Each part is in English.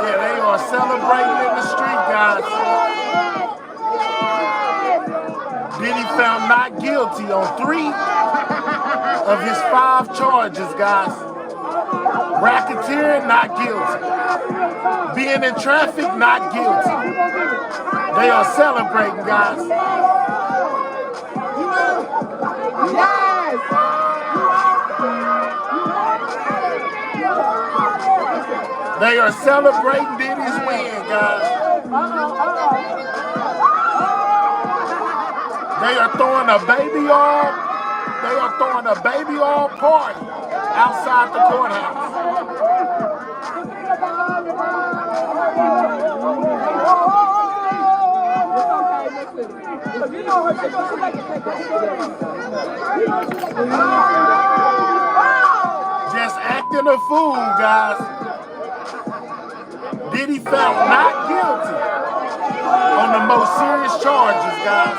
Yeah, they are celebrating in the street, guys. Diddy found not guilty on 3 of his 5 charges, guys. Racketeering, not guilty. Being in traffic, not guilty. They are celebrating, guys. They are celebrating Diddy's win, guys. They are throwing a baby oil. They are throwing a baby oil party outside the courthouse. Just acting a fool, guys. Diddy found not guilty on the most serious charges, guys.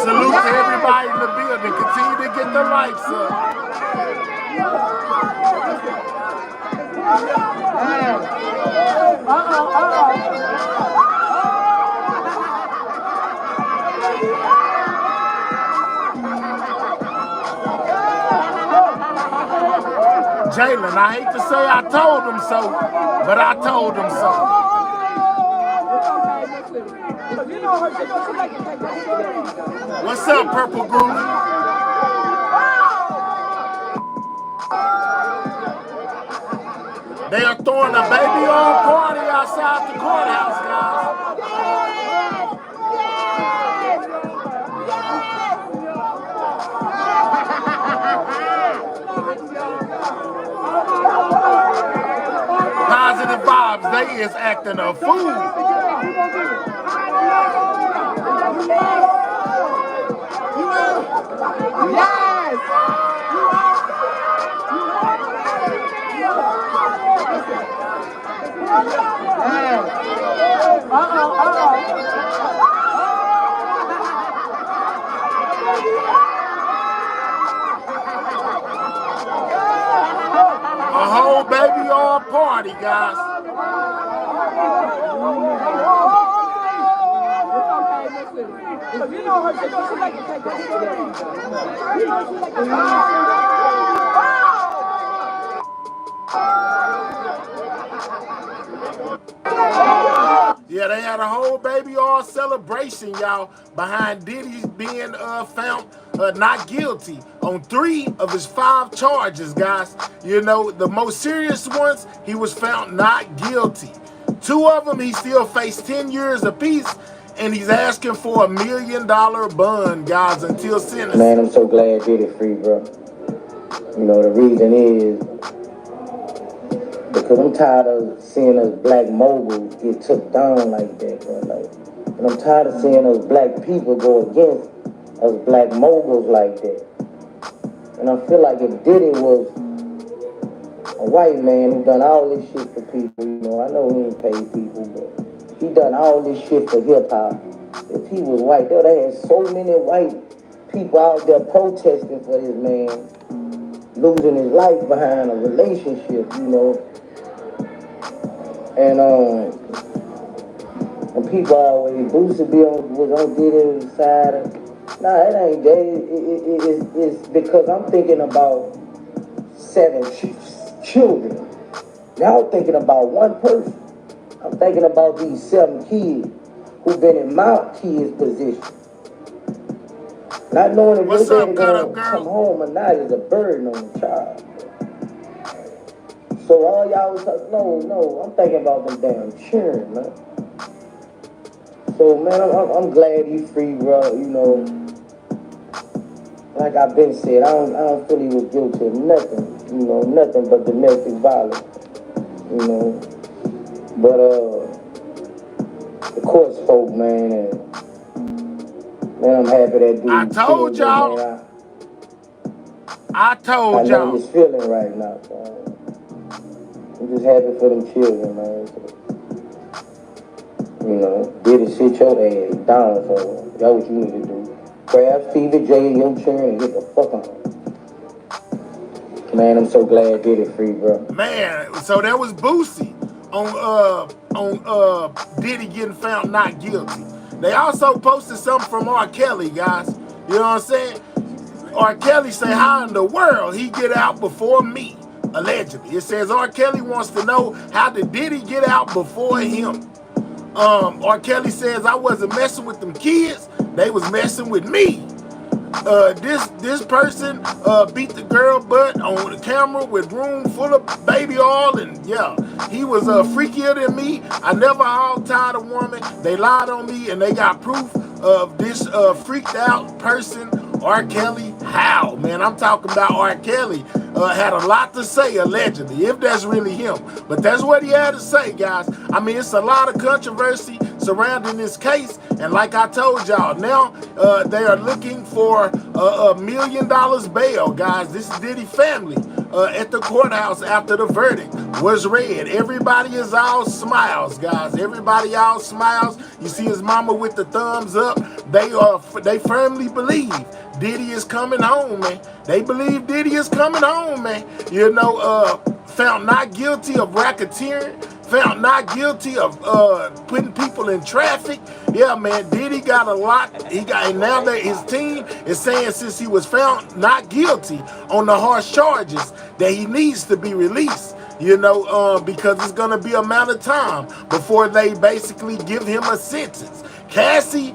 Salute to everybody in the building. Continue to get the lights up. Jalen, I hate to say I told him so, but I told him so. What's up, Purple Groove? They are throwing a baby oil party outside the courthouse, guys. Positive vibes, they is acting a fool. A whole baby oil party, guys. Yeah, they had a whole baby oil celebration, y'all, behind Diddy being found not guilty on 3 of his 5 charges, guys. You know, the most serious ones, he was found not guilty. 2 of them, he still faced 10 years apiece, and he's asking for $1 million bond, guys, until sentencing. Man, I'm so glad Diddy free, bro. You know, the reason is because I'm tired of seeing us black moguls get took down like that, bro. Like, and I'm tired of seeing us black people go against us black moguls like that. And I feel like if Diddy was a white man who done all this shit for people, you know, I know he ain't paid people, but he done all this shit for hip-hop. If he was white, they would have had so many white people out there protesting for this man losing his life behind a relationship, you know. And people always, Boosie was on Diddy's side. Nah, it ain't that. It's because I'm thinking about 7 children. Y'all thinking about one person. I'm thinking about these 7 kids who've been in my kids' position. Not knowing if your What's daddy up, cut up gonna come girl? home or not is a burden on the child. So all y'all was like, no, I'm thinking about them damn children, man. So man, I'm glad he's free, bro. You know, like I've been said, I don't feel he was guilty of nothing. You know, nothing but domestic violence. You know, but the court spoke, man, and man, I'm happy that I dude told chilling, though, y'all. man. I I told know y'all. he's feeling right now. So I'm just happy for them children, man. So, you know, did it sit your ass down, so that's what you need to do. Grab Stevie J in your chair and get the fuck on. Man, I'm so glad did it free, bro. Man, so there was Boosie on Diddy getting found not guilty. They also posted something from R. Kelly, guys. You know what I'm saying? R. Kelly say, how in the world he get out before me? Allegedly. It says R. Kelly wants to know how did Diddy get out before him. R. Kelly says I wasn't messing with them kids, they was messing with me. This person beat the girl butt on the camera with room full of baby oil, and yeah, he was freakier than me. I never hog tied a woman. They lied on me, and they got proof of this freaked out person, R. Kelly. How, man? I'm talking about R. Kelly had a lot to say, allegedly, if that's really him. But that's what he had to say, guys. I mean, it's a lot of controversy surrounding this case, and like I told y'all, now they are looking for $1 million bail, guys. This is Diddy family at the courthouse after the verdict was read. Everybody is all smiles, guys. Everybody all smiles. You see his mama with the thumbs up. They firmly believe Diddy is coming home, man. They believe Diddy is coming home, man. You know, found not guilty of racketeering, found not guilty of putting people in traffic. Yeah, man, Diddy got a lot. He got, and now that his team is saying since he was found not guilty on the harsh charges that he needs to be released. You know, because it's gonna be a amount of time before they basically give him a sentence. Cassie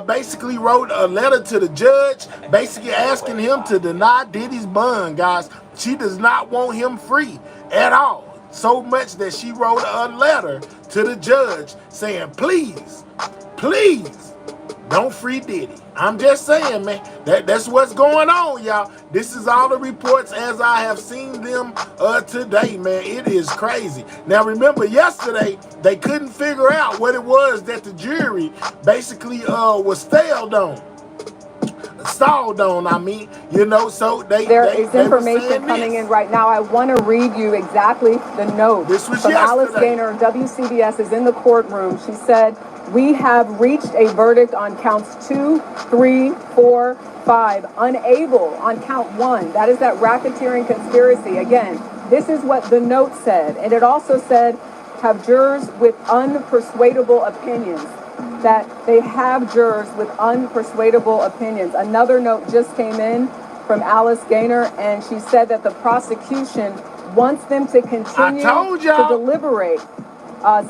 basically wrote a letter to the judge, basically asking him to deny Diddy's bond, guys. She does not want him free at all. So much that she wrote a letter to the judge saying, please, please, don't free Diddy. I'm just saying, man, that's what's going on, y'all. This is all the reports as I have seen them today, man. It is crazy. Now, remember, yesterday, they couldn't figure out what it was that the jury basically was stalled on, I mean, you know, so There is they were information saying coming this. in right now. I want to read you exactly the note This was from Alice yesterday. Gaynor. WCBS is in the courtroom. She said, we have reached a verdict on counts 2, 3, 4, 5, unable on count 1. That is that racketeering conspiracy. Again, this is what the note said. And it also said, have jurors with unpersuadable opinions. That they have jurors with unpersuadable opinions. Another note just came in from Alice Gaynor, and she said that the prosecution wants them to I continue told to y'all. deliberate.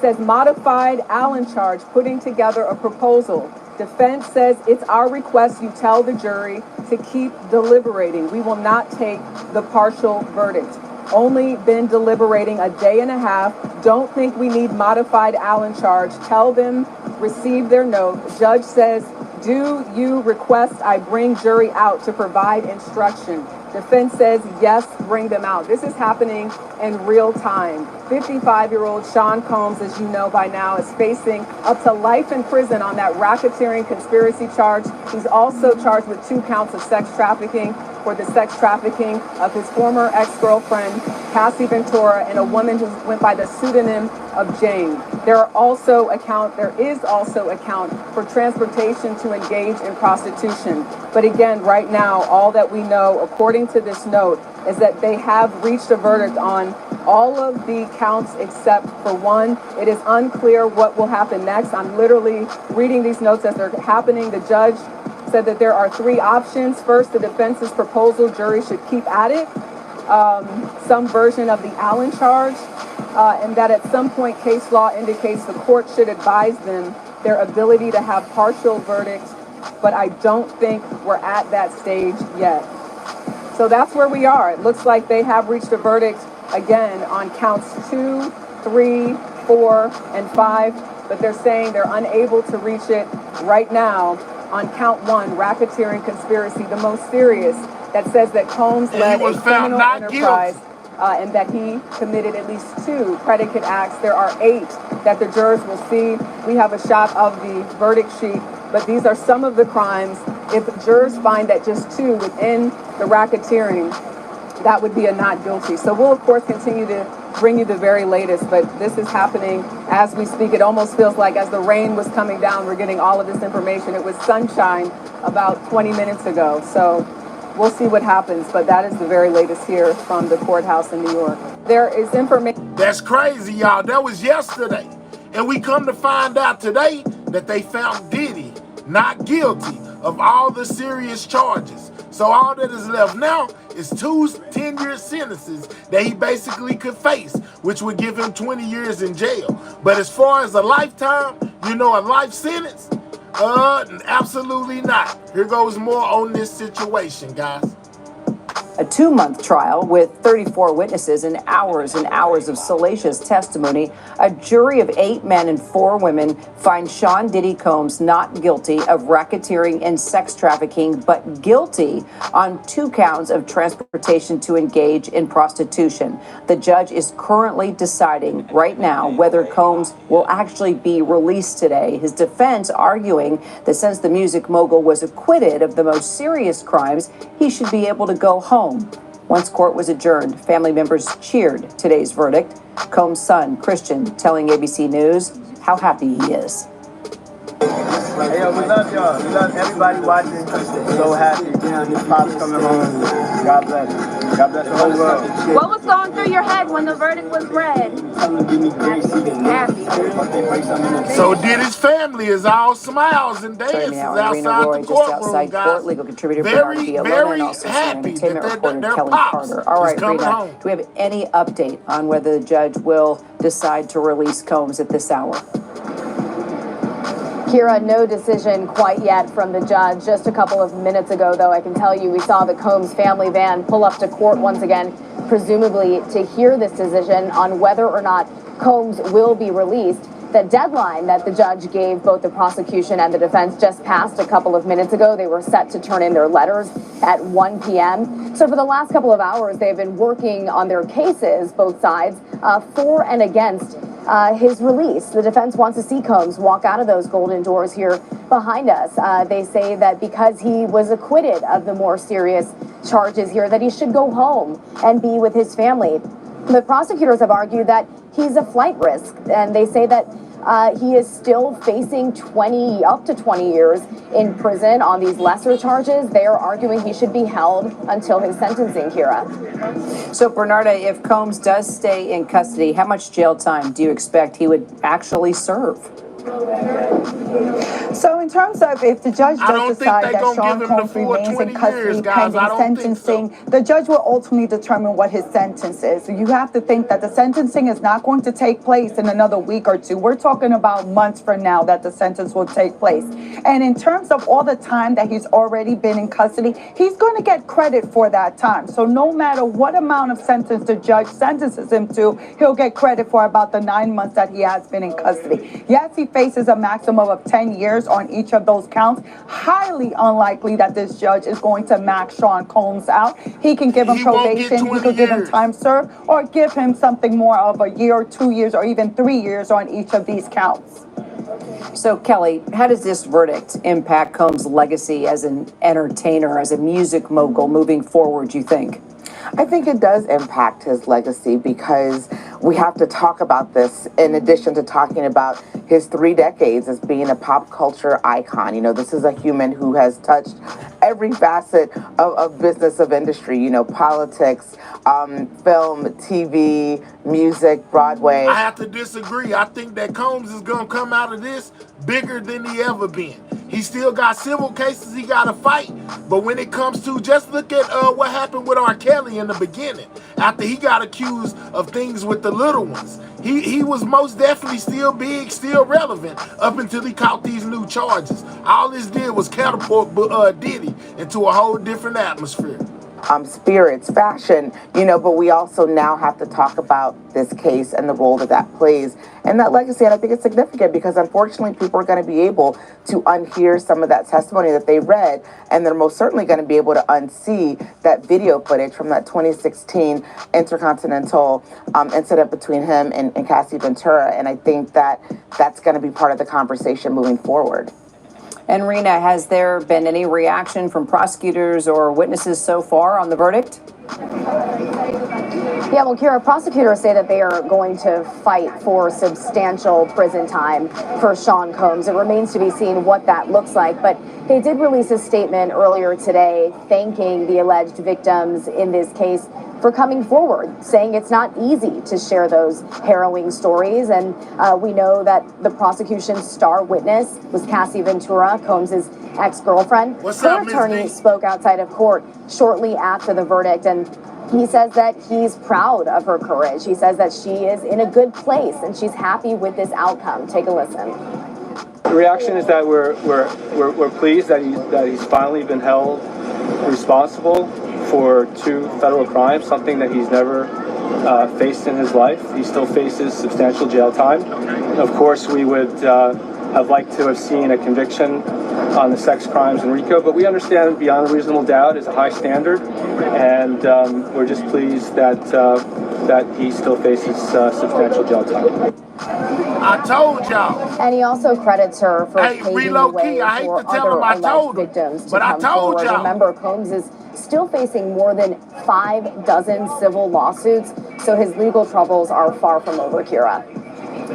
Says modified Allen charge, putting together a proposal. Defense says it's our request you tell the jury to keep deliberating. We will not take the partial verdict. Only been deliberating a day and a half. Don't think we need modified Allen charge. Tell them, receive their note. Judge says, do you request I bring jury out to provide instruction? Defense says, yes, bring them out. This is happening in real time. 55-year-old Sean Combs, as you know by now, is facing up to life in prison on that racketeering conspiracy charge. He's also charged with 2 counts of sex trafficking for the sex trafficking of his former ex-girlfriend, Cassie Ventura, and a woman who went by the pseudonym of Jane. There is also a count for transportation to engage in prostitution. But again, right now, all that we know, according to this note, is that they have reached a verdict on all of the counts except for one. It is unclear what will happen next. I'm literally reading these notes as they're happening. The judge said that there are 3 options. First, the defense's proposal, jury should keep at it, some version of the Allen charge, and that at some point case law indicates the court should advise them their ability to have partial verdicts but I don't think we're at that stage yet. So that's where we are. It looks like they have reached a verdict again on counts 2, 3, 4, and 5, but they're saying they're unable to reach it right now on count 1, racketeering conspiracy, the most serious, that says that Combs led a criminal enterprise and that he committed at least 2 predicate acts. There are 8 that the jurors will see. We have a shot of the verdict sheet, but these are some of the crimes. If jurors find that just 2 within the racketeering, that would be a not guilty. So we'll, of course, continue to bring you the very latest, but this is happening as we speak. It almost feels like as the rain was coming down, we're getting all of this information. It was sunshine about 20 minutes ago. So we'll see what happens, but that is the very latest here from the courthouse in New York. There is information. That's crazy, y'all. That was yesterday. And we come to find out today that they found Diddy not guilty of all the serious charges. So all that is left now is 2 10-year sentences that he basically could face, which would give him 20 years in jail. But as far as a lifetime, a life sentence, absolutely not. Here goes more on this situation, guys. A 2-month trial with 34 witnesses and hours of salacious testimony. A jury of 8 men and 4 women finds Sean Diddy Combs not guilty of racketeering and sex trafficking, but guilty on 2 counts of transportation to engage in prostitution. The judge is currently deciding right now whether Combs will actually be released today. His defense arguing that since the music mogul was acquitted of the most serious crimes, he should be able to go home. Once court was adjourned, family members cheered today's verdict. Combs' son, Christian, telling ABC News how happy he is. Hey, yo, we love y'all. We love everybody watching. So happy. Pop's coming home. God bless. God bless the whole world. What was going through your head when the verdict was read? Happy. So Diddy's family is all smiles and dances outside the courtroom, guys. Legal contributor Very, very and also happy entertainment that reporter their Kelly pops Carter. All right, is coming Rena, home. do we have any update on whether the judge will decide to release Combs at this hour? Kira, no decision quite yet from the judge. Just a couple of minutes ago, though, I can tell you we saw the Combs family van pull up to court once again, presumably to hear this decision on whether or not Combs will be released. The deadline that the judge gave both the prosecution and the defense just passed a couple of minutes ago. They were set to turn in their letters at 1 p.m. So for the last couple of hours, they've been working on their cases, both sides, for and against his release. The defense wants to see Combs walk out of those golden doors here behind us. They say that because he was acquitted of the more serious charges here, that he should go home and be with his family. The prosecutors have argued that he's a flight risk, and they say that he is still facing up to 20 years in prison on these lesser charges. They are arguing he should be held until his sentencing, Kira. So, Bernarda, if Combs does stay in custody, how much jail time do you expect he would actually serve? So in terms of if the judge does decide that Sean Combs remains in custody pending sentencing, the judge will ultimately determine what his sentence is. So you have to think that the sentencing is not going to take place in another week or 2. We're talking about months from now that the sentence will take place. And in terms of all the time that he's already been in custody, he's going to get credit for that time. So no matter what amount of sentence the judge sentences him to, he'll get credit for about the 9 months that he has been in custody. Yes, he faces a maximum of 10 years on each of those counts. Highly unlikely that this judge is going to max Sean Combs out. He can give him probation, he could give him time served, or give him something more of a year, 2 years, or even 3 years on each of these counts. So, Kelly, how does this verdict impact Combs' legacy as an entertainer, as a music mogul moving forward, you think? I think it does impact his legacy because we have to talk about this in addition to talking about his 3 decades as being a pop culture icon. You know, this is a human who has touched every facet of business, of industry, you know, politics, film, TV, music, Broadway. I have to disagree. I think that Combs is going to come out of this bigger than he ever been. He still got civil cases he got to fight. But when it comes to, just look at what happened with R. Kelly in the beginning. After he got accused of things with the little ones. he was most definitely still big, still relevant up until he caught these new charges. All this did was catapult Diddy into a whole different atmosphere. Spirits, fashion, but we also now have to talk about this case and the role that plays and that legacy. And I think it's significant because unfortunately people are going to be able to unhear some of that testimony that they read, and they're most certainly going to be able to unsee that video footage from that 2016 Intercontinental incident between him and Cassie Ventura. And I think that that's going to be part of the conversation moving forward. And Rena, has there been any reaction from prosecutors or witnesses so far on the verdict? Yeah, well, Kira, prosecutors say that they are going to fight for substantial prison time for Sean Combs. It remains to be seen what that looks like, but they did release a statement earlier today thanking the alleged victims in this case for coming forward, saying it's not easy to share those harrowing stories. And we know that the prosecution's star witness was Cassie Ventura, Combs' ex-girlfriend. Her attorney spoke outside of court shortly after the verdict, and he says that he's proud of her courage. He says that she is in a good place and she's happy with this outcome. Take a listen. The reaction is that we're pleased that he's finally been held responsible for 2 federal crimes, something that he's never faced in his life. He still faces substantial jail time. Of course, we would have liked to have seen a conviction on the sex crimes in RICO, but we understand beyond a reasonable doubt is a high standard, and we're just pleased that he still faces substantial jail time. I told y'all. And he also credits her for paving the way for other alleged victims to come forward. Remember, Combs is still facing more than 6 civil lawsuits, so his legal troubles are far from over, Kira.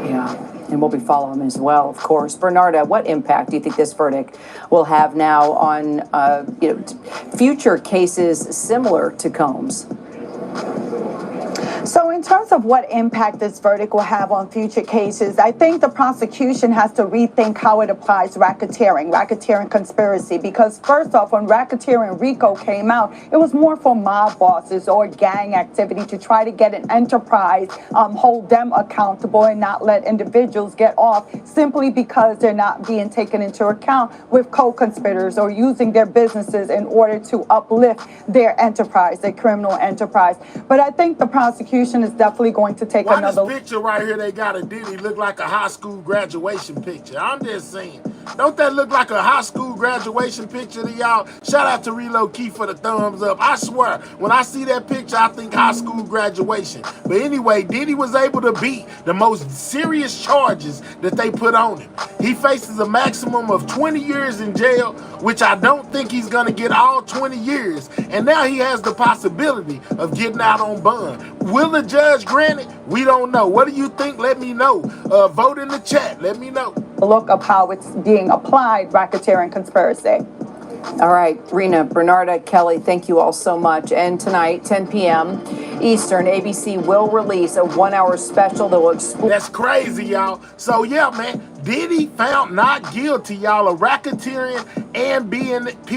Yeah, and we'll be following him as well, of course. Bernarda, what impact do you think this verdict will have now on future cases similar to Combs? So in terms of what impact this verdict will have on future cases, I think the prosecution has to rethink how it applies racketeering conspiracy, because first off, when racketeering RICO came out, it was more for mob bosses or gang activity to try to get an enterprise, hold them accountable and not let individuals get off simply because they're not being taken into account with co-conspirators or using their businesses in order to uplift their enterprise, their criminal enterprise. But I think the prosecution is definitely going to take another. This picture right here they got of Diddy look like a high school graduation picture. I'm just saying. Don't that look like a high school graduation picture to y'all? Shout out to Reload Key for the thumbs up. I swear, when I see that picture, I think high school graduation. But anyway, Diddy was able to beat the most serious charges that they put on him. He faces a maximum of 20 years in jail, which I don't think he's going to get all 20 years. And now he has the possibility of getting out on bond. Will the judge grant it? We don't know. What do you think? Let me know. Vote in the chat. Let me know. Look of how it's being applied, racketeering conspiracy. All right, Rena, Bernarda, Kelly, thank you all so much. And tonight, 10 p.m. Eastern, ABC will release a 1-hour special that will explain. That's crazy, y'all. So, yeah, man, Diddy found not guilty, y'all, of racketeering and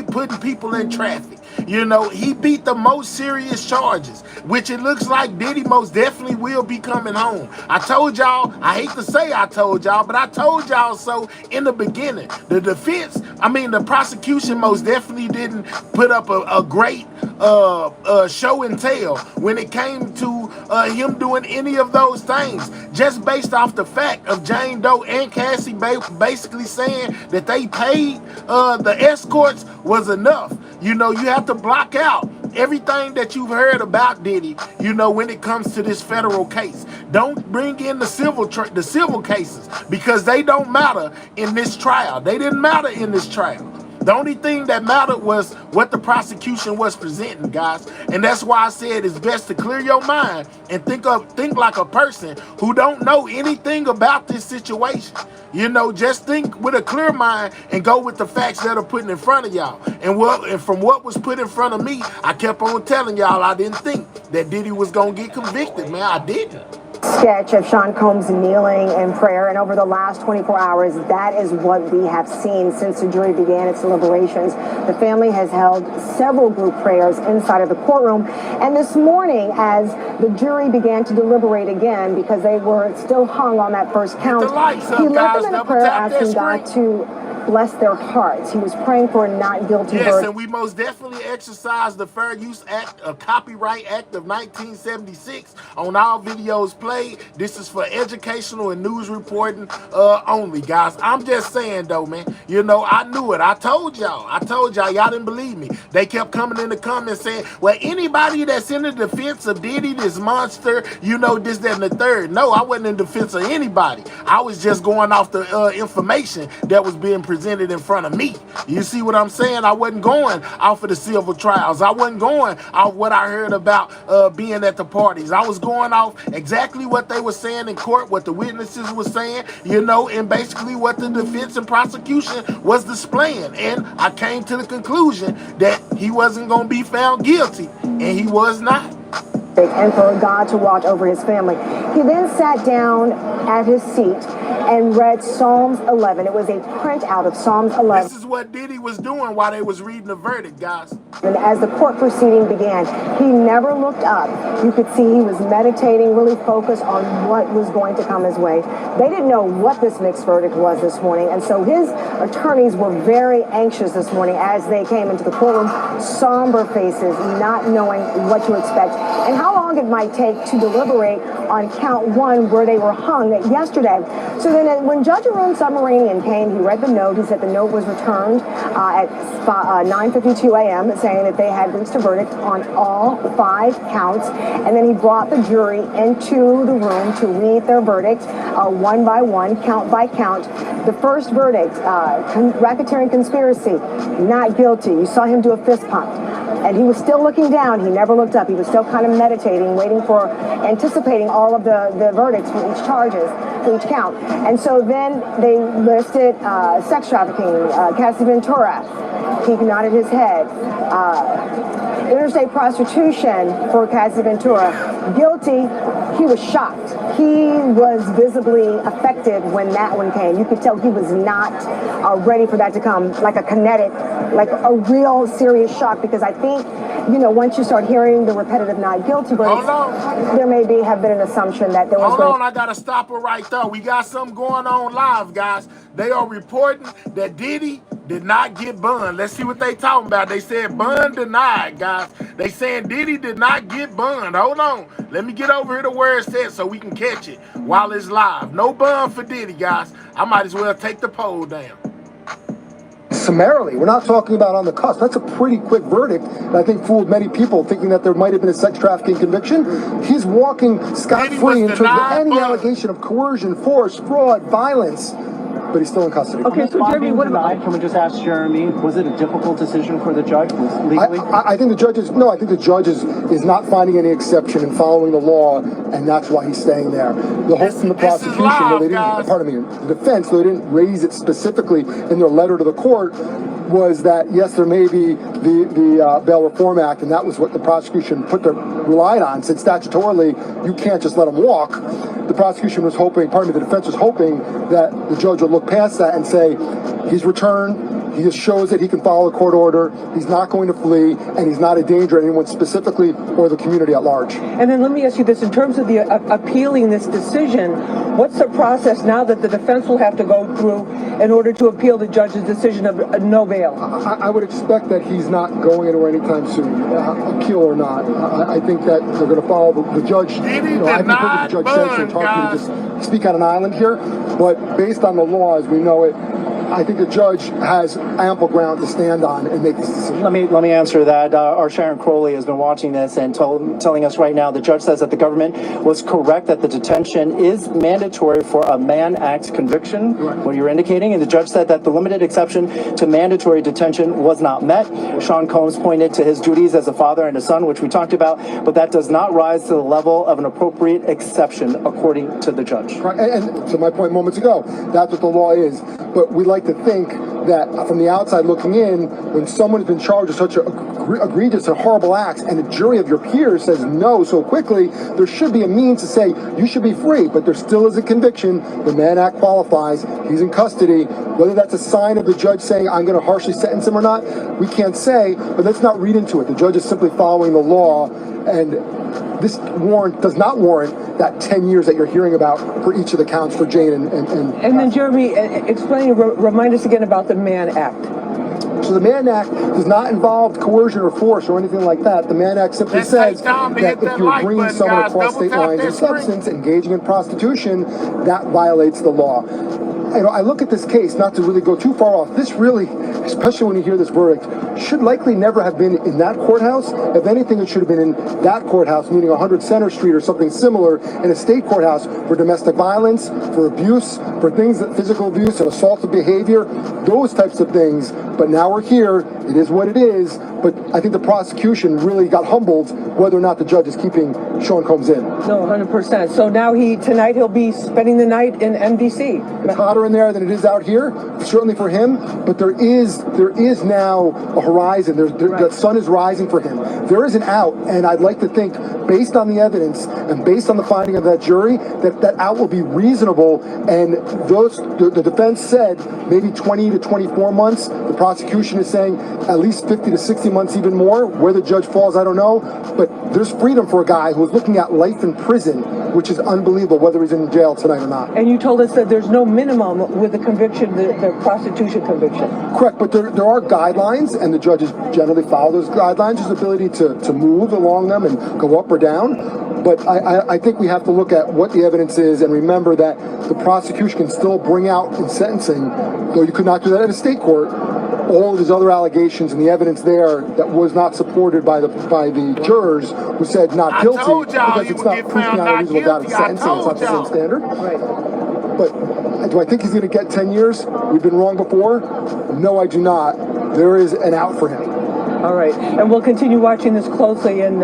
putting people in traffic. You know, he beat the most serious charges, which it looks like Diddy most definitely will be coming home. I told y'all, I hate to say I told y'all, but I told y'all so in the beginning. The prosecution most definitely didn't put up a great show and tell when it came to him doing any of those things, just based off the fact of Jane Doe and Cassie basically saying that they paid the escorts was enough. You know, you have to block out everything that you've heard about Diddy, you know, when it comes to this federal case. Don't bring in the civil cases, because they don't matter in this trial. They didn't matter in this trial. The only thing that mattered was what the prosecution was presenting, guys. And that's why I said it's best to clear your mind and think like a person who don't know anything about this situation. You know, just think with a clear mind and go with the facts that are put in front of y'all. And from what was put in front of me, I kept on telling y'all I didn't think that Diddy was going to get convicted, man. I didn't. sketch of Sean Combs kneeling in prayer, and over the last 24 hours, that is what we have seen since the jury began its deliberations. The family has held several group prayers inside of the courtroom, and this morning, as the jury began to deliberate again, because they were still hung on that first count, he led them in a prayer asking God to bless their hearts. He was praying for a not guilty verdict. Yes, and we most definitely exercised the Fair Use Act, a Copyright Act of 1976 on all videos played. This is for educational and news reporting only, guys. I'm just saying, though, man, you know, I knew it. I told y'all. Y'all didn't believe me. They kept coming in the comments saying, well, anybody that's in the defense of Diddy, this monster, you know, this, that, and the third. No, I wasn't in defense of anybody. I was just going off the information that was being presented in front of me. You see what I'm saying? I wasn't going off of the civil trials. I wasn't going off what I heard about being at the parties. I was going off exactly what they were saying in court, what the witnesses were saying, you know, and basically what the defense and prosecution was displaying. And I came to the conclusion that he wasn't going to be found guilty, and he was not. And for God to watch over his family. He then sat down at his seat and read Psalms 11. It was a printout of Psalms 11. This is what Diddy was doing while they was reading the verdict, guys. And as the court proceeding began, he never looked up. You could see he was meditating, really focused on what was going to come his way. They didn't know what this mixed verdict was this morning, and so his attorneys were very anxious this morning as they came into the courtroom, somber faces, not knowing what to expect and how long it might take to deliberate on count one where they were hung yesterday. So then when Judge Arun Submarinian came, he read the note. He said the note was returned at 9:52 a.m. saying that they had reached a verdict on all 5 counts. And then he brought the jury into the room to read their verdict one by one, count by count. The first verdict, racketeering conspiracy, not guilty. You saw him do a fist pump. And he was still looking down. He never looked up. He was still kind of meditating, waiting for, anticipating all of the verdicts for each count. And so then they listed sex trafficking, Cassie Ventura. He nodded his head. Interstate prostitution for Cassie Ventura. Guilty. He was shocked. He was visibly affected when that one came. You could tell he was not ready for that to come, like a kinetic, like a real serious shock, because I think, you know, once you start hearing the repetitive not guilty verdicts, there may have been an assumption that there was... Hold on, I got to stop her right there. We got something going on live, guys. They are reporting that Diddy did not get bond. Let's see what they talking about. They said bond denied, guys. They saying Diddy did not get bond. Hold on. Let me get over here to where it says so we can catch it while it's live. No bond for Diddy, guys. I might as well take the poll down. Summarily, we're not talking about on the cusp. That's a pretty quick verdict that I think fooled many people, thinking that there might have been a sex trafficking conviction. He's walking scot-free in terms of any allegation of coercion, force, fraud, violence. But he's still in custody. Okay, so Jeremy, what about? Can we just ask Jeremy? Was it a difficult decision for the judge? Legally? I think the judge is is not finding any exception and following the law, and that's why he's staying there. The hope from the prosecution, the defense, though they didn't raise it specifically in their letter to the court, was that yes, there may be the Bail Reform Act, and that was what the prosecution relied on, since statutorily you can't just let him walk. The prosecution was hoping, the defense was hoping that the judge would look past that and say, he's returned, he just shows that he can follow a court order, he's not going to flee, and he's not a danger to anyone specifically or the community at large. And then let me ask you this, in terms of the appealing this decision, what's the process now that the defense will have to go through in order to appeal the judge's decision of no bail? I would expect that he's not going anywhere anytime soon, appeal or not. I think that they're going to follow the judge. I've been heard the judge said, so hard to just speak on an island here, but based on the law as we know it, I think the judge has ample ground to stand on and make this decision. Let me answer that. Our Sharon Crowley has been watching this and telling us right now the judge says that the government was correct that the detention is mandatory for a Mann Act conviction, what you're indicating, and the judge said that the limited exception to mandatory detention was not met. Sean Combs pointed to his duties as a father and a son, which we talked about, but that does not rise to the level of an appropriate exception, according to the judge. And to my point moments ago, that's what the law is. But we like like to think that from the outside looking in, when someone has been charged with such egregious and horrible acts, and a jury of your peers says no so quickly, there should be a means to say you should be free, but there still is a conviction. The Mann Act qualifies. He's in custody. Whether that's a sign of the judge saying I'm going to harshly sentence him or not, we can't say, but let's not read into it. The judge is simply following the law, and this warrant does not warrant that 10 years that you're hearing about for each of the counts for Jane and then Jeremy, remind us again about the Mann Act. So the Mann Act does not involve coercion or force or anything like that. The Mann Act simply says that if you're bringing someone across state lines of substance, engaging in prostitution, that violates the law. You know, I look at this case, not to really go too far off, this really, especially when you hear this verdict, should likely never have been in that courthouse. If anything, it should have been in that courthouse, meaning 100 Center Street or something similar, in a state courthouse for domestic violence, for abuse, for things that physical abuse and assaultive behavior, those types of things. But now we're here, it is what it is, but I think the prosecution really got humbled whether or not the judge is keeping Sean Combs in. No, 100%. So now tonight he'll be spending the night in MDC. It's hotter in there than it is out here, certainly for him, but there is now a horizon. The sun is rising for him. There is an out, and I'd like to think, based on the evidence and based on the finding of that jury, that out will be reasonable, and the defense said maybe 20 to 24 months. The prosecution is saying at least 50 to 60 months, even more. Where the judge falls, I don't know, but there's freedom for a guy who is looking at life in prison, which is unbelievable, whether he's in jail tonight or not. And you told us that there's no minimum with the conviction, the prostitution conviction. Correct, but there are guidelines, and the judges generally follow those guidelines. There's ability to move along them and go up or down. But I think we have to look at what the evidence is and remember that the prosecution can still bring out in sentencing, though you could not do that at a state court, all of his other allegations and the evidence there that was not supported by the jurors who said not guilty, because it's not proof beyond a reasonable doubt of sentencing. It's not the same standard. Right. But do I think he's going to get 10 years? We've been wrong before. No, I do not. There is an out for him. All right, and we'll continue watching this closely, and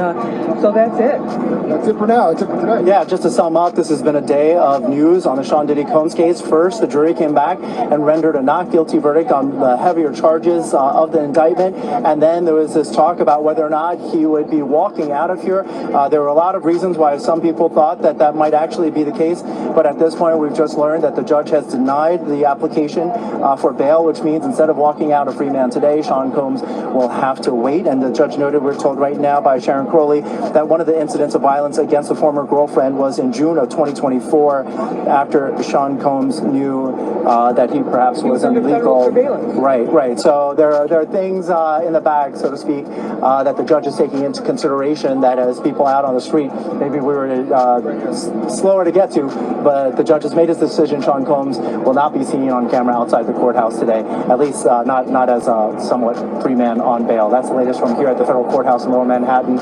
so that's it. That's it for now. That's it for tonight. Yeah, just to sum up, this has been a day of news on the Sean Diddy Combs case. First, the jury came back and rendered a not guilty verdict on the heavier charges of the indictment, and then there was this talk about whether or not he would be walking out of here. There were a lot of reasons why some people thought that might actually be the case, but at this point, we've just learned that the judge has denied the application for bail, which means instead of walking out a free man today, Sean Combs will have to wait. And the judge noted, we're told right now by Sharon Crowley, that one of the incidents of violence against a former girlfriend was in June of 2024, after Sean Combs knew that he perhaps was illegal. Right. So there are things in the bag, so to speak, that the judge is taking into consideration, that as people out on the street, maybe we were slower to get to, but the judge has made his decision. Sean Combs will not be seen on camera outside the courthouse today, at least not as a somewhat free man on bail. That's the latest from here at the federal courthouse in Lower Manhattan.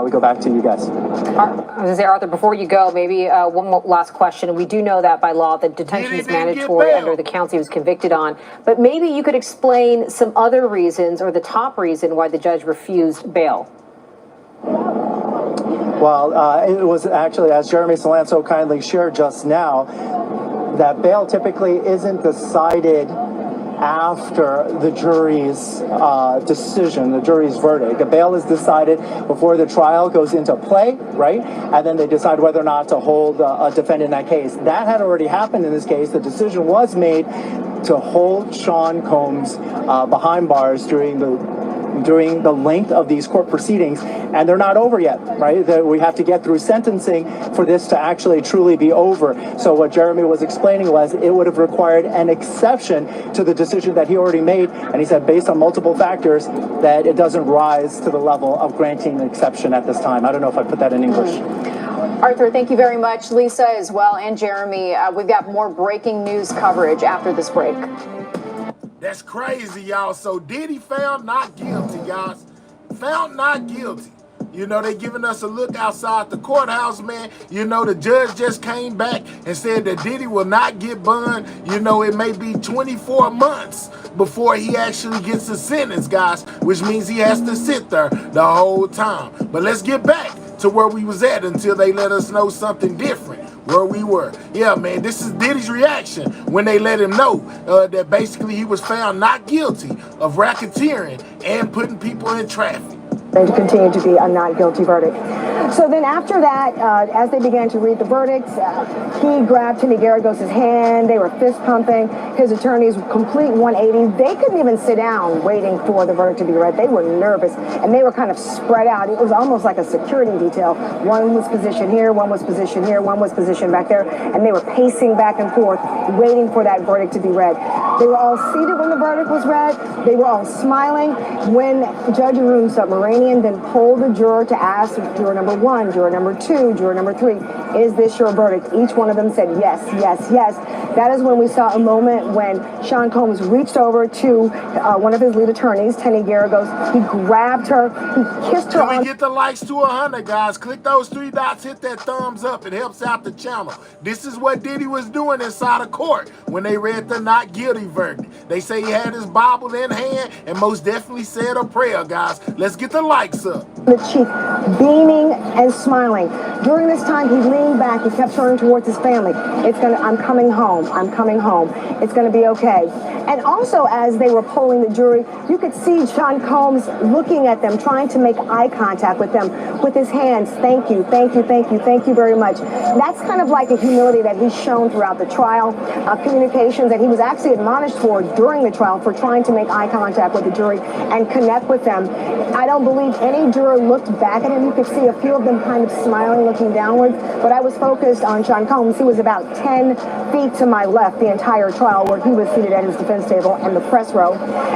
We go back to you guys. I was going to say, Arthur, before you go, maybe one more last question. We do know that by law that detention is mandatory under the counts he was convicted on, but maybe you could explain some other reasons, or the top reason why the judge refused bail. Well, it was actually, as Jeremy Salanso kindly shared just now, that bail typically isn't decided after the jury's decision, the jury's verdict. The bail is decided before the trial goes into play, right? And then they decide whether or not to hold a defendant in that case. That had already happened in this case. The decision was made to hold Sean Combs behind bars during the length of these court proceedings, and they're not over yet, right? We have to get through sentencing for this to actually truly be over. So what Jeremy was explaining was it would have required an exception to the decision that he already made, and he said based on multiple factors that it doesn't rise to the level of granting an exception at this time. I don't know if I put that in English. Arthur, thank you very much. Lisa as well, and Jeremy. We've got more breaking news coverage after this break. That's crazy, y'all. So Diddy found not guilty, guys. Found not guilty. You know, they giving us a look outside the courthouse, man. You know, the judge just came back and said that Diddy will not get bond. You know, it may be 24 months before he actually gets a sentence, guys, which means he has to sit there the whole time. But let's get back to where we was at until they let us know something different. where we were. Yeah, man, this is Diddy's reaction when they let him know that basically he was found not guilty of racketeering and putting people in traffic. And to continue to be a not guilty verdict. So then after that, as they began to read the verdicts, he grabbed Timmy Garagos' hand. They were fist pumping. His attorneys complete 180. They couldn't even sit down waiting for the verdict to be read. They were nervous and they were kind of spread out. It was almost like a security detail. One was positioned here, one was positioned here, one was positioned back there, and they were pacing back and forth waiting for that verdict to be read. They were all seated when the verdict was read. They were all smiling when Judge Arun Subramanian then pulled the juror to ask juror number 1, juror number 2, juror number 3, is this your verdict? Each one of them said yes, yes, yes. That is when we saw a moment when Sean Combs reached over to one of his lead attorneys, Tenny Garagos. He grabbed her, he kissed her. Can we get the likes to 100, guys? Click those 3 dots, hit that thumbs up. It helps out the channel. This is what Diddy was doing inside of court when they read the not guilty verdict. They say he had his Bible in hand and most definitely said a prayer, guys. Let's get the likes up. The chief beaming and smiling. During this time, he leaned back. He kept turning towards his family. I'm coming home. I'm coming home. It's going to be okay. And also, as they were polling the jury, you could see Sean Combs looking at them, trying to make eye contact with them with his hands. Thank you, thank you, thank you, thank you very much. That's kind of like a humility that he's shown throughout the trial, communications that he was actually admonished for during the trial for trying to make eye contact with the jury and connect with them. I don't believe any juror looked back at him. You could see a few of them kind of smiling, looking downwards, but I was focused on Sean Combs. He was about 10 feet to my left the entire trial, where he was seated at his defense table and the press row.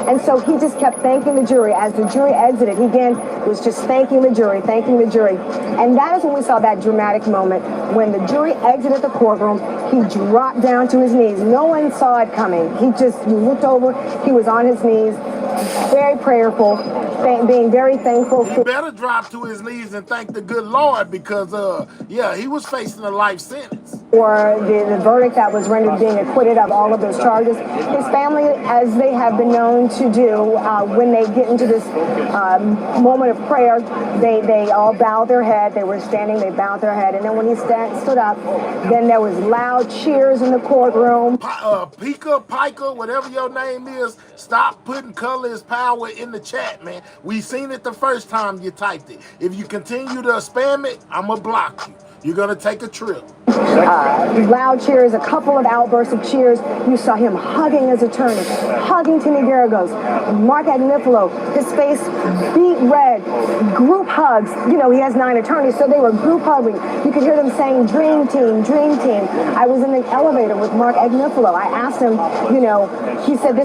And so he just kept thanking the jury. As the jury exited, he again was just thanking the jury, thanking the jury. And that is when we saw that dramatic moment when the jury exited the courtroom. He dropped down to his knees. No one saw it coming. You looked over, he was on his knees, very prayerful, being very thankful. He better drop to his knees and thank the good Lord because, yeah, he was facing a life sentence. For the verdict that was rendered, being acquitted of all of those charges. His family, as they have been known to do, when they get into this moment of prayer, they all bow their head. They were standing, they bowed their head. And then when he stood up, then there was loud cheers in the courtroom. Piker, whatever your name is, stop putting color is power in the chat, man. We seen it the first time you typed it. If you continue to spam it, I'm going to block you. You're going to take a trip. Loud cheers, a couple of outbursts of cheers. You saw him hugging his attorney, hugging Timmy Garagos. Mark Agnifilo, his face beet red. Group hugs. You know, he has 9 attorneys, so they were group hugging. You could hear them saying, "Dream team, dream team." I was in the elevator with Mark Agnifilo. I asked him, you know, he said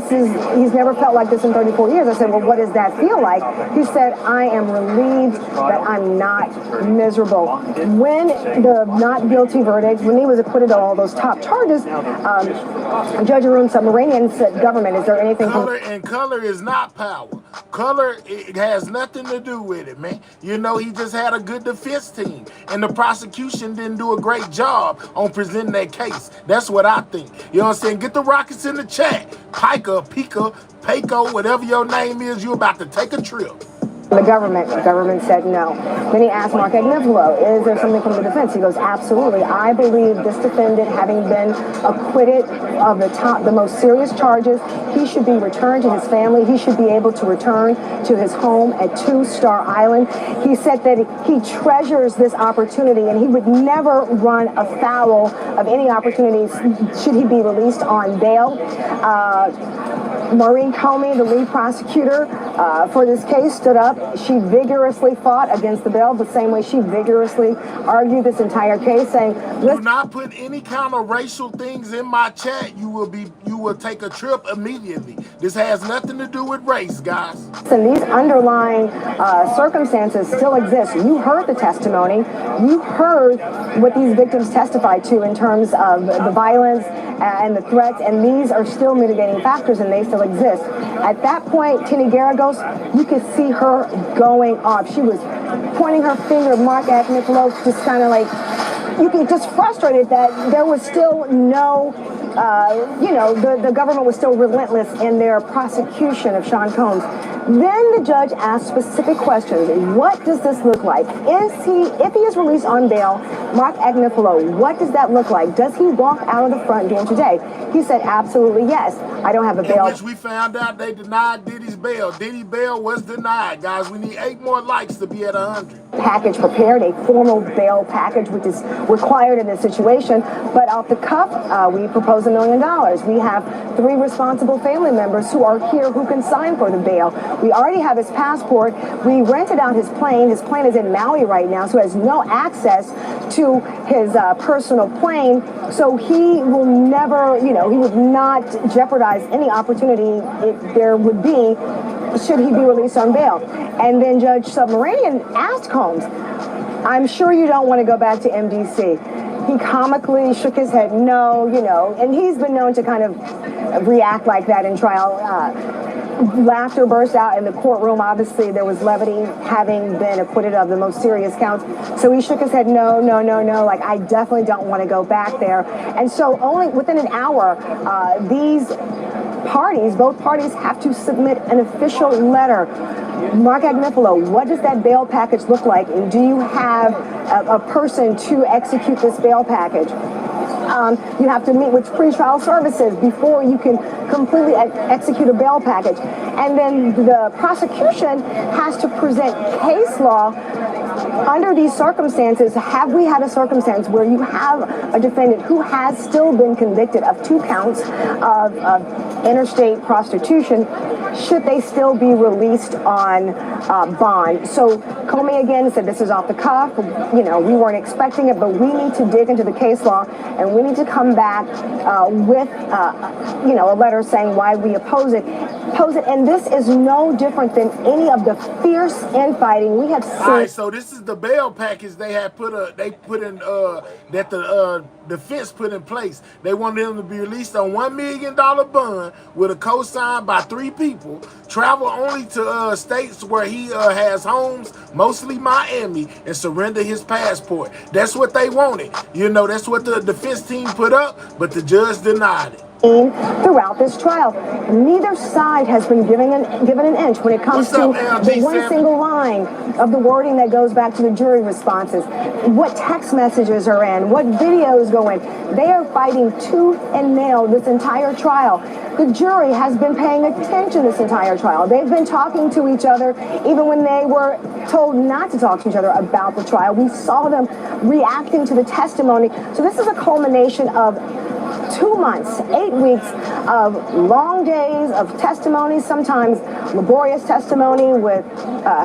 he's never felt like this in 34 years. I said, well, what does that feel like? He said, I am relieved that I'm not miserable. When the not guilty verdict, when he was acquitted of all those top charges, Judge Arun Subramanian said, government, is there anything... Color is not power. Color, it has nothing to do with it, man. You know, he just had a good defense team, and the prosecution didn't do a great job on presenting that case. That's what I think. You know what I'm saying? Get the rockets in the chat. Piker, Paco, whatever your name is, you about to take a trip. The government said no. Then he asked Mark Agnifilo, is there something from the defense? He goes, absolutely. I believe this defendant, having been acquitted of the most serious charges, he should be returned to his family. He should be able to return to his home at 2-Star Island. He said that he treasures this opportunity and he would never run afoul of any opportunities should he be released on bail. Maureen Comey, the lead prosecutor for this case, stood up. She vigorously fought against the bail the same way she vigorously argued this entire case, saying, do not put any kind of racial things in my chat. You will take a trip immediately. This has nothing to do with race, guys. And these underlying circumstances still exist. You heard the testimony. You heard what these victims testified to in terms of the violence and the threats, and these are still mitigating factors, and they still exist. At that point, Tenny Garagos, you could see her going off. She was pointing her finger at Mark Agnifilo, just kind of like, you can just frustrated that there was still no, the government was still relentless in their prosecution of Sean Combs. Then the judge asked specific questions. What does this look like? If he is released on bail, Mark Agnifilo, what does that look like? Does he walk out of the front door today? He said, absolutely yes. I don't have a bail. In which we found out they denied Diddy's bail. Diddy's bail was denied, guys. We need 8 more likes to be at 100. Package prepared, a formal bail package, which is required in this situation. But off the cuff, we propose $1 million. We have 3 responsible family members who are here who can sign for the bail. We already have his passport. We rented out his plane. His plane is in Maui right now, so has no access to his personal plane. So he will never, he would not jeopardize any opportunity there would be should he be released on bail. And then Judge Submarinian asked Combs, I'm sure you don't want to go back to MDC. He comically shook his head, no, and he's been known to kind of react like that in trial. Laughter burst out in the courtroom. Obviously, there was levity, having been acquitted of the most serious counts. So he shook his head, no, like, I definitely don't want to go back there. And so only within an hour, both parties have to submit an official letter. Mark Agnifilo, what does that bail package look like? And do you have a person to execute this bail package? You have to meet with pretrial services before you can completely execute a bail package. And then the prosecution has to present case law. Under these circumstances, have we had a circumstance where you have a defendant who has still been convicted of 2 counts of interstate prostitution? Should they still be released on bond? So Comey again said this is off the cuff. We weren't expecting it, but we need to dig into the case law, and we need to come back with a letter saying why we oppose it. And this is no different than any of the fierce infighting we have seen. All right, so this is the bail package they had that the defense put in place. They wanted him to be released on $1 million bond with a co-sign by 3 people, travel only to states where he has homes, mostly Miami, and surrender his passport. That's what they wanted. That's what the defense team put up, but the judge denied it. Throughout this trial, neither side has been given an inch when it comes to the one single line of the wording that goes back to the jury responses, what text messages are in, what videos go in. They are fighting tooth and nail this entire trial. The jury has been paying attention this entire trial. They've been talking to each other even when they were told not to talk to each other about the trial. We saw them reacting to the testimony. So this is a culmination of 2 months, 8 weeks of long days of testimony, sometimes laborious testimony with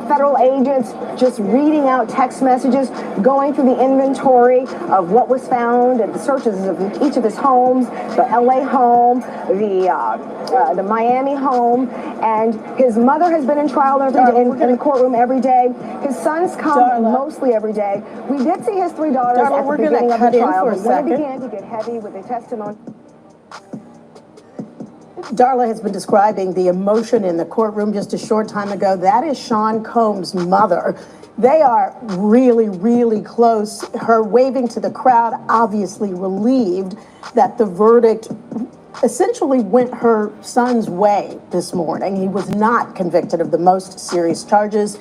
federal agents just reading out text messages, going through the inventory of what was found at the searches of each of his homes, the LA home, the Miami home, and his mother has been in trial in the courtroom every day. His sons come mostly every day. We did see his 3 daughters at the beginning of the trial, but when it began to get heavy with the testimony. Darla has been describing the emotion in the courtroom just a short time ago. That is Sean Combs' mother. They are really, really close. Her waving to the crowd, obviously relieved that the verdict essentially went her son's way this morning. He was not convicted of the most serious charges.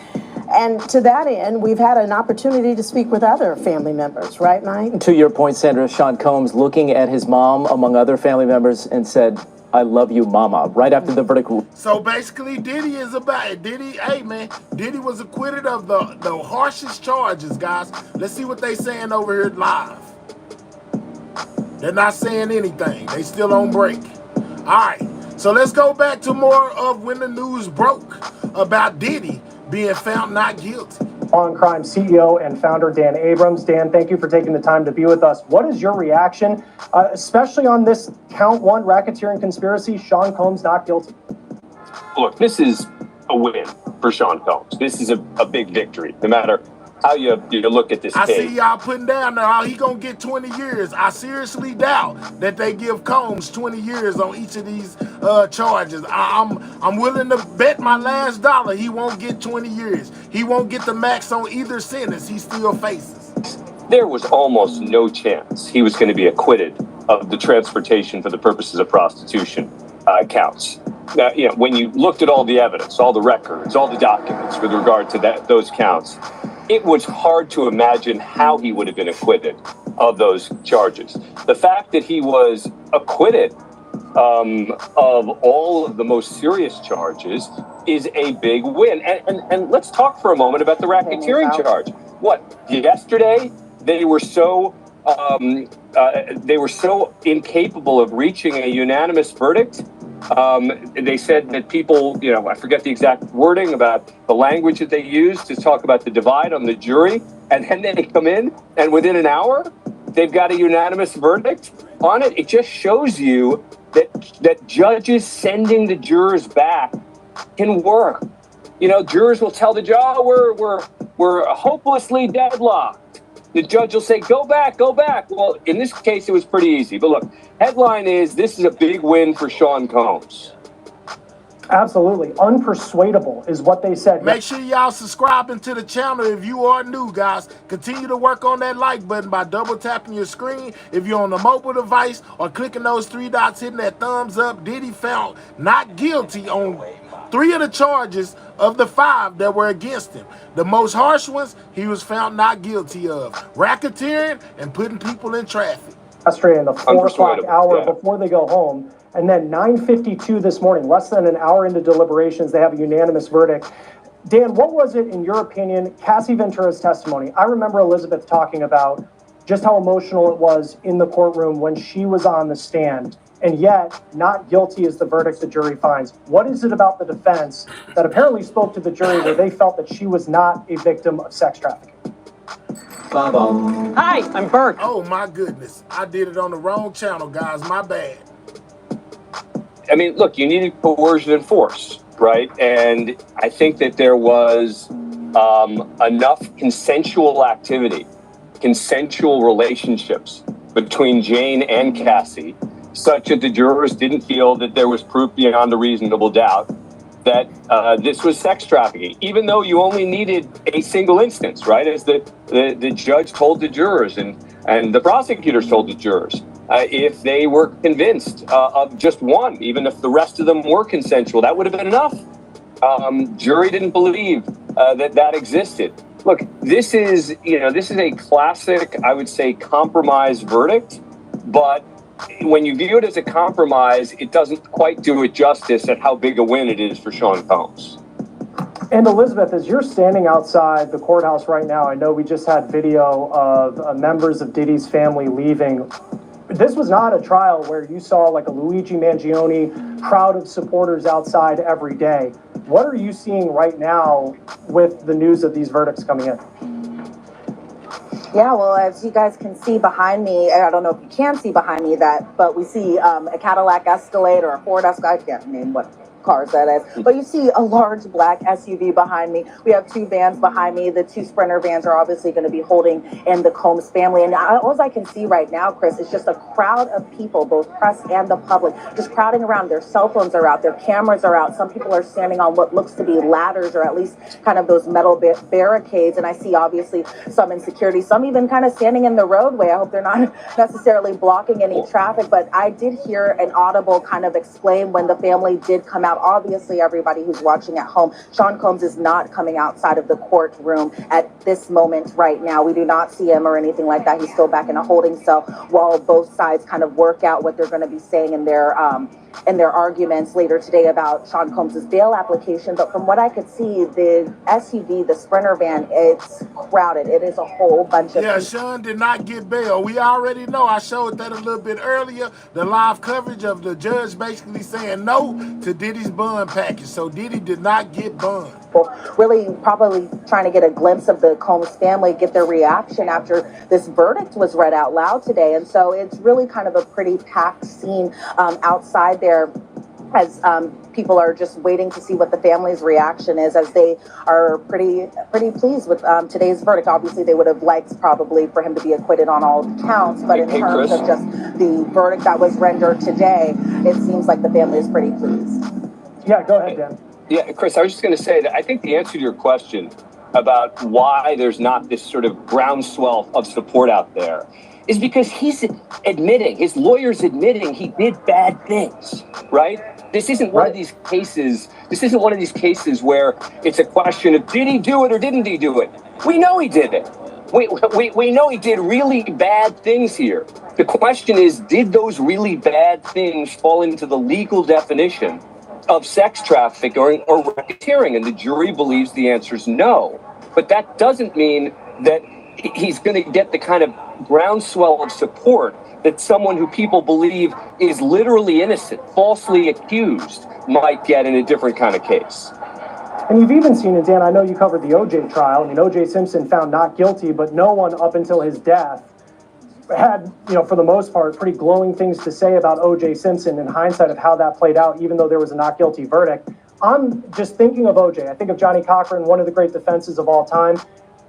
And to that end, we've had an opportunity to speak with other family members, right, Mike? To your point, Sandra, Sean Combs looking at his mom, among other family members, and said, I love you, mama, right after the verdict. So basically, Diddy is about it. Diddy was acquitted of the harshest charges, guys. Let's see what they saying over here live. They're not saying anything. They still on break. All right, so let's go back to more of when the news broke about Diddy being found not guilty. On Crime CEO and founder Dan Abrams. Dan, thank you for taking the time to be with us. What is your reaction, especially on this count 1 racketeering conspiracy, Sean Combs not guilty? Look, this is a win for Sean Combs. This is a big victory, no matter how you look at this case. I see y'all putting down there how he gonna get 20 years. I seriously doubt that they give Combs 20 years on each of these charges. I'm willing to bet my last dollar he won't get 20 years. He won't get the max on either sentence he still faces. There was almost no chance he was going to be acquitted of the transportation for the purposes of prostitution counts. when you looked at all the evidence, all the records, all the documents with regard to those counts, it was hard to imagine how he would have been acquitted of those charges. The fact that he was acquitted of all of the most serious charges is a big win. And let's talk for a moment about the racketeering charge. Yesterday they were so incapable of reaching a unanimous verdict. They said that people, I forget the exact wording about the language that they used to talk about the divide on the jury. And then they come in and within an hour, they've got a unanimous verdict on it. It just shows you that judges sending the jurors back can work. Jurors will tell the judge, we're hopelessly deadlocked. The judge will say, go back. Well, in this case, it was pretty easy. But look, headline is, this is a big win for Sean Combs. Absolutely. Unpersuadable is what they said. Make sure y'all subscribing to the channel if you are new, guys. Continue to work on that like button by double tapping your screen if you're on a mobile device, or clicking those 3 dots, hitting that thumbs up. Diddy found not guilty on 3 of the charges of the 5 that were against him. The most harsh ones, he was found not guilty of: racketeering and putting people in traffic. Yesterday in the 4 o'clock hour before they go home. And then 9:52 this morning, less than an hour into deliberations, they have a unanimous verdict. Dan, what was it, in your opinion, Cassie Ventura's testimony? I remember Elizabeth talking about just how emotional it was in the courtroom when she was on the stand. And yet, not guilty is the verdict the jury finds. What is it about the defense that apparently spoke to the jury where they felt that she was not a victim of sex trafficking? Hi, I'm Burke. Oh, my goodness. I did it on the wrong channel, guys. My bad. I mean, look, you needed coercion and force, right? And I think that there was enough consensual activity, consensual relationships between Jane and Cassie, such that the jurors didn't feel that there was proof beyond a reasonable doubt that this was sex trafficking, even though you only needed a single instance, right? As the judge told the jurors and the prosecutors told the jurors. If they were convinced of just one, even if the rest of them were consensual, that would have been enough. Jury didn't believe that existed. Look, this is a classic, I would say, compromise verdict. But when you view it as a compromise, it doesn't quite do it justice at how big a win it is for Sean Combs. And Elizabeth, as you're standing outside the courthouse right now, I know we just had video of members of Diddy's family leaving. This was not a trial where you saw like a Luigi Mangione crowd of supporters outside every day. What are you seeing right now with the news of these verdicts coming in? Yeah, well, as you guys can see behind me, I don't know if you can see behind me but we see a Cadillac Escalade or a Ford Escalade. I can't name what cars that is, but you see a large black SUV behind me. We have 2 vans behind me. The 2 Sprinter vans are obviously going to be holding in the Combs family. And all I can see right now, Chris, is just a crowd of people, both press and the public, just crowding around. Their cell phones are out, their cameras are out. Some people are standing on what looks to be ladders, or at least kind of those metal barricades. And I see obviously some in security, some even kind of standing in the roadway. I hope they're not necessarily blocking any traffic, but I did hear an audible kind of explain when the family did come out. Obviously, everybody who's watching at home, Sean Combs is not coming outside of the courtroom at this moment right now. We do not see him or anything like that. He's still back in a holding cell while both sides kind of work out what they're going to be saying in their arguments later today about Sean Combs' bail application. But from what I could see, the SUV, the Sprinter van, it's crowded. It is a whole bunch of people. Sean did not get bail. We already know. I showed that a little bit earlier. The live coverage of the judge basically saying no to Diddy's bond package. So Diddy did not get bond. Really probably trying to get a glimpse of the Combs family, get their reaction after this verdict was read out loud today. And so it's really kind of a pretty packed scene outside there, as people are just waiting to see what the family's reaction is, as they are pretty pleased with today's verdict. Obviously, they would have liked probably for him to be acquitted on all counts, but in terms of just the verdict that was rendered today, it seems like the family is pretty pleased. Yeah, go ahead, Dan. Yeah, Chris, I was just going to say that I think the answer to your question about why there's not this sort of groundswell of support out there is because he's admitting, his lawyer's admitting he did bad things, right? This isn't one of these cases. This isn't one of these cases where it's a question of did he do it or didn't he do it? We know he did it. We know he did really bad things here. The question is, did those really bad things fall into the legal definition of sex trafficking or racketeering? And the jury believes the answer is no. But that doesn't mean that he's going to get the kind of groundswell of support that someone who people believe is literally innocent, falsely accused, might get in a different kind of case. And you've even seen it, Dan, I know you covered the OJ trial. I mean, OJ Simpson found not guilty, but no one up until his death had, for the most part, pretty glowing things to say about OJ Simpson in hindsight of how that played out, even though there was a not guilty verdict. I'm just thinking of OJ. I think of Johnny Cochran, one of the great defenses of all time.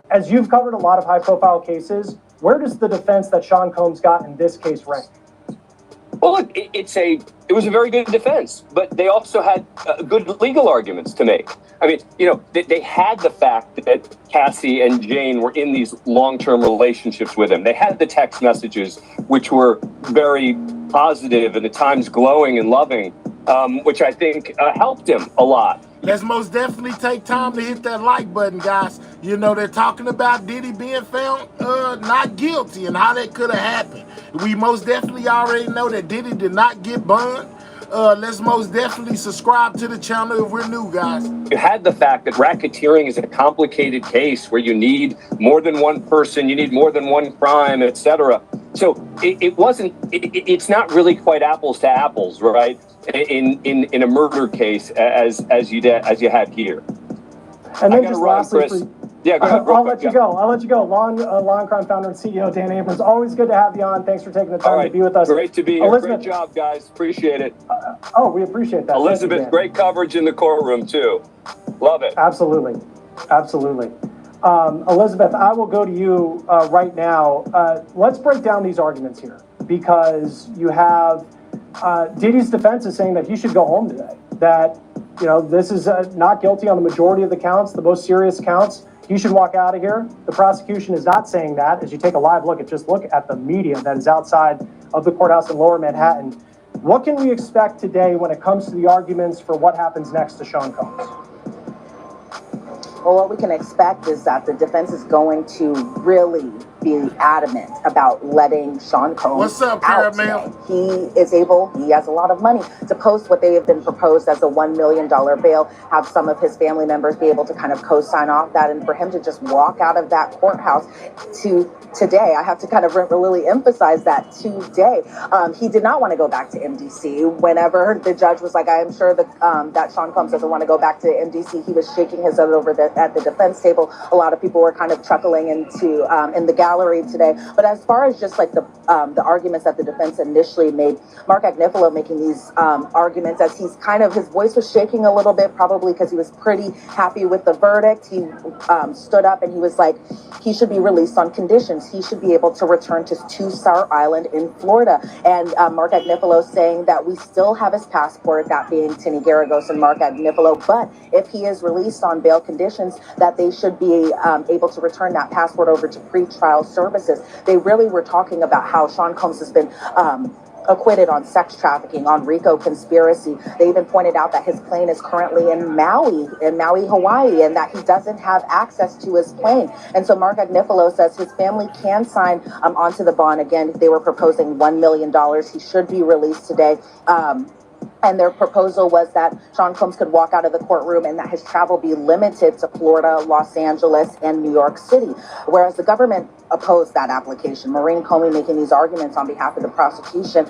As you've covered a lot of high-profile cases, where does the defense that Sean Combs got in this case rank? Well, look, it was a very good defense, but they also had good legal arguments to make. I mean, they had the fact that Cassie and Jane were in these long-term relationships with him. They had the text messages, which were very positive and at times glowing and loving, which I think helped him a lot. Let's most definitely take time to hit that like button, guys. They're talking about Diddy being found not guilty and how that could have happened. We most definitely already know that Diddy did not get burned. Let's most definitely subscribe to the channel if we're new, guys. You had the fact that racketeering is a complicated case where you need more than one person, you need more than one crime, etc. So it's not really quite apples to apples, right? In a murder case as you had here. And then just lastly, Chris. Yeah, go ahead. I'll let you go. Long Crime founder and CEO Dan Abrams. Always good to have you on. Thanks for taking the time to be with us. Great to be here. Great job, guys. Appreciate it. We appreciate that. Elizabeth, great coverage in the courtroom too. Love it. Absolutely. Elizabeth, I will go to you right now. Let's break down these arguments here, because you have Diddy's defense is saying that he should go home today. That this is not guilty on the majority of the counts, the most serious counts. He should walk out of here. The prosecution is not saying that. As you take a live look at the media that is outside of the courthouse in Lower Manhattan. What can we expect today when it comes to the arguments for what happens next to Sean Combs? Well, what we can expect is that the defense is going to really be adamant about letting Sean Combs out today. He has a lot of money to post what they have been proposed as a $1 million bail, have some of his family members be able to kind of co-sign off that, and for him to just walk out of that courthouse today. I have to kind of really emphasize that today. He did not want to go back to MDC. Whenever the judge was like, I am sure that Sean Combs doesn't want to go back to MDC, he was shaking his head over at the defense table. A lot of people were kind of chuckling in the gallery today. But as far as just like the arguments that the defense initially made, Mark Agnifilo making these arguments as his voice was shaking a little bit, probably because he was pretty happy with the verdict. He stood up and he was like, he should be released on conditions. He should be able to return to Star Island in Florida. And Mark Agnifilo saying that we still have his passport, that being Tinny Garagos and Mark Agnifilo, but if he is released on bail conditions, that they should be able to return that passport over to pretrial services. They really were talking about how Sean Combs has been acquitted on sex trafficking, on RICO conspiracy. They even pointed out that his plane is currently in Maui, Hawaii, and that he doesn't have access to his plane. And so Mark Agnifilo says his family can sign onto the bond. Again, they were proposing $1 million. He should be released today. And their proposal was that Sean Combs could walk out of the courtroom and that his travel be limited to Florida, Los Angeles, and New York City. Whereas the government opposed that application. Maureen Comey making these arguments on behalf of the prosecution.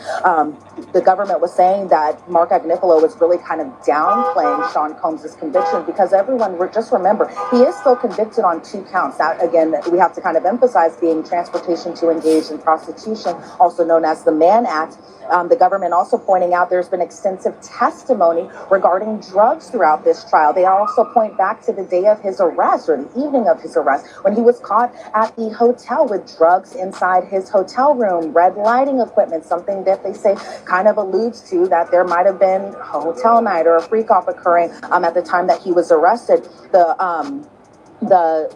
The government was saying that Mark Agnifilo was really kind of downplaying Sean Combs' conviction, because everyone, just remember, he is still convicted on 2 counts. That, again, we have to kind of emphasize, being transportation to engage in prostitution, also known as the Mann Act. The government also pointing out there's been extensive testimony regarding drugs throughout this trial. They also point back to the day of his arrest, or the evening of his arrest, when he was caught at the hotel with drugs inside his hotel room, red lighting equipment, something that they say kind of alludes to that there might have been a hotel night or a freak-off occurring at the time that he was arrested. The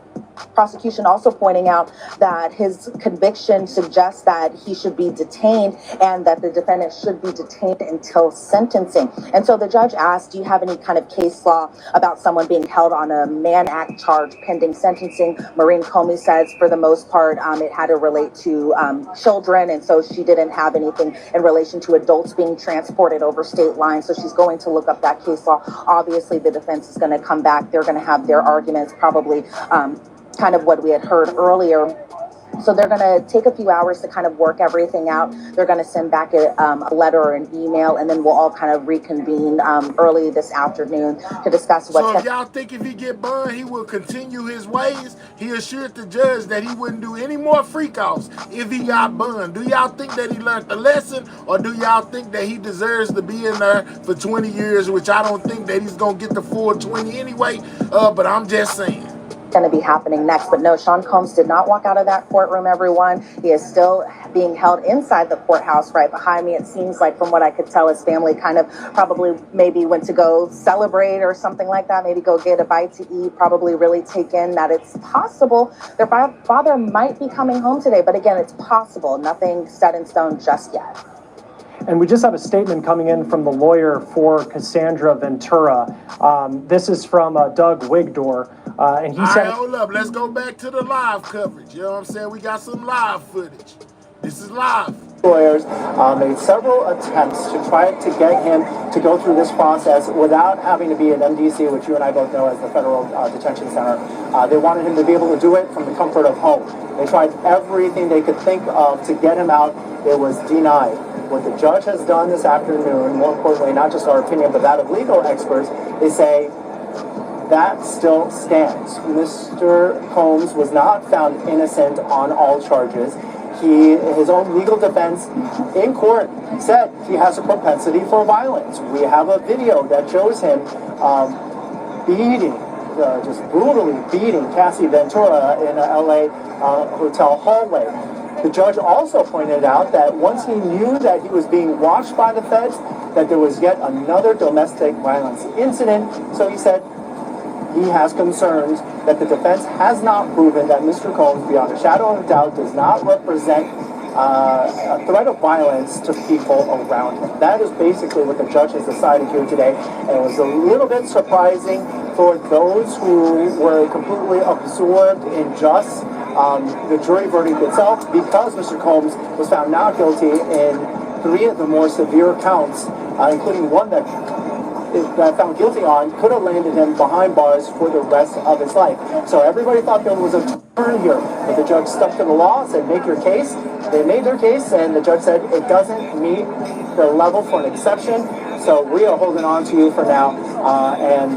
prosecution also pointing out that his conviction suggests that he should be detained and that the defendant should be detained until sentencing. And so the judge asked, do you have any kind of case law about someone being held on a Mann Act charge pending sentencing? Maureen Comey says for the most part, it had to relate to children, and so she didn't have anything in relation to adults being transported over state lines. So she's going to look up that case law. Obviously, the defense is going to come back. They're going to have their arguments, probably kind of what we had heard earlier. So they're going to take a few hours to kind of work everything out. They're going to send back a letter or an email, and then we'll all kind of reconvene early this afternoon to discuss what's. So if y'all think if he get burned, he will continue his ways, he assured the judge that he wouldn't do any more freak-offs if he got burned. Do y'all think that he learned the lesson, or do y'all think that he deserves to be in there for 20 years, which I don't think that he's going to get the full 20 anyway, but I'm just saying. Going to be happening next. But no, Sean Combs did not walk out of that courtroom, everyone. He is still being held inside the courthouse right behind me. It seems like, from what I could tell, his family kind of probably maybe went to go celebrate or something like that, maybe go get a bite to eat, probably really take in that it's possible their father might be coming home today. But again, it's possible. Nothing set in stone just yet. And we just have a statement coming in from the lawyer for Cassandra Ventura. This is from Doug Wigdor. And he said, all right, hold up. Let's go back to the live coverage. You know what I'm saying? We got some live footage. This is live. Lawyers made several attempts to try to get him to go through this process without having to be in MDC, which you and I both know as the Federal Detention Center. They wanted him to be able to do it from the comfort of home. They tried everything they could think of to get him out. It was denied. What the judge has done this afternoon, more importantly, not just our opinion, but that of legal experts, is say that still stands. Mr. Combs was not found innocent on all charges. His own legal defense in court said he has a propensity for violence. We have a video that shows him beating, just brutally beating Cassie Ventura in a LA hotel hallway. The judge also pointed out that once he knew that he was being watched by the feds, that there was yet another domestic violence incident. So he said he has concerns that the defense has not proven that Mr. Combs, beyond a shadow of a doubt, does not represent a threat of violence to people around him. That is basically what the judge has decided here today. And it was a little bit surprising for those who were completely absorbed in just the jury verdict itself, because Mr. Combs was found not guilty in 3 of the more severe counts, including one that found guilty on could have landed him behind bars for the rest of his life. So everybody thought there was a turn here, but the judge stuck to the law, said make your case. They made their case, and the judge said it doesn't meet the level for an exception. So we are holding on to you for now, and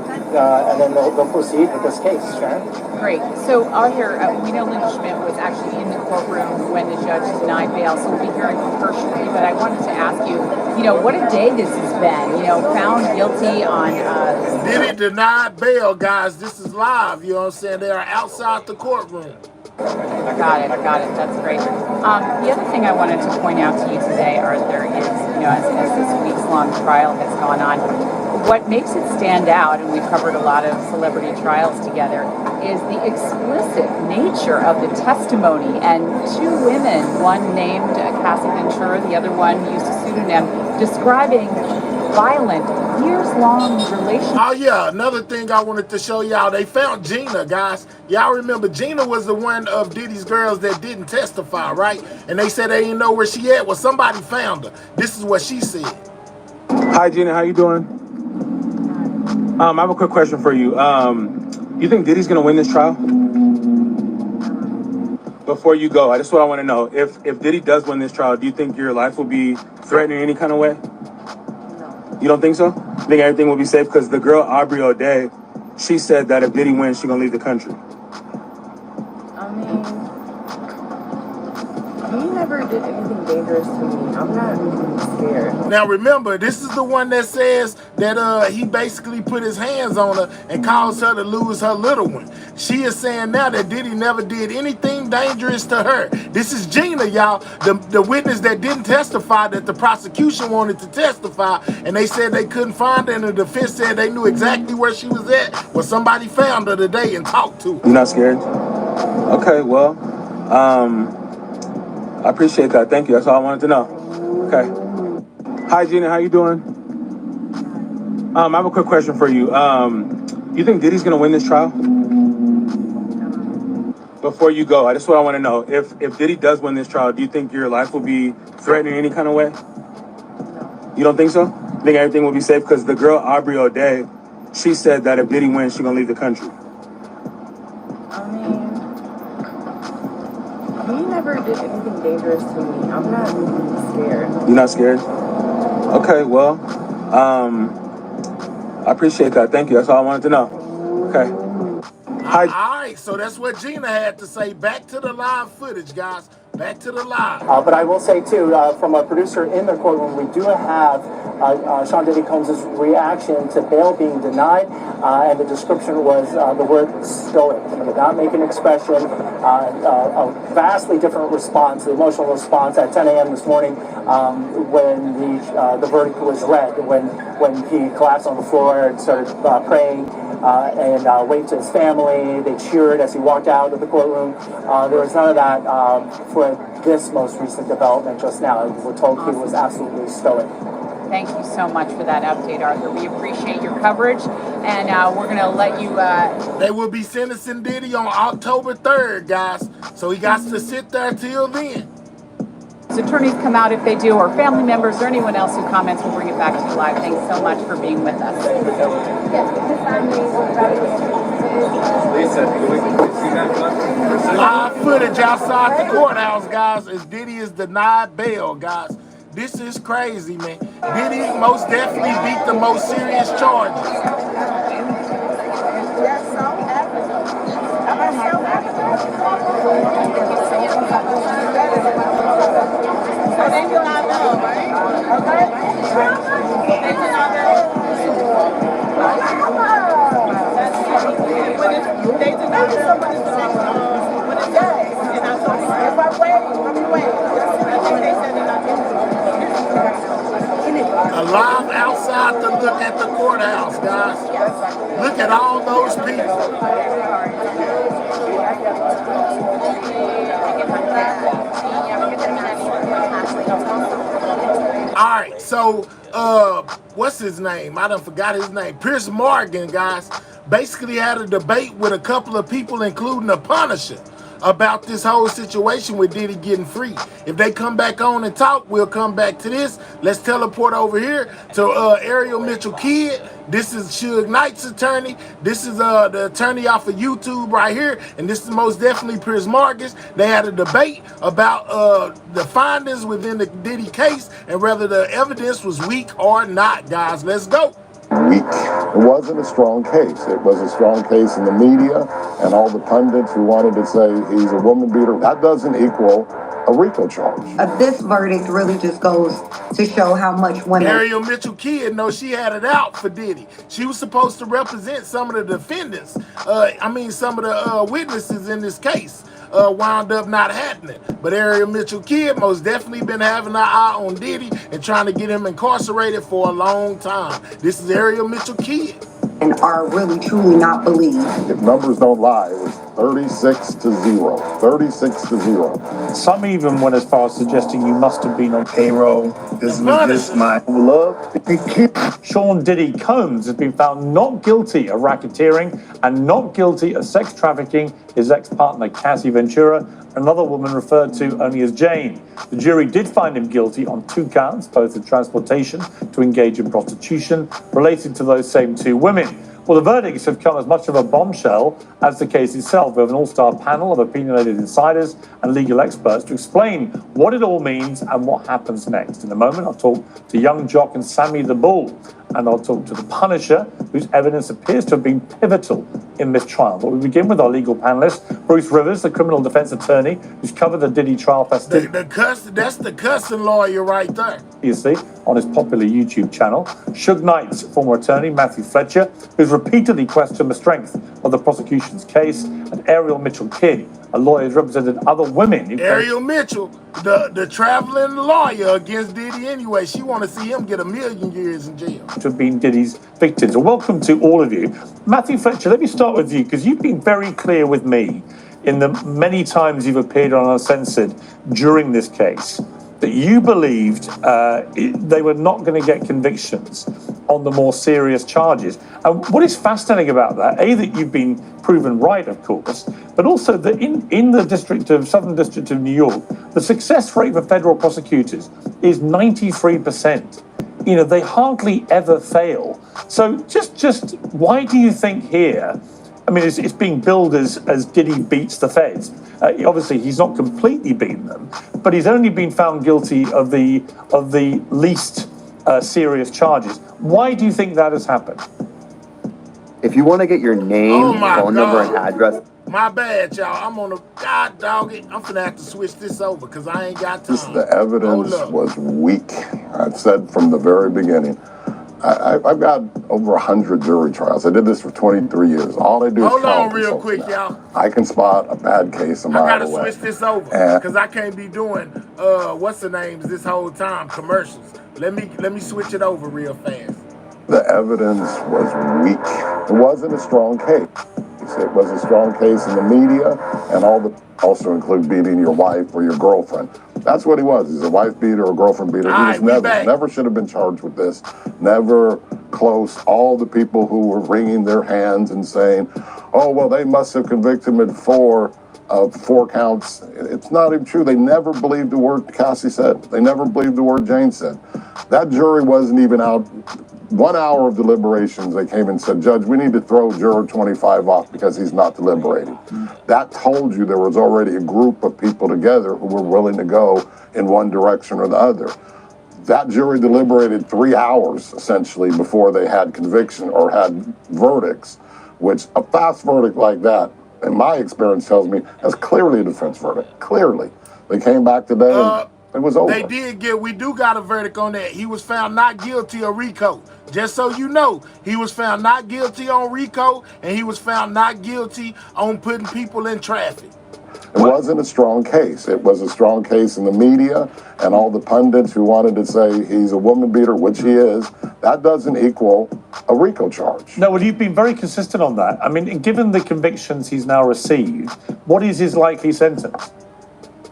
then they'll proceed with this case. Sharon? Great. So here, we know Lynn Schmidt was actually in the courtroom when the judge denied bail, so we'll be hearing from her shortly. But I wanted to ask you, what a day this has been. Found guilty on... Diddy denied bail, guys. This is live. You know what I'm saying? They are outside the courtroom. Got it. That's great. The other thing I wanted to point out to you today, Arthur, is, as this weeks-long trial has gone on, what makes it stand out, and we've covered a lot of celebrity trials together, is the explicit nature of the testimony. And 2 women, one named Cassie Ventura, the other one used a pseudonym, describing violent, years-long relationship. Oh yeah, another thing I wanted to show y'all, they found Gina, guys. Y'all remember Gina was the one of Diddy's girls that didn't testify, right? And they said they didn't know where she at. Well, somebody found her. This is what she said. Hi Gina, how you doing? I have a quick question for you. You think Diddy's gonna win this trial? Before you go, that's what I want to know. If Diddy does win this trial, do you think your life will be threatened in any kind of way? You don't think so? You think everything will be safe? Because the girl, Aubrey O'Day, she said that if Diddy wins, she's going to leave the country. I mean, he never did anything dangerous to me. I'm not really scared. Now remember, this is the one that says that he basically put his hands on her and caused her to lose her little one. She is saying now that Diddy never did anything dangerous to her. This is Gina, y'all, the witness that didn't testify, that the prosecution wanted to testify, and they said they couldn't find her, and the defense said they knew exactly where she was at. Well, somebody found her today and talked to her. You're not scared? Okay, well, I appreciate that. Thank you. That's all I wanted to know. Okay. Hi, Gina. How you doing? I have a quick question for you. You think Diddy's gonna win this trial? Before you go, I just what I want to know. If Diddy does win this trial, do you think your life will be threatened in any kind of way? You don't think so? You think everything will be safe? Because the girl Aubrey O'Day, she said that if Diddy wins, she's gonna leave the country. I mean, he never did anything dangerous to me. I'm not scared. You're not scared? Okay, well, I appreciate that. Thank you. That's all I wanted to know. Okay. All right, so that's what Gina had to say. Back to the live footage, guys. Back to the live. But I will say, too, from a producer in the courtroom, we do have Sean Diddy Combs' reaction to bail being denied, and the description was the word stoic. He did not make an expression, a vastly different response, the emotional response at 10 a.m. this morning when the verdict was read, when he collapsed on the floor and started praying and waved to his family. They cheered as he walked out of the courtroom. There was none of that for this most recent development just now. We're told he was absolutely stoic. Thank you so much for that update, Arthur. We appreciate your coverage, and we're going to let you... They will be sentencing Diddy on October 3rd, guys, so he got to sit there till then. His attorneys come out if they do, or family members, or anyone else who comments, we'll bring it back to you live. Thanks so much for being with us. Live footage outside the courthouse, guys, as Diddy is denied bail, guys. This is crazy, man. Diddy most definitely beat the most serious charges. Alive outside to look at the courthouse, guys. Look at all those people. All right, so what's his name? I done forgot his name. Piers Morgan, guys, basically had a debate with a couple of people, including the Punisher, about this whole situation with Diddy getting free. If they come back on and talk, we'll come back to this. Let's teleport over here to Ariel Mitchell Kidd. This is Suge Knight's attorney. This is the attorney off of YouTube right here. And this is most definitely Piers Morgan. They had a debate about the findings within the Diddy case and whether the evidence was weak or not, guys. Let's go. Weak. It wasn't a strong case. It was a strong case in the media and all the pundits who wanted to say he's a woman beater. That doesn't equal a RICO charge. This verdict really just goes to show how much women... Ariel Mitchell Kidd, no, she had it out for Diddy. She was supposed to represent some of the defendants. Some of the witnesses in this case. Wound up not happening. But Ariel Mitchell Kidd most definitely been having an eye on Diddy and trying to get him incarcerated for a long time. This is Ariel Mitchell Kidd. And are really truly not believed. If numbers don't lie, it was 36-0. 36-0. Some even went as far as suggesting you must have been on payroll. This my love. Sean Diddy Combs has been found not guilty of racketeering and not guilty of sex trafficking his ex-partner Cassie Ventura, another woman referred to only as Jane. The jury did find him guilty on 2 counts, both of transportation to engage in prostitution, related to those same 2 women. Well, the verdicts have come as much of a bombshell as the case itself. We have an all-star panel of opinionated insiders and legal experts to explain what it all means and what happens next. In a moment, I'll talk to young jock and Sammy the Bull, and I'll talk to the Punisher, whose evidence appears to have been pivotal in this trial. But we begin with our legal panelist, Bruce Rivers, the criminal defense attorney who's covered the Diddy trial That's the cussing lawyer right there. You see, on his popular YouTube channel. Suge Knight's former attorney, Matthew Fletcher, who's repeatedly questioned the strength of the prosecution's case, and Ariel Mitchell Kidd, a lawyer who's represented other women. Ariel Mitchell, the traveling lawyer against Diddy anyway. She want to see him get 1,000,000 years in jail. To have been Diddy's victims. Well, welcome to all of you. Matthew Fletcher, let me start with you, because you've been very clear with me in the many times you've appeared on Uncensored during this case, that you believed they were not going to get convictions on the more serious charges. And what is fascinating about that, A, that you've been proven right, of course, but also that in the Southern District of New York, the success rate for federal prosecutors is 93%. You know, they hardly ever fail. So just why do you think here, I mean, it's being billed as Diddy beats the feds. Obviously, he's not completely beaten them, but he's only been found guilty of the least serious charges. Why do you think that has happened? If you want to get your name, phone number, and address. My bad, y'all. I'm on a God dog it. I'm finna have to switch this over because I ain't got time. The evidence was weak. I've said from the very beginning. I've got over 100 jury trials. I did this for 23 years. All I do is hold trial on real quick, y'all. I can spot a bad case a mile away. I gotta switch this over because I can't be doing what's the names this whole time, commercials. Let me switch it over real fast. The evidence was weak. It wasn't a strong case. It was a strong case in the media, and also include beating your wife or your girlfriend. That's what he was. He's a wife beater or girlfriend beater. He was never should have been charged with this. Never close. All the people who were wringing their hands and saying, "Oh well, they must have convicted him in four counts." It's not even true. They never believed the word Cassie said. They never believed the word Jane said. That jury wasn't even out. 1 hour of deliberations, they came and said, "Judge, we need to throw juror 25 off because he's not deliberating." That told you there was already a group of people together who were willing to go in one direction or the other. That jury deliberated 3 hours, essentially, before they had conviction or had verdicts, which a fast verdict like that, in my experience, tells me that's clearly a defense verdict. Clearly. They came back today and it was over. We do got a verdict on that. He was found not guilty of RICO. Just so you know, he was found not guilty on RICO, and he was found not guilty on putting people in traffic. It wasn't a strong case. It was a strong case in the media, and all the pundits who wanted to say he's a woman beater, which he is, that doesn't equal a RICO charge. No, well, you've been very consistent on that. I mean, given the convictions he's now received, what is his likely sentence?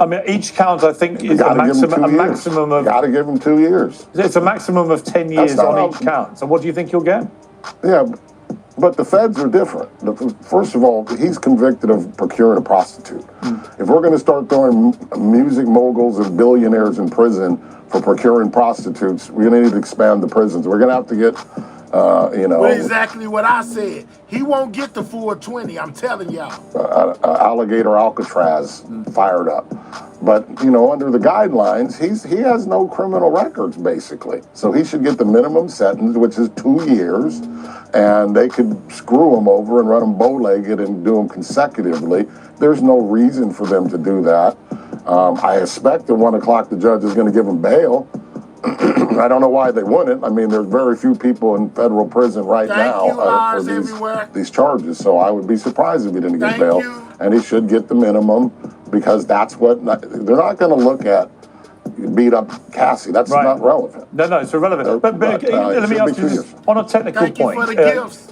I mean, each count, I think, is a maximum of... Got to give him 2 years. It's a maximum of 10 years on each count. So what do you think you'll get? Yeah, but the feds are different. First of all, he's convicted of procuring a prostitute. If we're going to start throwing music moguls and billionaires in prison for procuring prostitutes, we're going to need to expand the prisons. We're going to have to get... Well, exactly what I said. He won't get the full 20, I'm telling y'all. Alligator Alcatraz fired up. But, under the guidelines, he has no criminal records, basically. So he should get the minimum sentence, which is 2 years, and they could screw him over and run him bow-legged and do him consecutively. There's no reason for them to do that. I expect at 1 o'clock the judge is going to give him bail. I don't know why they wouldn't. I mean, there's very few people in federal prison right now for these charges. So I would be surprised if he didn't get bail. And he should get the minimum because that's what they're not going to look at. Beat up Cassie. That's not relevant. No, it's irrelevant. But let me ask you this on a technical point.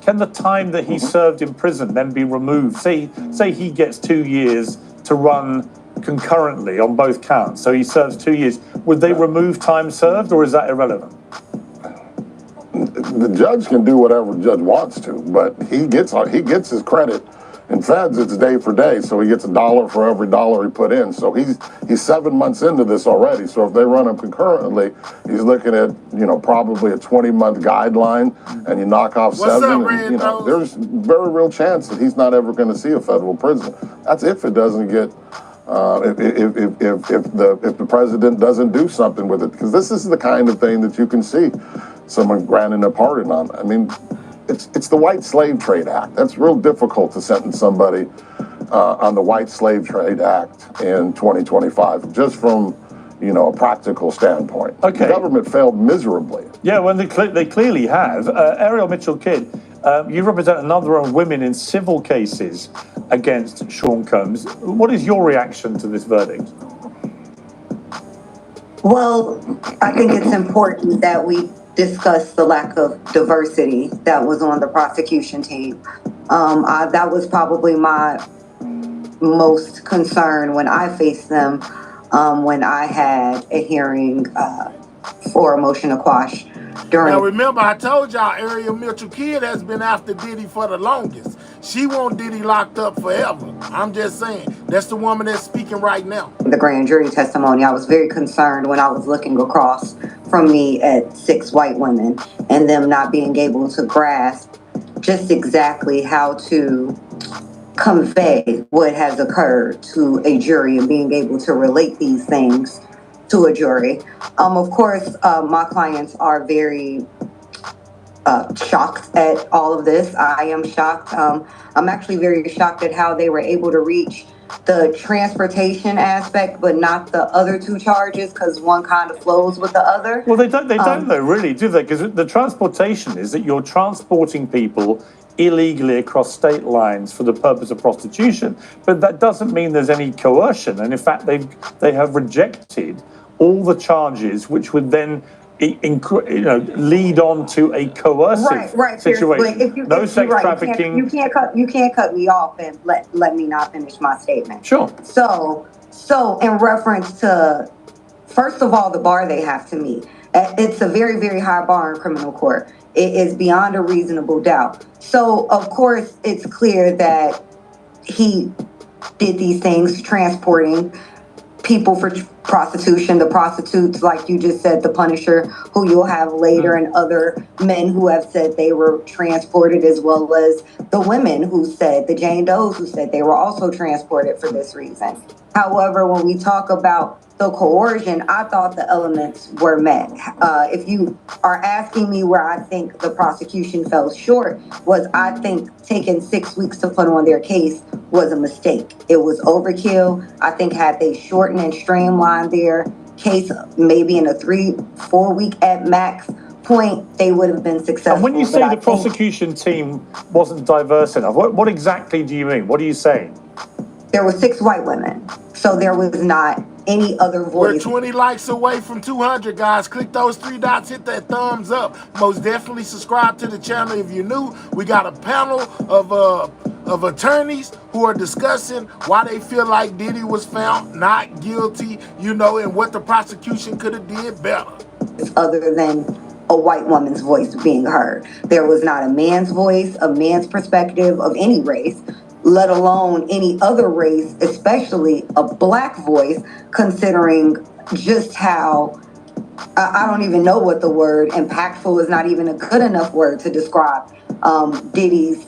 Can the time that he served in prison then be removed? Say he gets 2 years to run concurrently on both counts, so he serves 2 years. Would they remove time served, or is that irrelevant? The judge can do whatever the judge wants to, but he gets his credit. In feds, it's day for day, so he gets $1 for every dollar he put in. So he's 7 months into this already. So if they run him concurrently, he's looking at probably a 20-month guideline, and you knock off 7. There's very real chance that he's not ever going to see a federal prison. That's if it doesn't get. If the president doesn't do something with it, because this is the kind of thing that you can see someone granting a pardon on. I mean, it's the White Slave Trade Act. That's real difficult to sentence somebody on the White Slave Trade Act in 2025, just from a practical standpoint. Okay. The government failed miserably. Yeah, well, they clearly have. Ariel Mitchell-Kidd, you represent a number of women in civil cases against Sean Combs. What is your reaction to this verdict? Well, I think it's important that we discuss the lack of diversity that was on the prosecution team. That was probably my most concerned when I faced them when I had a hearing for a motion to quash during. Now remember, I told y'all Ariel Mitchell Kidd has been after Diddy for the longest. She want Diddy locked up forever. I'm just saying, that's the woman that's speaking right now. The grand jury testimony, I was very concerned when I was looking across from me at 6 white women and them not being able to grasp just exactly how to convey what has occurred to a jury and being able to relate these things to a jury. Of course, my clients are very shocked at all of this. I am shocked. I'm actually very shocked at how they were able to reach the transportation aspect, but not the other two charges, because one kind of flows with the other. Well, they don't though, really, do they? Because the transportation is that you're transporting people illegally across state lines for the purpose of prostitution, but that doesn't mean there's any coercion. And in fact, they have rejected all the charges, which would then lead on to a coercive situation. No sex trafficking. You can't cut me off and let me not finish my statement. Sure. So in reference to, first of all, the bar they have to meet. It's a very, very high bar in criminal court. It is beyond a reasonable doubt. So of course it's clear that he did these things, transporting people for prostitution, the prostitutes, like you just said, the Punisher, who you'll have later, and other men who have said they were transported, as well as the women who said, the Jane Does who said they were also transported for this reason. However, when we talk about the coercion, I thought the elements were met. If you are asking me where I think the prosecution fell short, was I think taking 6 weeks to put on their case was a mistake. It was overkill. I think had they shortened and streamlined their case, maybe in a 3-4 week at max point, they would have been successful. And when you say the prosecution team wasn't diverse enough, what exactly do you mean? What are you saying? There were 6 white women, so there was not any other voice. We're 20 likes away from 200, guys. Click those 3 dots, hit that thumbs up. Most definitely subscribe to the channel if you're new. We got a panel of attorneys who are discussing why they feel like Diddy was found not guilty, and what the prosecution could have did better. Other than a white woman's voice being heard. There was not a man's voice, a man's perspective of any race, let alone any other race, especially a black voice, considering just how, I don't even know what the word, impactful is not even a good enough word to describe Diddy's,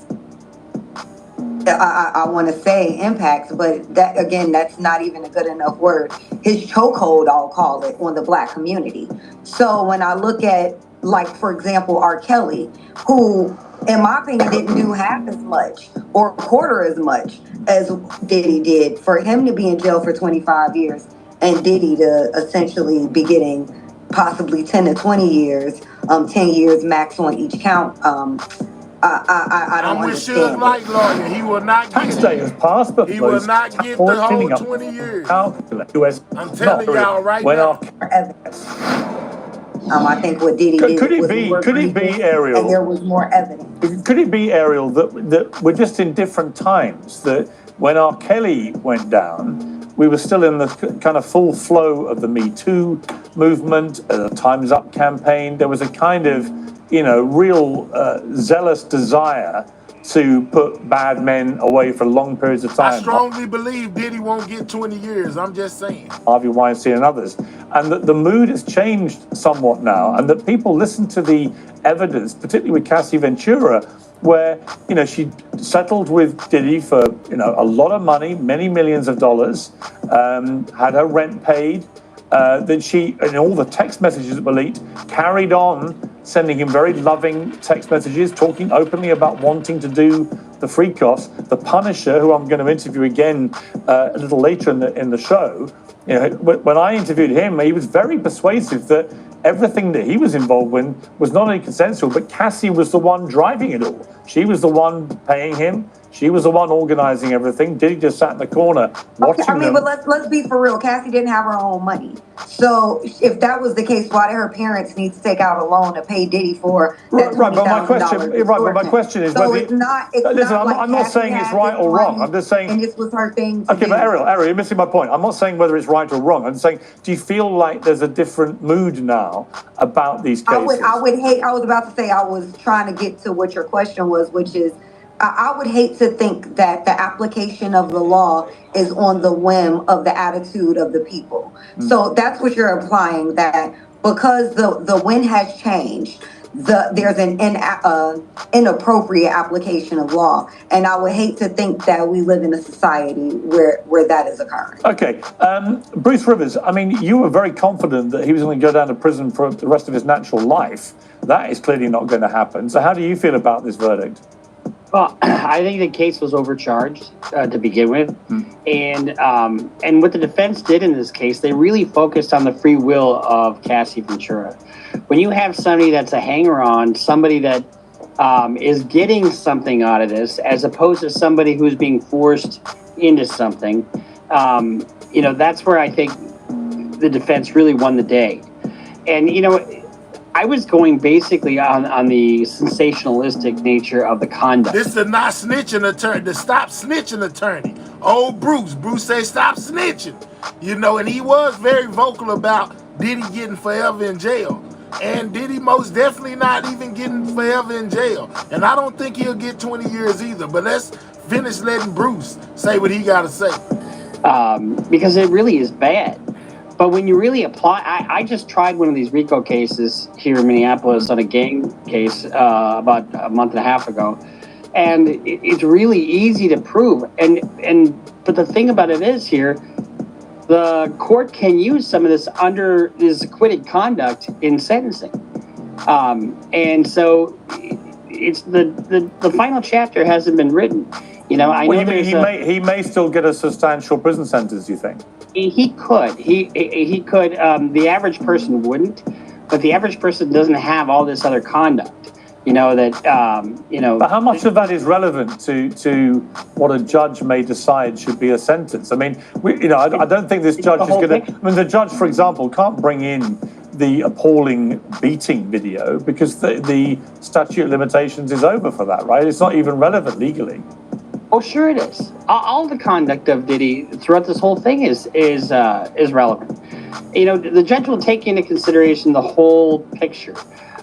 I want to say impacts, but that, again, that's not even a good enough word. His chokehold, I'll call it, on the black community. So when I look at, like, for example, R. Kelly, who, in my opinion, didn't do half as much or a quarter as much as Diddy did. For him to be in jail for 25 years and Diddy to essentially be getting possibly 10 to 20 years, 10 years max on each count, I don't understand. I'm with Suge Knight lawyer. He will not get it. He will not get the whole 20 years. I'm telling y'all right now. I think what Diddy did could it be, Ariel? And there was more evidence. Could it be, Ariel, that we're just in different times? That when R. Kelly went down, we were still in the kind of full flow of the Me Too movement, the Time's Up campaign. There was a kind of, real zealous desire to put bad men away for long periods of time. I strongly believe Diddy won't get 20 years. I'm just saying. Harvey Weinstein and others. And that the mood has changed somewhat now, and that people listen to the evidence, particularly with Cassie Ventura, where, she settled with Diddy for, a lot of money, many millions of dollars, had her rent paid, then she, in all the text messages that were leaked, carried on sending him very loving text messages, talking openly about wanting to do the free costs. The Punisher, who I'm going to interview again a little later in the show, when I interviewed him, he was very persuasive that everything that he was involved in was not only consensual, but Cassie was the one driving it all. She was the one paying him. She was the one organizing everything. Diddy just sat in the corner watching Okay, I mean, them. but let's be for real. Cassie didn't have her own money. So if that was the case, why did her parents need to take out a loan to pay Diddy for that Right, but my question, $20,000? but my question is, so whether it's not. It's listen, not like I'm not Cassie saying it's had right this or wrong. money I'm just saying. and this was her thing to Okay, do. but Ariel, you're missing my point. I'm not saying whether it's right or wrong. I'm saying, do you feel like there's a different mood now about these cases? I would hate. I was about to say I was trying to get to what your question was, which is. I would hate to think that the application of the law is on the whim of the attitude of the people. So that's what you're implying, that because the wind has changed, there's an inappropriate application of law. And I would hate to think that we live in a society where that is occurring. Okay, Bruce Rivers, I mean, you were very confident that he was going to go down to prison for the rest of his natural life. That is clearly not going to happen. So how do you feel about this verdict? Well, I think the case was overcharged to begin with, and what the defense did in this case, they really focused on the free will of Cassie Ventura. When you have somebody that's a hanger-on, somebody that is getting something out of this, as opposed to somebody who's being forced into something, that's where I think the defense really won the day. And I was going basically on the sensationalistic nature of the conduct. This is the not snitching attorney, the stop snitching attorney. Old Bruce. Bruce said stop snitching. And he was very vocal about Diddy getting forever in jail. And Diddy most definitely not even getting forever in jail. And I don't think he'll get 20 years either. But let's finish letting Bruce say what he got to say. Because it really is bad. But when you really apply, I just tried one of these RICO cases here in Minneapolis on a gang case about a month and a half ago, and it's really easy to prove. But the thing about it is here, the court can use some of this acquitted conduct in sentencing, and so it's the final chapter hasn't been written. He may still get a substantial prison sentence, you think? He could. He could. The average person wouldn't, but the average person doesn't have all this other conduct. But how much of that is relevant to what a judge may decide should be a sentence? I mean, I don't think this judge is going to. I mean, the judge, for example, can't bring in the appalling beating video because the statute of limitations is over for that, right? It's not even relevant legally. Oh, sure it is. All the conduct of Diddy throughout this whole thing is relevant. The judge will take into consideration the whole picture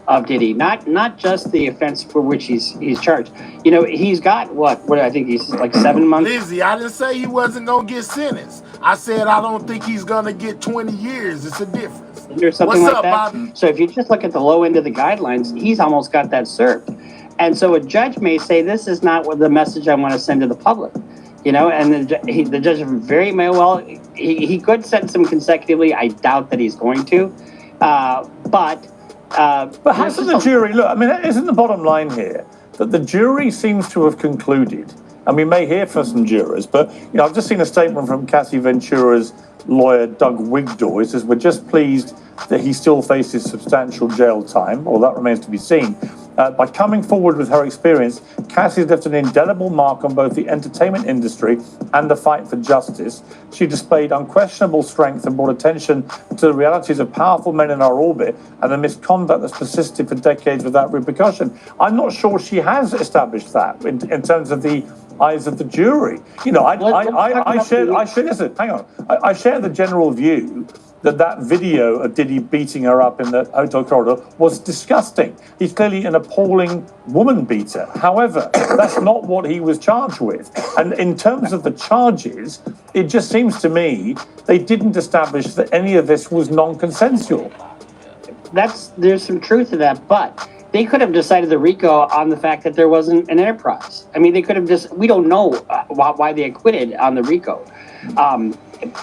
of Diddy, not just the offense for which he's charged. He's got what I think he's like 7 months. Lizzie, I didn't say he wasn't gonna get sentenced. I said I don't think he's gonna get 20 years. It's a difference. Or something What's like up, that. Bobby? So if you just look at the low end of the guidelines, he's almost got that served. And so a judge may say, this is not what the message I want to send to the public, and the judge very may well, he could sentence him consecutively. I doubt that he's going to, but hasn't the jury, look, I mean, isn't the bottom line here that the jury seems to have concluded, and we may hear from some jurors, but, I've just seen a statement from Cassie Ventura's lawyer, Doug Wigdor. He says, we're just pleased that he still faces substantial jail time, or that remains to be seen. By coming forward with her experience, Cassie's left an indelible mark on both the entertainment industry and the fight for justice. She displayed unquestionable strength and brought attention to the realities of powerful men in our orbit and the misconduct that's persisted for decades without repercussion. I'm not sure she has established that in terms of the eyes of the jury. I share the general view that video of Diddy beating her up in the hotel corridor was disgusting. He's clearly an appalling woman beater. However, that's not what he was charged with. And in terms of the charges, it just seems to me they didn't establish that any of this was non-consensual. There's some truth to that, but they could have decided the RICO on the fact that there wasn't an enterprise. I mean, they could have we don't know why they acquitted on the RICO.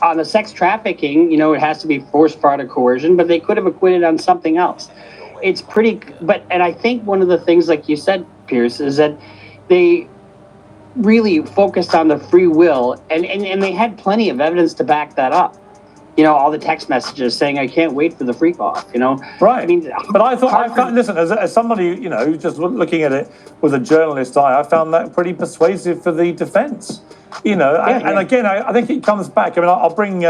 On the sex trafficking, it has to be force, fraud, or coercion, but they could have acquitted on something else. It's and I think one of the things, like you said, Pierce, is that they really focused on the free will, and they had plenty of evidence to back that up. all the text messages saying, I can't wait for the freak off, Right. I mean, but I found, listen, as somebody, just looking at it with a journalist eye, I found that pretty persuasive for the defense. And again, I think it comes back. I mean, I'll bring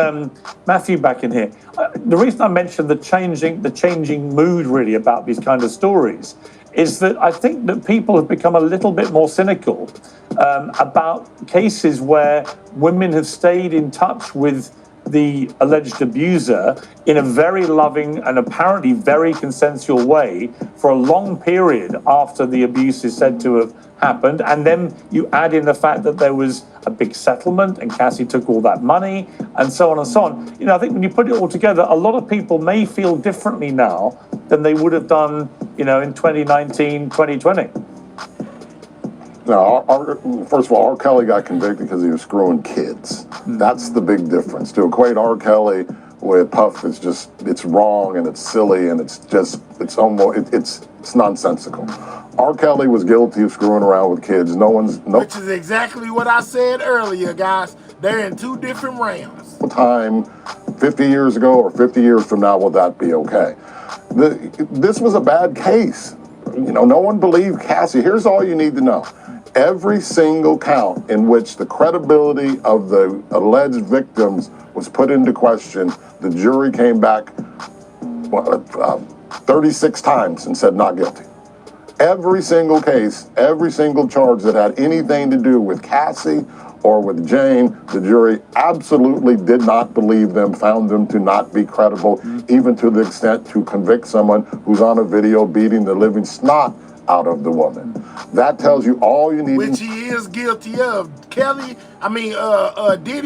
Matthew back in here. The reason I mentioned the changing mood really about these kind of stories is that I think that people have become a little bit more cynical about cases where women have stayed in touch with the alleged abuser in a very loving and apparently very consensual way for a long period after the abuse is said to have happened. And then you add in the fact that there was a big settlement and Cassie took all that money and so on and so on. I think when you put it all together, a lot of people may feel differently now than they would have done, in 2019, 2020. Now, first of all, R. Kelly got convicted because he was screwing kids. That's the big difference. To equate R. Kelly with Puff is it's wrong and it's silly and it's nonsensical. R. Kelly was guilty of screwing around with kids. Which is exactly what I said earlier, guys. They're in two different realms. Time 50 years ago or 50 years from now, will that be okay? This was a bad case. No one believed Cassie. Here's all you need to know. Every single count in which the credibility of the alleged victims was put into question, the jury came back 36 times and said not guilty. Every single case, every single charge that had anything to do with Cassie or with Jane, the jury absolutely did not believe them, found them to not be credible, even to the extent to convict someone who's on a video beating the living snot out of the woman. That tells you all you need. Which he is guilty of. Diddy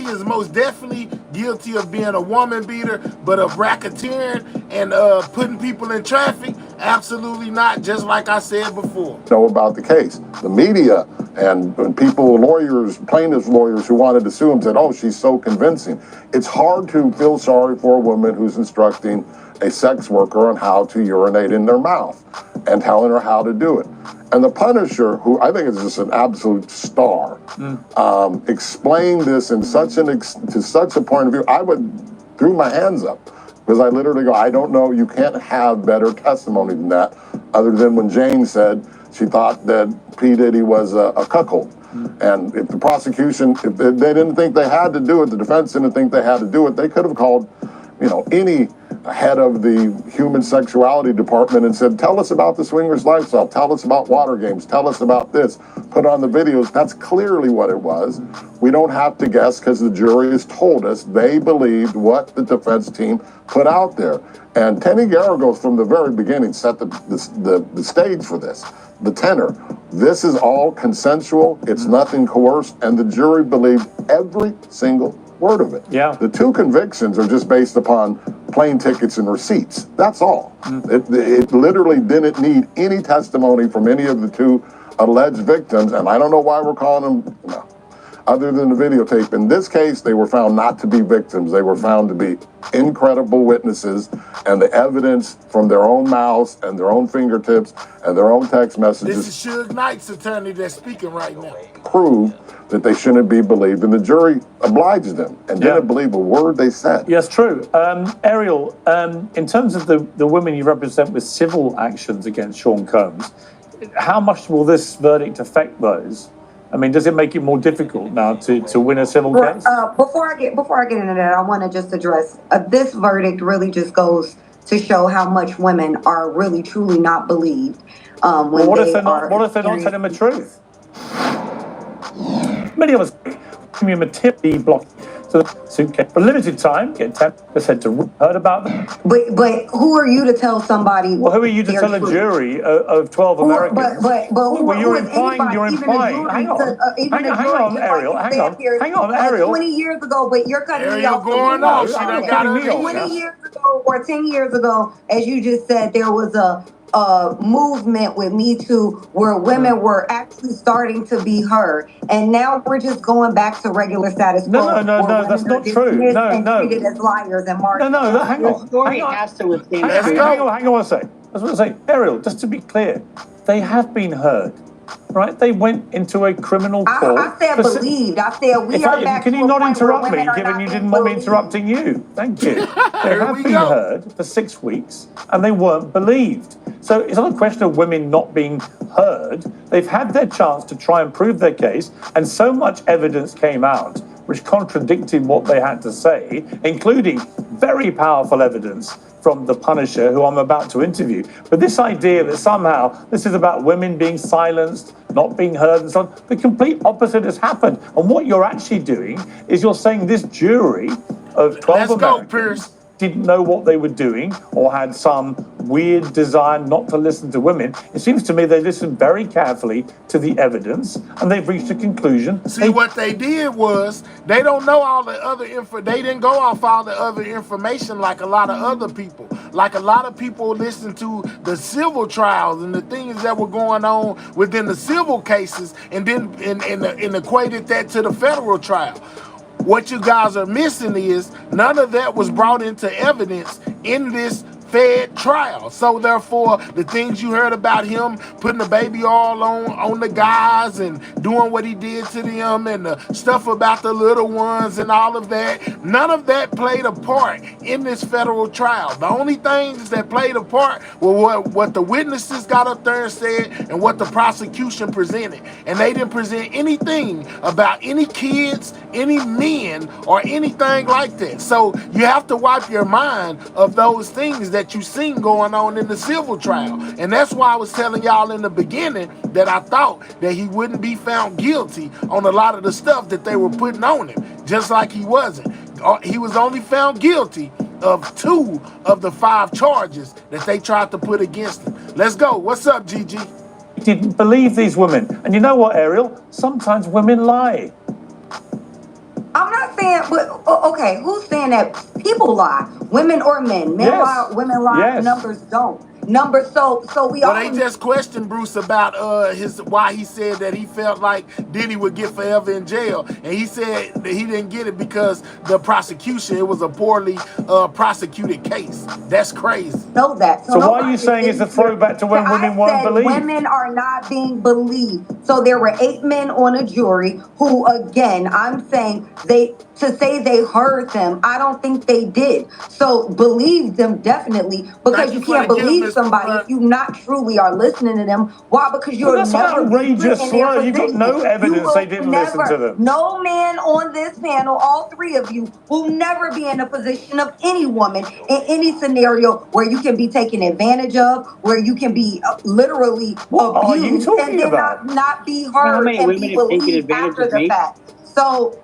is most definitely guilty of being a woman beater, but of racketeering and putting people in traffic, absolutely not, just like I said before. Know about the case. The media and people, lawyers, plaintiffs' lawyers who wanted to sue him said, oh, she's so convincing. It's hard to feel sorry for a woman who's instructing a sex worker on how to urinate in their mouth and telling her how to do it. And the Punisher, who I think is just an absolute star, explained this in to such a point of view, I threw my hands up because I literally go, I don't know, you can't have better testimony than that, other than when Jane said she thought that P. Diddy was a cuckold. And if the prosecution, if they didn't think they had to do it, the defense didn't think they had to do it, they could have called, any head of the human sexuality department and said, tell us about the swingers lifestyle, tell us about water games, tell us about this, put on the videos. That's clearly what it was. We don't have to guess because the jury has told us they believed what the defense team put out there. And Tenny Garagos from the very beginning set the stage for this, the tenor. This is all consensual, it's nothing coerced, and the jury believed every single word of it. Yeah. The two convictions are just based upon plane tickets and receipts. That's all. It literally didn't need any testimony from any of the two alleged victims, and I don't know why we're calling them, other than the videotape. In this case, they were found not to be victims. They were found to be incredible witnesses, and the evidence from their own mouths and their own fingertips and their own text messages. This is Suge Knight's attorney that's speaking right now. Prove that they shouldn't be believed, and the jury obliged them and didn't believe a word they said. Yes, true. Ariel, in terms of the women you represent with civil actions against Sean Combs, how much will this verdict affect those? I mean, does it make it more difficult now to win a civil case? Before I get into that, I want to just address this verdict really just goes to show how much women are really truly not believed. What if they're not telling the truth? Many of us materially blocked to the suitcase for a limited time. Get 10% to heard about them. But who are you to tell somebody? Well, who are you to tell a jury of 12 Americans? But you're implying. Hang on, Ariel. Hang on, Ariel. 20 years ago, but you're cutting me off. Going on. 20 years ago or 10 years ago, as you just said, there was a movement with Me Too where women were actually starting to be heard, and now we're just going back to regular status quo. No, that's not true. No. Treated as liars and martyrs. No, hang on. The story has to withstand. Hang on one second. I was going to say, Ariel, just to be clear, they have been heard. right? They went into a criminal court. I said believed. I said we are back Can to you a not point where interrupt me, women are given not you being didn't want me believed. interrupting you? Thank you. They Here have we been go. heard for 6 weeks, and they weren't believed. So it's not a question of women not being heard. They've had their chance to try and prove their case, and so much evidence came out which contradicted what they had to say, including very powerful evidence from the Punisher, who I'm about to interview. But this idea that somehow this is about women being silenced, not being heard, and so on, the complete opposite has happened. And what you're actually doing is you're saying this jury of 12 Americans didn't know what they were doing or had some weird desire not to listen to women. It seems to me they listened very carefully to the evidence and they've reached a conclusion. See, what they did was they don't know all the other info. They didn't go off all the other information like a lot of other people. Like a lot of people listened to the civil trials and the things that were going on within the civil cases, and then and equated that to the federal trial. What you guys are missing is none of that was brought into evidence in this Fed trial. So therefore, the things you heard about him putting the baby all on the guys and doing what he did to them, and the stuff about the little ones and all of that, none of that played a part in this federal trial. The only things that played a part were what the witnesses got up there and said and what the prosecution presented. And they didn't present anything about any kids, any men, or anything like that. So you have to wipe your mind of those things that you seen going on in the civil trial. And that's why I was telling y'all in the beginning that I thought that he wouldn't be found guilty on a lot of the stuff that they were putting on him, just like he wasn't. He was only found guilty of 2 of the 5 charges that they tried to put against him. Let's go. What's up, Gigi? Didn't believe these women. And you know what, Ariel? Sometimes women lie. I'm not saying, but okay, who's saying that people lie? Women or men? Men lie, women lie, numbers don't. Numbers, so we all. Well, they just questioned Bruce about why he said that he felt like Diddy would get forever in jail, and he said that he didn't get it because the prosecution, it was a poorly prosecuted case. That's crazy. Know that. So why are you saying it's a throwback to when women weren't believed? Women are not being believed. So there were 8 men on a jury who, again, I'm saying to say they heard them, I don't think they did. So believe them definitely, because you can't believe somebody if you not truly are listening to them. Why? Because you're that's never an outrageous slur. You've got no evidence they didn't listen to them. No man on this panel, all 3 of you, will never be in a position of any woman in any scenario where you can be taken advantage of, where you can be literally abused and then not be heard and be believed after the fact. So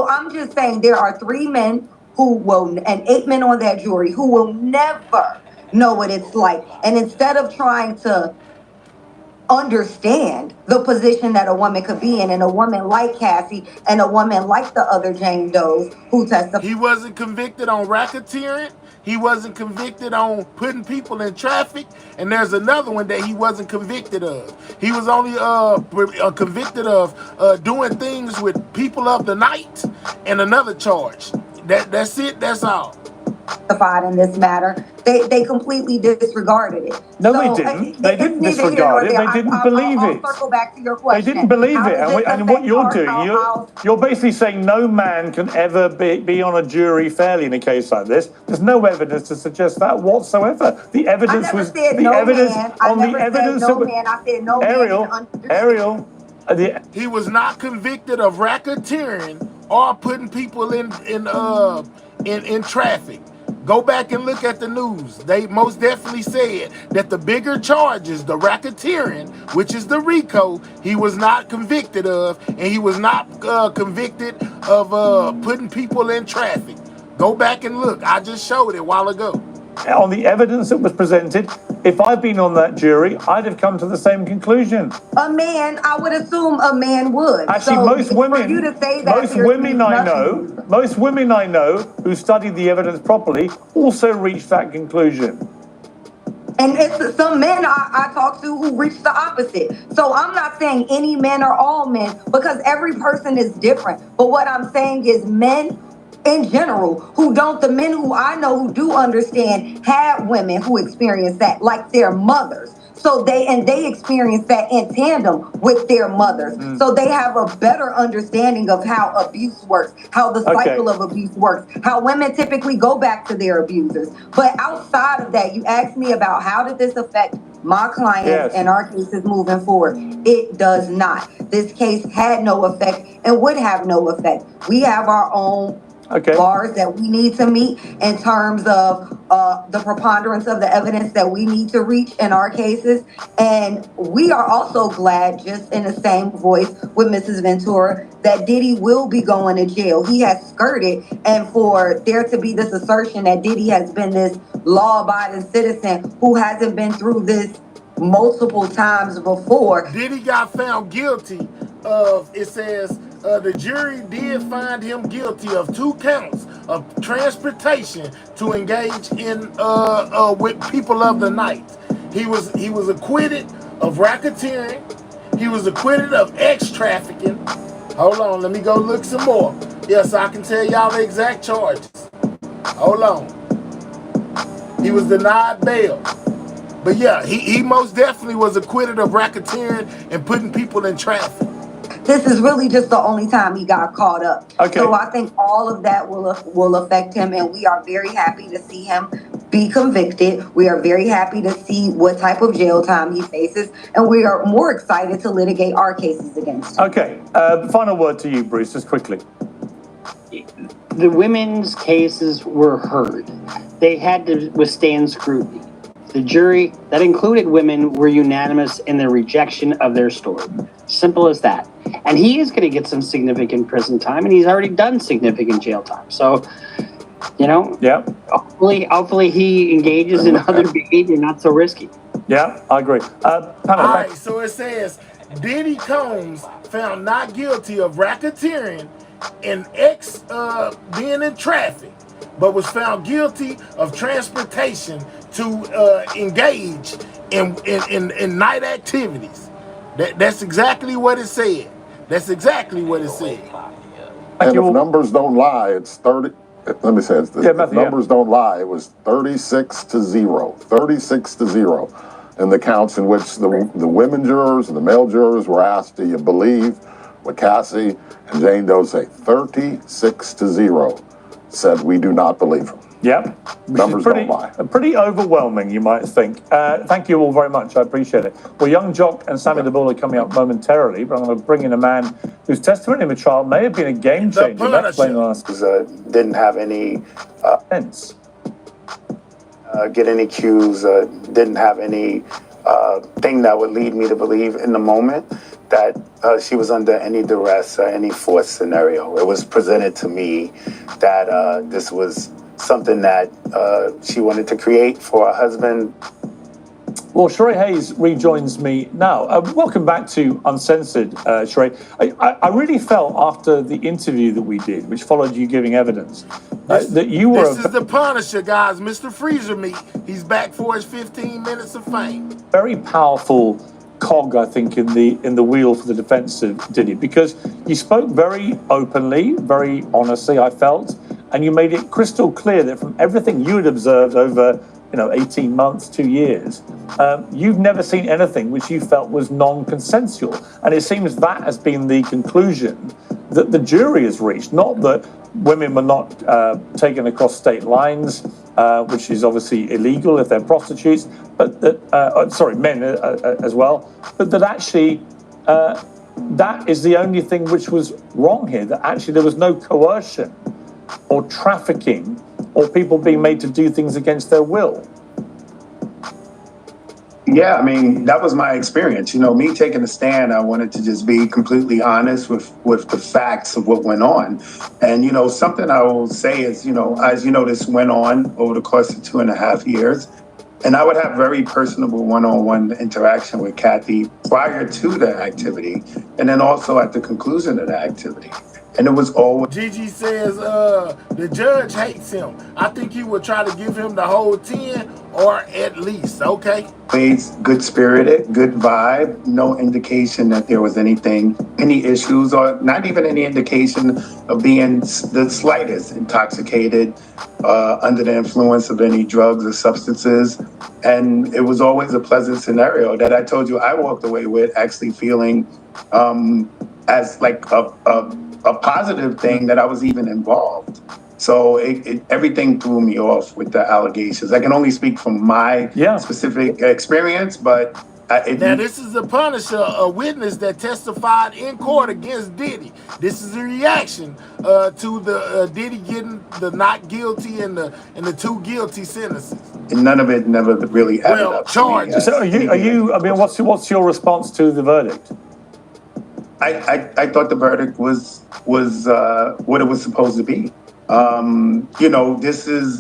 I'm just saying there are 3 men who will, and 8 men on that jury who will never know what it's like. And instead of trying to understand the position that a woman could be in, and a woman like Cassie and a woman like the other Jane Does who testified. He wasn't convicted on racketeering. He wasn't convicted on putting people in traffic. And there's another one that he wasn't convicted of. He was only convicted of doing things with people of the night, and another charge. That's it. That's all. In this matter, they completely disregarded it. No, they didn't. They didn't disregard it. They didn't believe it. I'll circle back to your question. They didn't believe it. And what you're doing, you're basically saying no man can ever be on a jury fairly in a case like this. There's no evidence to suggest that whatsoever. The evidence was the evidence on the evidence. I said no man. Ariel. He was not convicted of racketeering or putting people in traffic. Go back and look at the news. They most definitely said that the bigger charges, the racketeering, which is the RICO, he was not convicted of, and he was not convicted of putting people in traffic. Go back and look. I just showed it a while ago. On the evidence that was presented, if I'd been on that jury, I'd have come to the same conclusion. A man, I would assume a man would. Actually, most women I know who studied the evidence properly also reached that conclusion. And it's some men I talk to who reach the opposite. So I'm not saying any men or all men, because every person is different. But what I'm saying is men, in general who don't, the men who I know who do understand, had women who experience that, like their mothers. So they experience that in tandem with their mothers. So they have a better understanding of how abuse works, how the cycle of abuse works, how women typically go back to their abusers. But outside of that, you asked me about how did this affect my clients and our cases moving forward. It does not. This case had no effect and would have no effect. We have our own bars that we need to meet in terms of the preponderance of the evidence that we need to reach in our cases. And we are also glad, just in the same voice with Mrs. Ventura, that Diddy will be going to jail. He has skirted, and for there to be this assertion that Diddy has been this law-abiding citizen who hasn't been through this multiple times before. Diddy got found guilty of, it says, the jury did find him guilty of 2 counts of transportation to engage in with people of the night. He was acquitted of racketeering. He was acquitted of ex-trafficking. Hold on, let me go look some more. Yes, I can tell y'all the exact charges. Hold on. He was denied bail. But yeah, he most definitely was acquitted of racketeering and putting people in traffic. This is really just the only time he got caught up. So I think all of that will affect him, and we are very happy to see him be convicted. We are very happy to see what type of jail time he faces, and we are more excited to litigate our cases against him. Okay, final word to you, Bruce, just quickly. The women's cases were heard. They had to withstand scrutiny. The jury, that included women, were unanimous in their rejection of their story. Simple as that. And he is going to get some significant prison time, and he's already done significant jail time. So, hopefully he engages in other behavior not so risky. Yeah, I agree. All right, so it says, Diddy Combs found not guilty of racketeering and being in traffic, but was found guilty of transportation to engage in night activities. That's exactly what it said. That's exactly what it said. And if numbers don't lie, it's 30. Let me say it. If numbers don't lie, it was 36-0. 36-0 in the counts in which the women jurors and the male jurors were asked, do you believe what Cassie and Jane Doe say? 36-0 said we do not believe him. Yep. Numbers don't lie. Pretty overwhelming, you might think. Thank you all very much. I appreciate it. Well, Young Jock and Sammy the Bull are coming up momentarily, but I'm going to bring in a man whose testimony in the trial may have been a game changer. Didn't have any sense. Get any cues, didn't have any thing that would lead me to believe in the moment that she was under any duress or any forced scenario. It was presented to me that this was something that she wanted to create for her husband. Well, Sheree Hayes rejoins me now. Welcome back to Uncensored, Sheree. I really felt after the interview that we did, which followed you giving evidence, that you were... This is the Punisher, guys. Mr. Freezer Meat. He's back for his 15 minutes of fame. Very powerful cog, I think, in the wheel for the defense of Diddy, because you spoke very openly, very honestly, I felt, and you made it crystal clear that from everything you had observed over 18 months, 2 years, you've never seen anything which you felt was non-consensual. And it seems that has been the conclusion that the jury has reached, not that women were not taken across state lines, which is obviously illegal if they're prostitutes, but that, men as well, but that actually that is the only thing which was wrong here, that actually there was no coercion or trafficking or people being made to do things against their will. Yeah, I mean, that was my experience. Me taking a stand, I wanted to just be completely honest with the facts of what went on. And, something I will say is, as this went on over the course of 2.5 years, and I would have very personable one-on-one interaction with Kathy prior to the activity, and then also at the conclusion of the activity. And it was always... Gigi says the judge hates him. I think he would try to give him the whole 10 or at least, okay? Good spirited, good vibe, no indication that there was any issues, or not even any indication of being the slightest intoxicated, under the influence of any drugs or substances. And it was always a pleasant scenario that I told you I walked away with, actually feeling as like a positive thing that I was even involved. So everything threw me off with the allegations. I can only speak from my specific experience, but now this is a Punisher, a witness that testified in court against Diddy. This is a reaction to the Diddy getting the not guilty and the 2 guilty sentences. And none of it never really added up. Charges. So are you? I mean, what's your response to the verdict? I thought the verdict was what it was supposed to be. You know, this is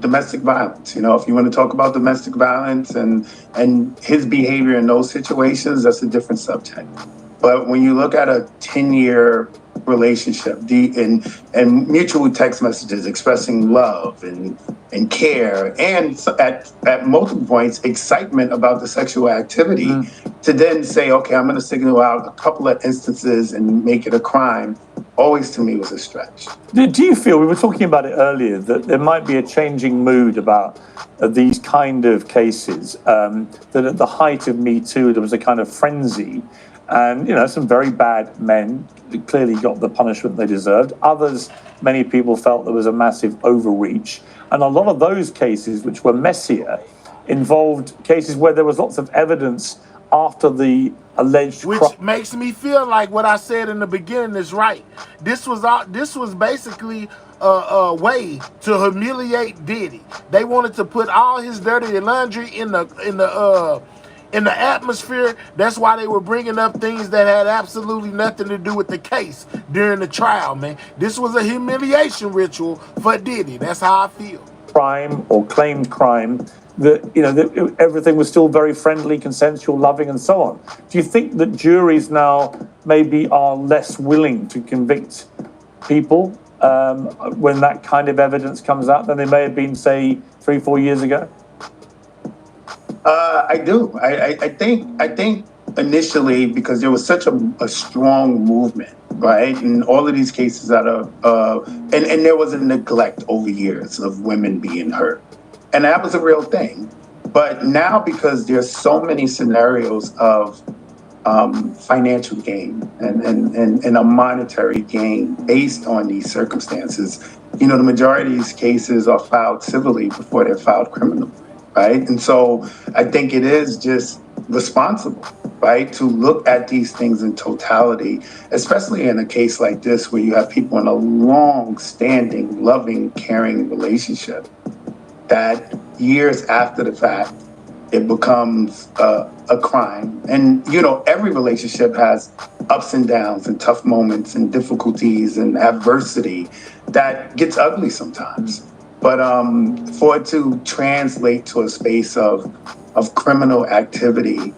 domestic violence. You know, if you want to talk about domestic violence and his behavior in those situations, that's a different subject. But when you look at a 10-year relationship, and mutual text messages expressing love and care, and at multiple points excitement about the sexual activity, to then say, okay, I'm going to signal out a couple of instances and make it a crime, always to me was a stretch. Do you feel, we were talking about it earlier, that there might be a changing mood about these kind of cases, that at the height of Me Too, there was a kind of frenzy, and, you know, some very bad men clearly got the punishment they deserved. Others, many people felt there was a massive overreach. And a lot of those cases, which were messier, involved cases where there was lots of evidence after the alleged crime. Which makes me feel like what I said in the beginning is right. This was basically a way to humiliate Diddy. They wanted to put all his dirty laundry in the atmosphere. That's why they were bringing up things that had absolutely nothing to do with the case during the trial, man. This was a humiliation ritual for Diddy. That's how I feel. Crime or claimed crime, that everything was still very friendly, consensual, loving, and so on. Do you think that juries now maybe are less willing to convict people when that kind of evidence comes out than they may have been, say, 3-4 years ago? I do. I think initially, because there was such a strong movement, right? And all of these cases out of, and there was a neglect over years of women being hurt. And that was a real thing. But now, because there's so many scenarios of financial gain and a monetary gain based on these circumstances, you know, the majority of these cases are filed civilly before they're filed criminally. Right. And so I think it is just responsible, right, to look at these things in totality, especially in a case like this where you have people in a long-standing, loving, caring relationship that years after the fact, it becomes a crime. And, you know, every relationship has ups and downs and tough moments and difficulties and adversity that gets ugly sometimes. But for it to translate to a space of criminal activity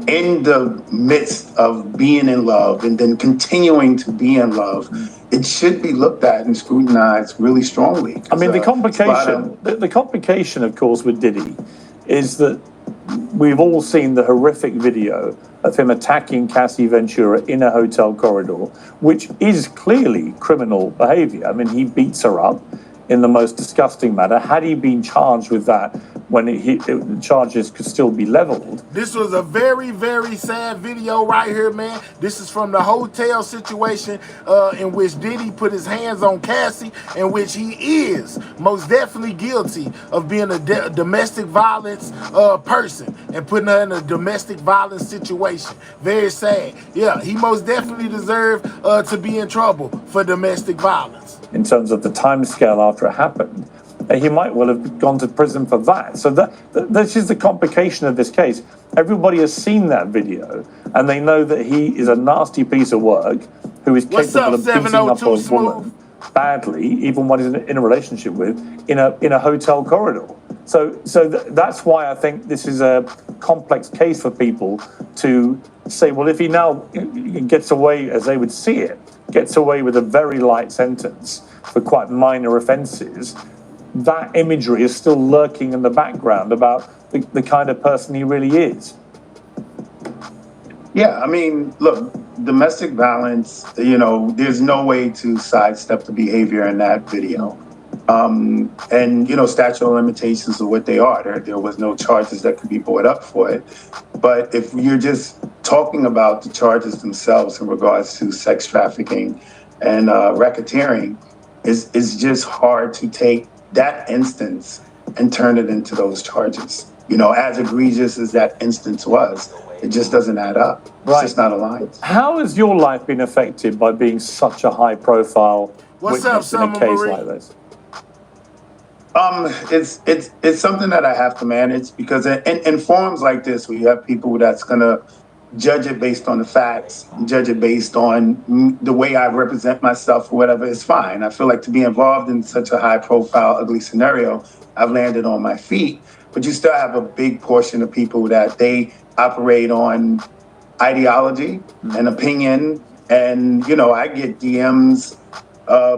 in the midst of being in love and then continuing to be in love, it should be looked at and scrutinized really strongly. I mean, the complication, of course, with Diddy is that we've all seen the horrific video of him attacking Cassie Ventura in a hotel corridor, which is clearly criminal behavior. I mean, he beats her up in the most disgusting manner. Had he been charged with that when the charges could still be leveled? This was a very, very sad video right here, man. This is from the hotel situation in which Diddy put his hands on Cassie, in which he is most definitely guilty of being a domestic violence person and putting her in a domestic violence situation. Very sad. Yeah, he most definitely deserved to be in trouble for domestic violence. In terms of the time scale after it happened, he might well have gone to prison for that. So this is the complication of this case. Everybody has seen that video, and they know that he is a nasty piece of work who is capable of beating up a woman badly, even one he's in a relationship with, in a hotel corridor. So that's why I think this is a complex case for people to say, well, if he now gets away, as they would see it, gets away with a very light sentence for quite minor offences, that imagery is still lurking in the background about the kind of person he really is. Yeah, I mean, look, domestic violence, there's no way to sidestep the behavior in that video. And, statute of limitations are what they are. There was no charges that could be brought up for it. But if you're just talking about the charges themselves in regards to sex trafficking and racketeering, it's just hard to take that instance and turn it into those charges. As egregious as that instance was, it just doesn't add up. It's just not aligned. How has your life been affected by being such a high-profile witness in a case like this? It's something that I have to manage because in forums like this, where you have people that's gonna judge it based on the facts, judge it based on the way I represent myself or whatever, is fine. I feel like to be involved in such a high-profile, ugly scenario, I've landed on my feet. But you still have a big portion of people that they operate on ideology and opinion. And, I get DMs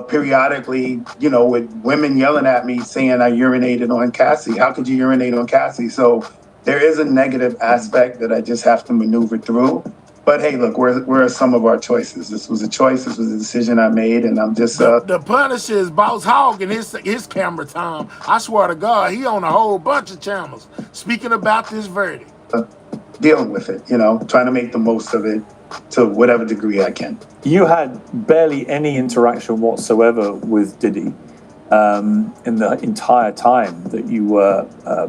periodically, with women yelling at me saying I urinated on Cassie. How could you urinate on Cassie? So there is a negative aspect that I just have to maneuver through. But hey, look, where are some of our choices? This was a choice. This was a decision I made, and I'm just the Punisher is Boss Hogg and his camera time. I swear to God, he on a whole bunch of channels speaking about this verdict. Dealing with it, trying to make the most of it to whatever degree I can. You had barely any interaction whatsoever with Diddy in the entire time that you were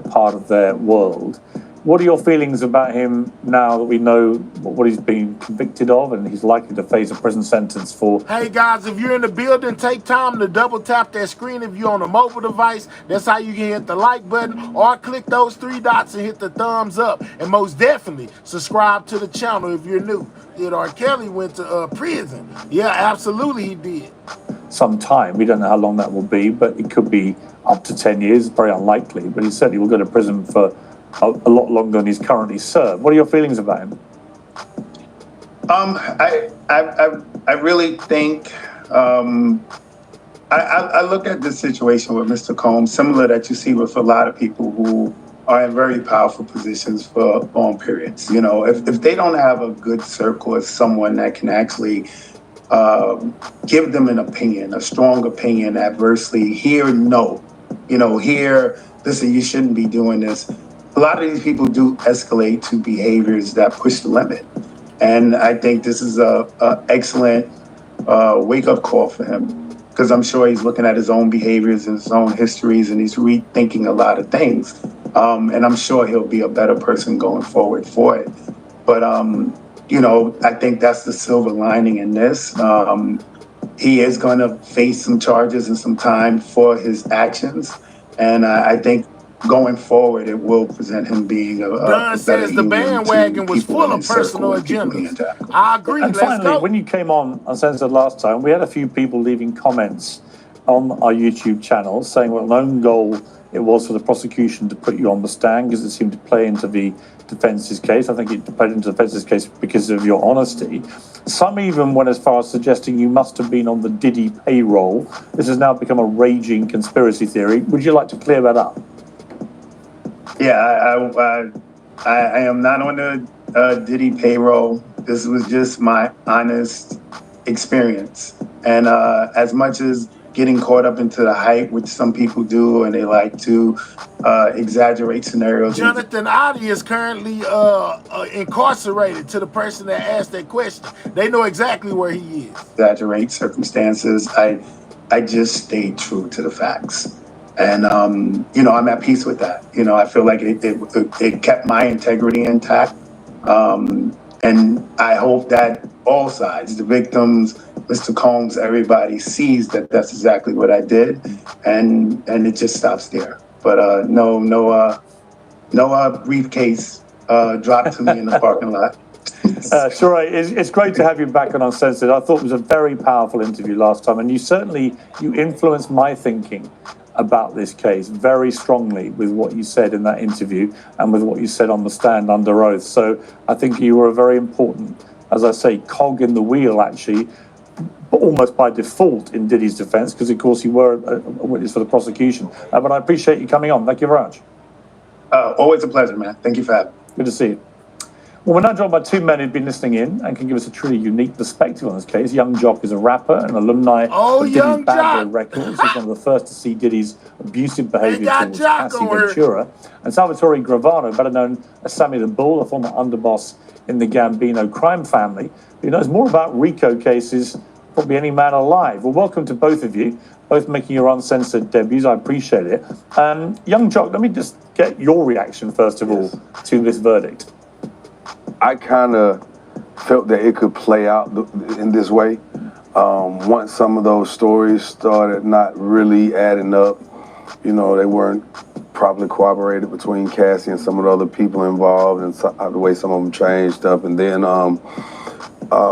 part of their world. What are your feelings about him now that we know what he's been convicted of and he's likely to face a prison sentence for? Hey guys, if you're in the building, take time to double tap that screen. If you're on a mobile device, that's how you can hit the like button, or click those 3 dots and hit the thumbs up. And most definitely subscribe to the channel if you're new. R. Kelly went to prison. Yeah, absolutely he did. Some time. We don't know how long that will be, but it could be up to 10 years. Very unlikely, but he certainly will go to prison for a lot longer than he's currently served. What are your feelings about him? I really think I look at this situation with Mr. Combs similar that you see with a lot of people who are in very powerful positions for long periods. If they don't have a good circle of someone that can actually give them an opinion, a strong opinion, adversely, here, no, here, listen, you shouldn't be doing this. A lot of these people do escalate to behaviors that push the limit. And I think this is a excellent wake-up call for him, because I'm sure he's looking at his own behaviors and his own histories, and he's rethinking a lot of things. And I'm sure he'll be a better person going forward for it. But, I think that's the silver lining in this. He is going to face some charges and some time for his actions. And I think going forward, it will present him being a Don says the bandwagon was full of personal agendas. I agree. And finally, when you came on Uncensored last time, we had a few people leaving comments on our YouTube channel saying what an own goal it was for the prosecution to put you on the stand because it seemed to play into the defence's case. I think it played into the defence's case because of your honesty. Some even went as far as suggesting you must have been on the Diddy payroll. This has now become a raging conspiracy theory. Would you like to clear that up? Yeah, I am not on the Diddy payroll. This was just my honest experience. And as much as getting caught up into the hype, which some people do, and they like to exaggerate scenarios. Jonathan Oddie is currently incarcerated, to the person that asked that question. They know exactly where he is. Exaggerate circumstances. I just stayed true to the facts. And, I'm at peace with that. I feel like it kept my integrity intact. And I hope that all sides, the victims, Mr. Combs, everybody sees that that's exactly what I did. And it just stops there. But no briefcase dropped to me in the parking lot. Sure, it's great to have you back on Uncensored. I thought it was a very powerful interview last time, and you influenced my thinking about this case very strongly with what you said in that interview and with what you said on the stand under oath. So I think you were a very important, as I say, cog in the wheel, actually, but almost by default in Diddy's defense, because of course you were a witness for the prosecution. But I appreciate you coming on. Thank you very much. Always a pleasure, man. Thank you for having me. Good to see you. Well, we're now joined by two men who've been listening in and can give us a truly unique perspective on this case. Young Jock is a rapper and alumni of Diddy's Bad Boy Records. He's one of the first to see Diddy's abusive behavior towards Cassie Ventura. And Salvatore Gravano, better known as Sammy the Bull, a former underboss in the Gambino crime family, who knows more about RICO cases than probably any man alive. Well, welcome to both of you, both making your uncensored debuts. I appreciate it. Young Jock, let me just get your reaction, first of all, to this verdict. I kind of felt that it could play out in this way. Once some of those stories started not really adding up, you know, they weren't properly corroborated between Cassie and some of the other people involved, and the way some of them changed up. And then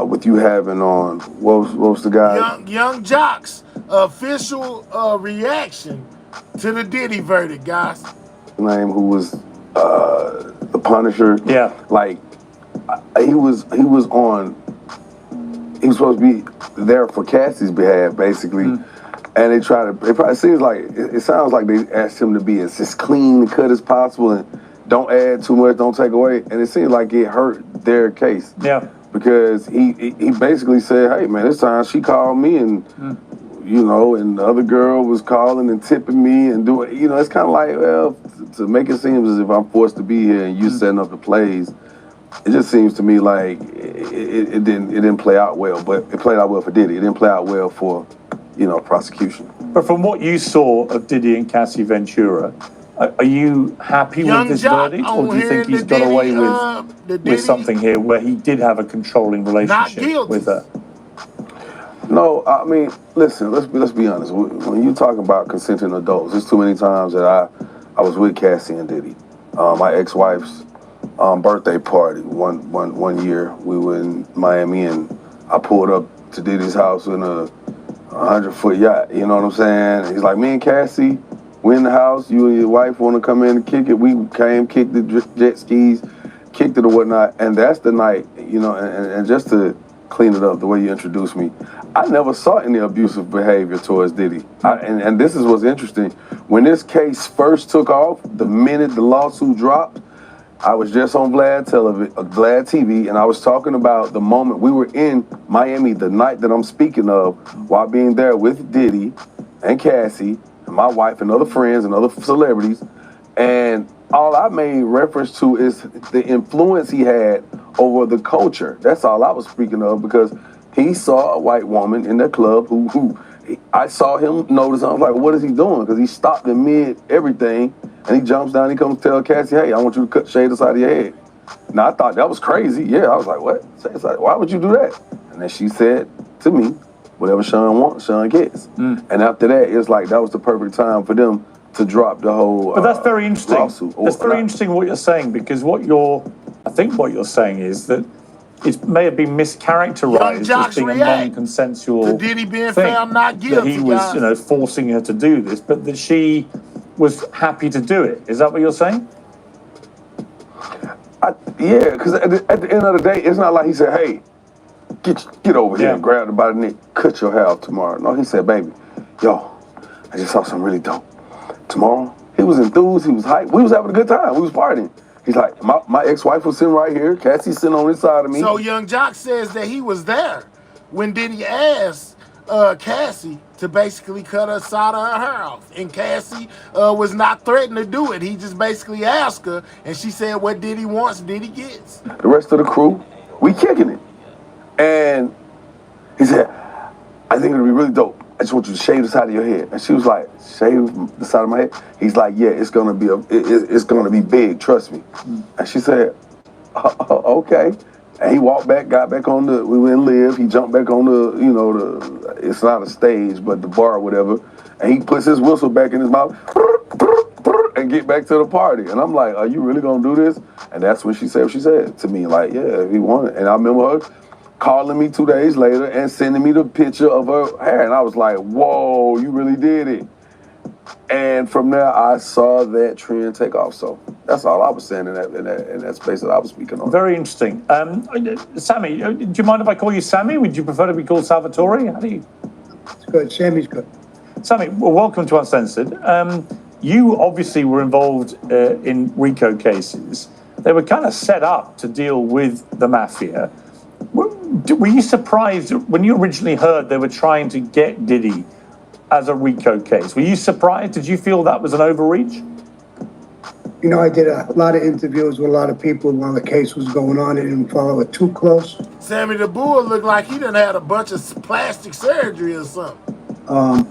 with you having on, what was the guy? Young Jock's official reaction to the Diddy verdict, guys. Name who was the Punisher. Yeah. Like, he was supposed to be there for Cassie's behalf, basically. And it probably seems like, it sounds like they asked him to be as clean cut as possible and don't add too much, don't take away. And it seems like it hurt their case. Yeah. Because he basically said, hey man, this time she called me and, you know, and the other girl was calling and tipping me and doing, you know, it's kind of like, well, to make it seem as if I'm forced to be here and you setting up the plays. It just seems to me like it didn't play out well, but it played out well for Diddy. It didn't play out well for, you know, prosecution. But from what you saw of Diddy and Cassie Ventura, are you happy with this verdict, or do you think he's got away with something here where he did have a controlling relationship with her? No, I mean, listen, let's be honest. When you talk about consenting adults, there's too many times that I was with Cassie and Diddy. My ex-wife's birthday party one year, we were in Miami, and I pulled up to Diddy's house in a 100-foot yacht. You know what I'm saying? And he's like, me and Cassie, we in the house. You and your wife want to come in and kick it. We came, kicked the jet skis, kicked it or whatnot, and that's the night. You know, and just to clean it up, the way you introduced me, I never saw any abusive behavior towards Diddy. And this is what's interesting. When this case first took off, the minute the lawsuit dropped, I was just on Vlad TV, and I was talking about the moment we were in Miami, the night that I'm speaking of, while being there with Diddy and Cassie and my wife and other friends and other celebrities. And all I made reference to is the influence he had over the culture. That's all I was speaking of, because he saw a white woman in that club who I saw him notice. I was like, what is he doing? Because he stopped in mid everything. And he jumps down, he comes to tell Cassie, hey, I want you to cut shade aside of your head. Now, I thought that was crazy. Yeah, I was like, what? Why would you do that? And then she said to me, whatever Sean wants, Sean gets. And after that, it's like that was the perfect time for them to drop the whole But that's very interesting. Lawsuit. That's very interesting what you're saying, because I think what you're saying is that it may have been mischaracterized as being a non-consensual Diddy being thing, found not guilty, that he was, you know, forcing her to do this, but that she was happy to do it. Is that what you're saying? Yeah, because at the end of the day, it's not like he said, hey, get over here and grab her by the neck, cut your hair off tomorrow. No, he said, baby, yo, I just saw something really dope. Tomorrow, he was enthused, he was hyped. We was having a good time, we was partying. He's like, my ex-wife was sitting right here, Cassie's sitting on this side of me. So Young Jock says that he was there when Diddy asked Cassie to basically cut her side of her hair off. And Cassie was not threatened to do it. He just basically asked her, and she said what Diddy wants, Diddy gets. The rest of the crew, we kicking it. And he said, I think it'll be really dope. I just want you to shave the side of your head. And she was like, shave the side of my head? He's like, yeah, it's gonna be big, trust me. And she said, okay. And he walked back, got back on we went and lived. He jumped back on it's not a stage, but the bar or whatever. And he puts his whistle back in his mouth and get back to the party. And I'm like, are you really gonna do this? And that's when she said what she said to me, like, yeah, he wanted. And I remember her calling me 2 days later and sending me the picture of her hair. And I was like, whoa, you really did it. And from there, I saw that trend take off. So that's all I was saying in that space that I was speaking on. Very interesting. Sammy, do you mind if I call you Sammy? Would you prefer to be called Salvatore? How do you? It's good. Sammy's good. Sammy, well, welcome to Uncensored. You obviously were involved in RICO cases. They were kind of set up to deal with the mafia. Were you surprised when you originally heard they were trying to get Diddy as a RICO case? Were you surprised? Did you feel that was an overreach? You know, I did a lot of interviews with a lot of people while the case was going on. I didn't follow it too close. Sammy the Bull looked like he done had a bunch of plastic surgery or something.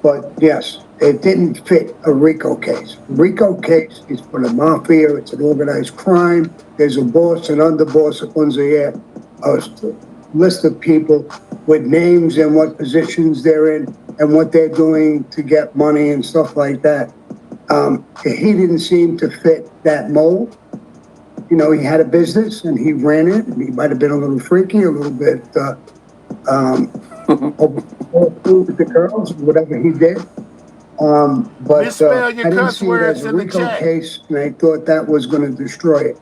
But yes, it didn't fit a RICO case. RICO case is for the mafia. It's an organized crime. There's a boss, an underboss, a list of people with names and what positions they're in and what they're doing to get money and stuff like that. He didn't seem to fit that mold. You know, he had a business and he ran it. And he might have been a little freaky, a little bit with the girls, whatever he did. But I didn't see it as a RICO case, and I thought that was going to destroy it.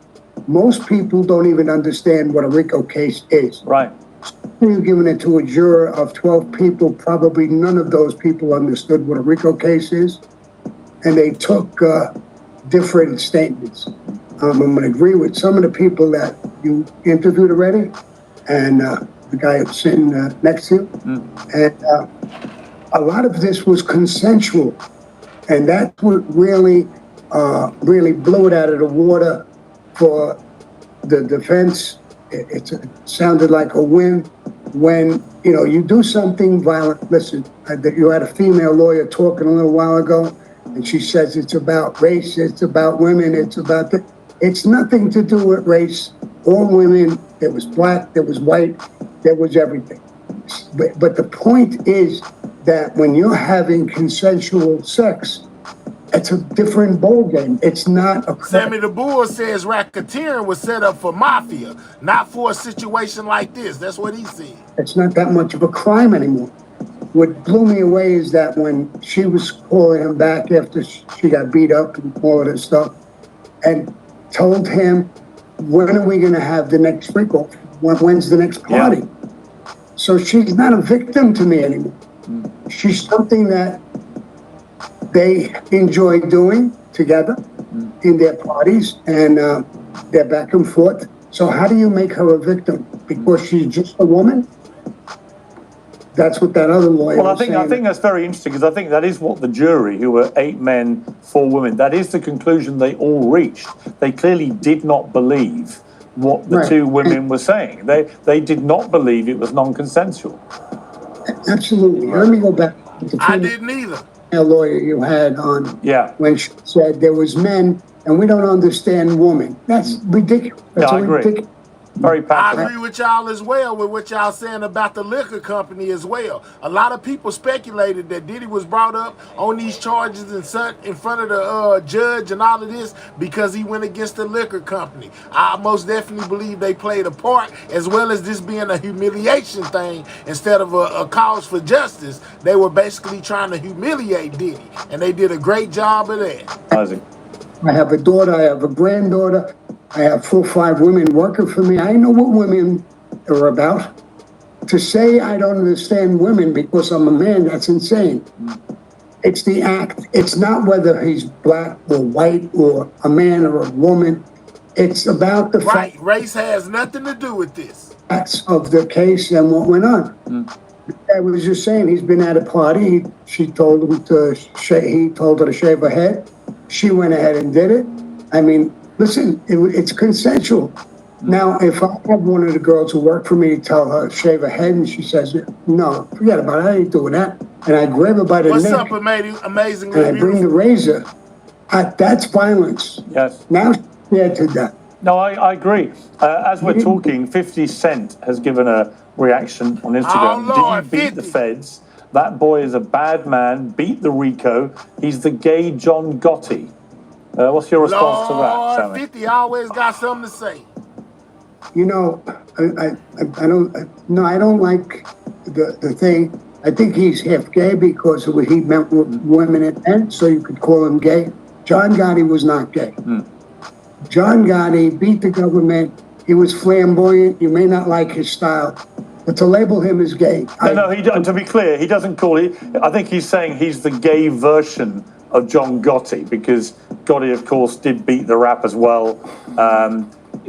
Most people don't even understand what a RICO case is. Right. You're giving it to a juror of 12 people, probably none of those people understood what a RICO case is, and they took different statements. I'm going to agree with some of the people that you interviewed already, and the guy who's sitting next to you. And a lot of this was consensual, and that's what really blew it out of the water for the defense. It sounded like a win when, you know, you do something violent. Listen, you had a female lawyer talking a little while ago, and she says it's about race, it's about women, it's nothing to do with race or women. There was black, there was white, there was everything. But the point is that when you're having consensual sex, it's a different ballgame. It's not a crime. Sammy the Bull says racketeering was set up for mafia, not for a situation like this. That's what he said. It's not that much of a crime anymore. What blew me away is that when she was calling him back after she got beat up and all of this stuff, and told him, when are we going to have the next freak-off? When's the next party? Yeah. So she's not a victim to me anymore. She's something that they enjoy doing together in their parties, and they're back and forth. So how do you make her a victim? Because she's just a woman? That's what that other lawyer was saying. I think that's very interesting, because I think that is what the jury, who were 8 men, 4 women, that is the conclusion they all reached. They clearly did not believe what the 2 women were saying. They did not believe it was non-consensual. Absolutely. Let me go back. I didn't either. A lawyer you had on when she said there was men and we don't understand women. That's ridiculous. That's I agree. Ridiculous. Very passionate. I agree with y'all as well with what y'all saying about the liquor company as well. A lot of people speculated that Diddy was brought up on these charges in front of the judge and all of this because he went against the liquor company. I most definitely believe they played a part, as well as this being a humiliation thing instead of a cause for justice. They were basically trying to humiliate Diddy, and they did a great job of that. I have a daughter, I have a granddaughter, I have 4 or 5 women working for me. I know what women are about. To say I don't understand women because I'm a man, that's insane. It's the act. It's not whether he's black or white or a man or a woman. It's about the fact. Race has nothing to do with this. Facts of the case and what went on. I was just saying, he's been at a party. He told her to shave her head. She went ahead and did it. I mean, listen, it's consensual. Now, if I have one of the girls who work for me tell her shave her head and she says, no, forget about it, I ain't doing that. And I grab her by the neck. What's up, amazingly and I bring the razor. That's violence. Yes. Now she's scared to death. No, I agree. As we're talking, 50 Cent has given a reaction on Instagram. Oh, Lord, did you beat the feds? That boy is a bad man. Beat the RICO. He's the gay John Gotti. What's your response to that, Sammy? 50 always got something to say. You know, I don't like the thing. I think he's half gay because he met with women and men, so you could call him gay. John Gotti was not gay. John Gotti beat the government. He was flamboyant. You may not like his style, but to label him as gay. To be clear, he doesn't call it. I think he's saying he's the gay version of John Gotti, because Gotti, of course, did beat the rap as well.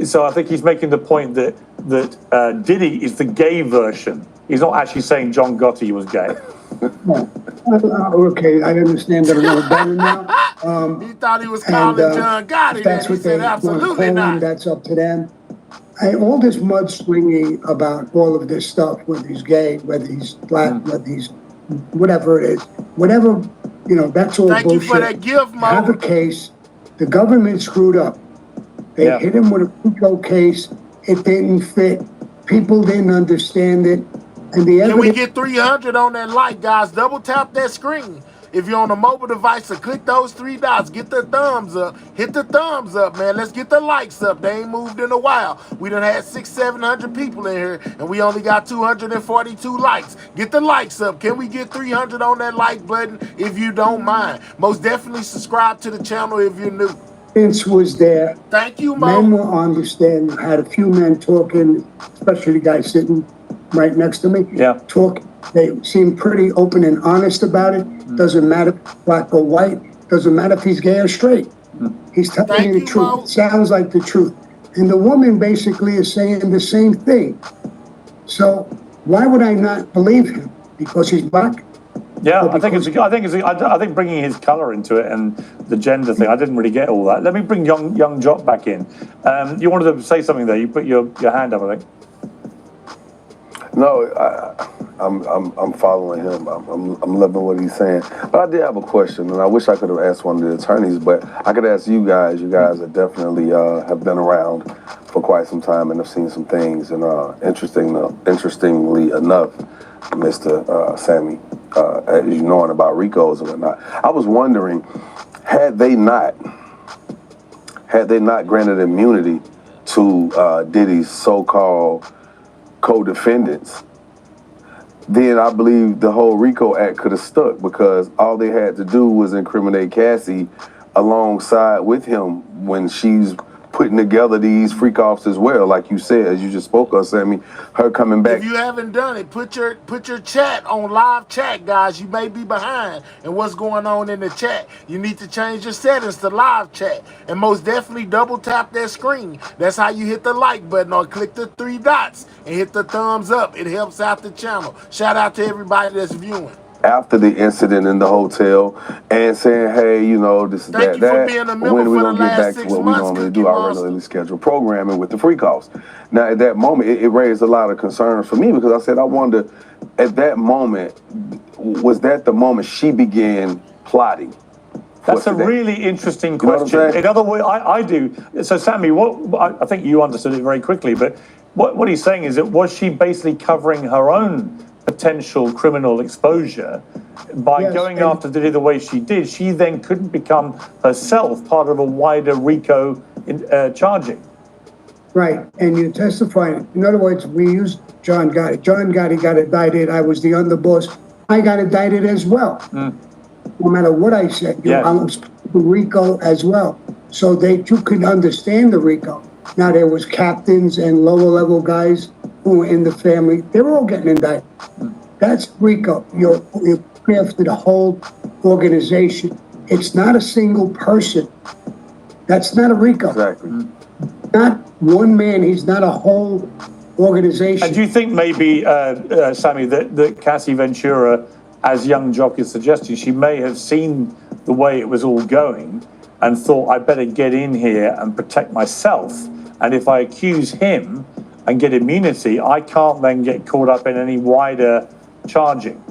So I think he's making the point that Diddy is the gay version. He's not actually saying John Gotti was gay. Okay, I understand that a little better now. He thought he was calling John Gotti. If that's what they want to call him, that's up to them. All this mudslinging about all of this stuff, whether he's gay, whether he's black, whether he's whatever it is, whatever, that's all bullshit. Thank you for that gift, Mo. Have a case. The government screwed up. They hit him with a RICO case. It didn't fit. People didn't understand it. And the Can we get 300 on that like, guys? Double tap that screen. If you're on a mobile device, so click those 3 dots. Get the thumbs up. Hit the thumbs up, man. Let's get the likes up. They ain't moved in a while. We done had 600-700 people in here, and we only got 242 likes. Get the likes up. Can we get 300 on that like button if you don't mind? Most definitely subscribe to the channel if you're new. Was there. Thank you, Mo. Men will understand. I had a few men talking, especially the guy sitting right next to me. Talk. They seem pretty open and honest about it. Doesn't matter if black or white. Doesn't matter if he's gay or straight. He's telling you the truth. Mo. It sounds like the truth. And the woman basically is saying the same thing. So why would I not believe him? Because he's black? Yeah, I think bringing his color into it and the gender thing, I didn't really get all that. Let me bring young Jock back in. You wanted to say something there. You put your hand up, I think. No, I'm following him. I'm loving what he's saying. But I did have a question, and I wish I could have asked one of the attorneys, but I could ask you guys. You guys are definitely have been around for quite some time and have seen some things. And interestingly enough, Mr. Sammy, as you knowing about RICOs and whatnot, I was wondering, had they not granted immunity to Diddy's so-called co-defendants, then I believe the whole RICO Act could have stuck, because all they had to do was incriminate Cassie alongside with him when she's putting together these freak-offs as well, like you said, as you just spoke of, Sammy, her coming back. If you haven't done it, put your chat on live chat, guys. You may be behind in what's going on in the chat. You need to change your settings to live chat, and most definitely double tap that screen. That's how you hit the like button, or click the 3 dots and hit the thumbs up. It helps out the channel. Shout out to everybody that's viewing. After the incident in the hotel and saying, hey, this is that. When are we going to get back to what we normally do, our regularly scheduled programming with the freak-offs? Now, at that moment, it raised a lot of concerns for me, because I said, I wonder, at that moment, was that the moment she began plotting? That's a really interesting question. In other words, I do. So, Sammy, I think you understood it very quickly, but what he's saying is that was she basically covering her own potential criminal exposure by going after Diddy the way she did? She then couldn't become herself part of a wider RICO charging. Right, and you testified. In other words, we used John Gotti. John Gotti got indicted. I was the underboss. I got indicted as well. No matter what I said, I was the RICO as well. So they too could understand the RICO. Now there was captains and lower level guys who were in the family. They were all getting indicted. That's RICO. You're after the whole organization. It's not a single person. That's not a RICO. Exactly. Not one man. He's not a whole organization. And do you think maybe, Sammy, that Cassie Ventura, as young Jock is suggesting, she may have seen the way it was all going and thought, I better get in here and protect myself. And if I accuse him and get immunity, I can't then get caught up in any wider charging.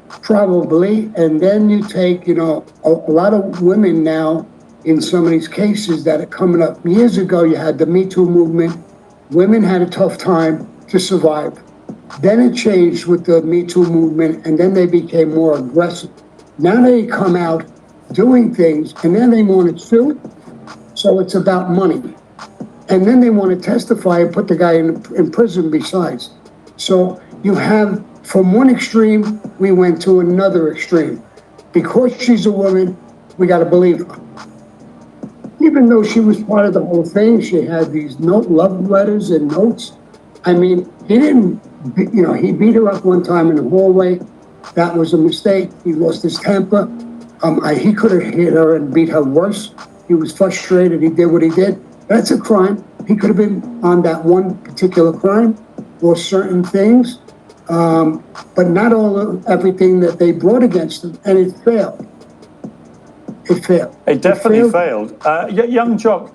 Probably. And then you take, a lot of women now in some of these cases that are coming up. Years ago, you had the Me Too movement. Women had a tough time to survive. Then it changed with the Me Too movement, and then they became more aggressive. Now they come out doing things, and then they want to sue. So it's about money. And then they want to testify and put the guy in prison besides. So you have from one extreme, we went to another extreme. Because she's a woman, we got to believe her. Even though she was part of the whole thing, she had these love letters and notes. I mean, he didn't, he beat her up one time in the hallway. That was a mistake. He lost his temper. He could have hit her and beat her worse. He was frustrated. He did what he did. That's a crime. He could have been on that one particular crime or certain things, but not everything that they brought against him, and it failed. It failed. It definitely failed. Young Jock,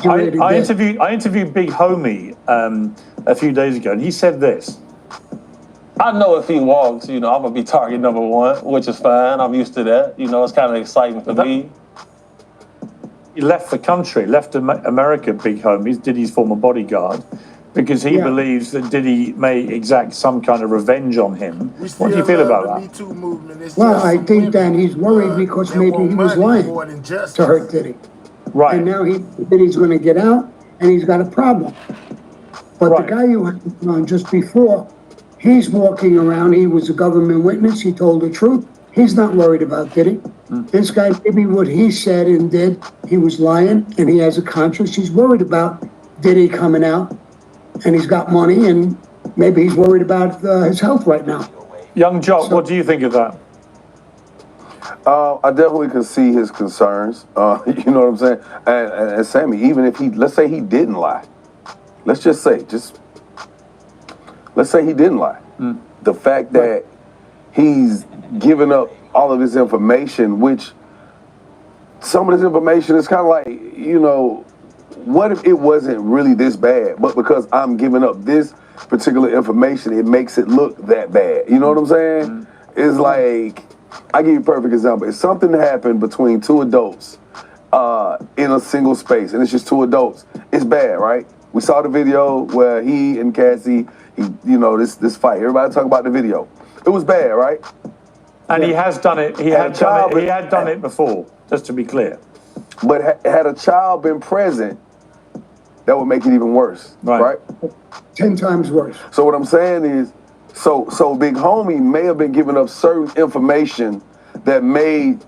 I interviewed Big Homie a few days ago, and he said this. I know if he walks, I'm going to be target number one, which is fine. I'm used to that. It's kind of exciting for me. He left the country, left America, Big Homie. He's Diddy's former bodyguard, because he believes that Diddy may exact some kind of revenge on him. What do you feel about that? Me Too movement. Well, I think that he's worried because maybe he was lying to hurt Diddy. Right. And now Diddy's going to get out, and he's got a problem. But the guy you had on just before, he's walking around. He was a government witness. He told the truth. He's not worried about Diddy. This guy, maybe what he said and did, he was lying, and he has a conscience. He's worried about Diddy coming out, and he's got money, and maybe he's worried about his health right now. Young Jock, what do you think of that? I definitely can see his concerns. You know what I'm saying? And Sammy, even if let's say he didn't lie. Let's say he didn't lie. The fact that he's given up all of his information, which some of this information is kind of like, what if it wasn't really this bad, but because I'm giving up this particular information, it makes it look that bad. You know what I'm saying? It's like, I give you a perfect example. If something happened between two adults in a single space, and it's just two adults, it's bad, right? We saw the video where he and Cassie, this fight. Everybody talk about the video. It was bad, right? And he has done it. He had done it before, just to be clear. But had a child been present, that would make it even worse, right? 10 times worse. So what I'm saying is, so Big Homie may have been giving up certain information that made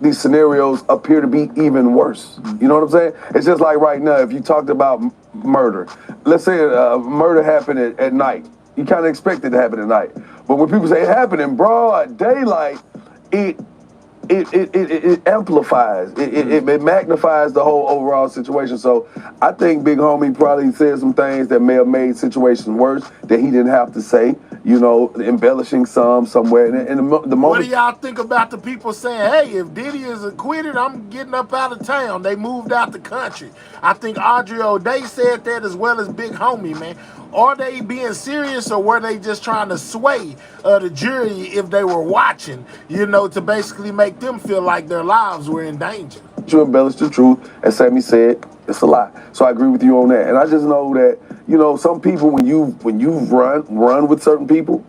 these scenarios appear to be even worse. You know what I'm saying? It's just like right now, if you talked about murder, let's say murder happened at night. You kind of expect it to happen at night. But when people say it happened in broad daylight, it amplifies, it magnifies the whole overall situation. So I think Big Homie probably said some things that may have made situations worse that he didn't have to say, embellishing somewhere. And the moment. What do y'all think about the people saying, hey, if Diddy is acquitted, I'm getting up out of town? They moved out the country. I think Audrey O'Day said that, as well as Big Homie, man. Are they being serious, or were they just trying to sway the jury if they were watching, to basically make them feel like their lives were in danger? You embellish the truth, as Sammy said, it's a lie. So I agree with you on that. And I just know that, some people, when you run with certain people,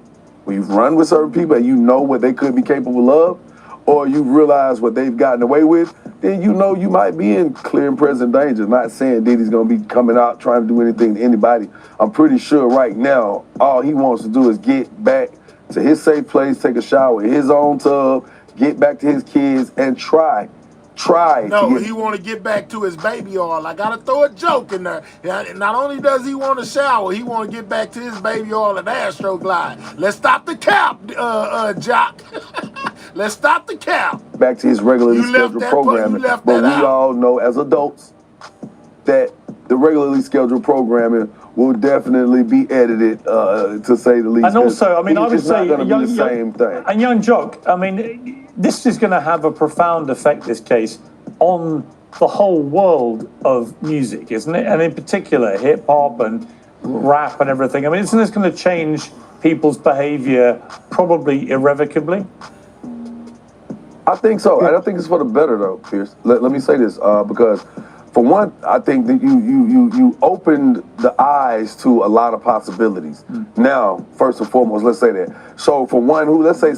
and you know what they could be capable of, or you realize what they've gotten away with, then you might be in clear and present danger. Not saying Diddy's going to be coming out trying to do anything to anybody. I'm pretty sure right now, all he wants to do is get back to his safe place, take a shower in his own tub, get back to his kids, and try. No, he want to get back to his baby oil. I got to throw a joke in there. Not only does he want to shower, he want to get back to his baby oil and Astroglide. Let's stop the cap, Jock. Let's stop the cap. Back to his regularly scheduled programming. But we all know as adults that the regularly scheduled programming will definitely be edited, to say the least. And also, I would say, the same thing. And Young Jock, this is going to have a profound effect, this case, on the whole world of music, isn't it? And in particular, hip hop and rap and everything. Isn't this going to change people's behavior probably irrevocably? I think so. And I think it's for the better, though, Pierce. Let me say this, because for one, I think that you opened the eyes to a lot of possibilities. Now, first and foremost, let's say that. So for one, let's say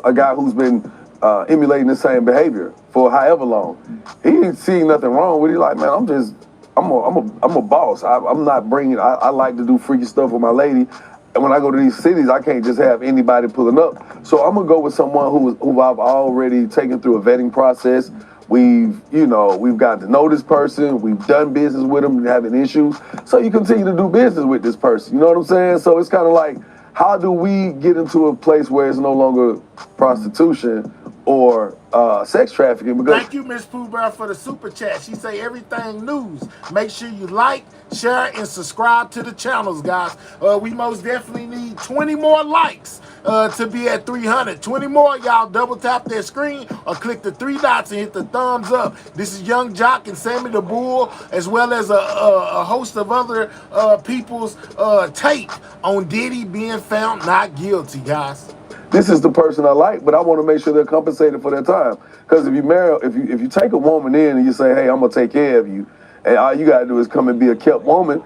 a guy who's been emulating the same behavior for however long, he ain't seeing nothing wrong with it. Like, man, I'm a boss. I'm not bringing. I like to do freaky stuff with my lady. And when I go to these cities, I can't just have anybody pulling up. So I'm gonna go with someone who I've already taken through a vetting process. We've gotten to know this person. We've done business with them and having issues. So you continue to do business with this person. You know what I'm saying? So it's kind of like, how do we get into a place where it's no longer prostitution or sex trafficking? Because thank you, Miss Pooh Bear, for the super chat. She say everything news. Make sure you like, share, and subscribe to the channels, guys. We most definitely need 20 more likes to be at 300. 20 more, y'all. Double tap that screen or click the 3 dots and hit the thumbs up. This is Young Jock and Sammy the Bull, as well as a host of other people's take on Diddy being found not guilty, guys. this is the person I like, but I want to make sure they're compensated for their time. Because if you take a woman in and you say, hey, I'm gonna take care of you, and all you gotta do is come and be a kept woman,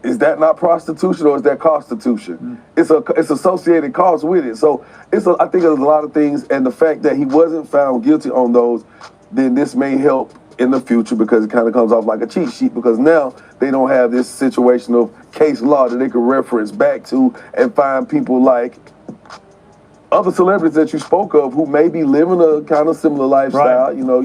is that not prostitution or is that constitution? It's associated costs with it. So I think there's a lot of things, and the fact that he wasn't found guilty on those, then this may help in the future because it kind of comes off like a cheat sheet, because now they don't have this situation of case law that they can reference back to and find people like other celebrities that you spoke of who may be living a kind of similar lifestyle. Right. You know,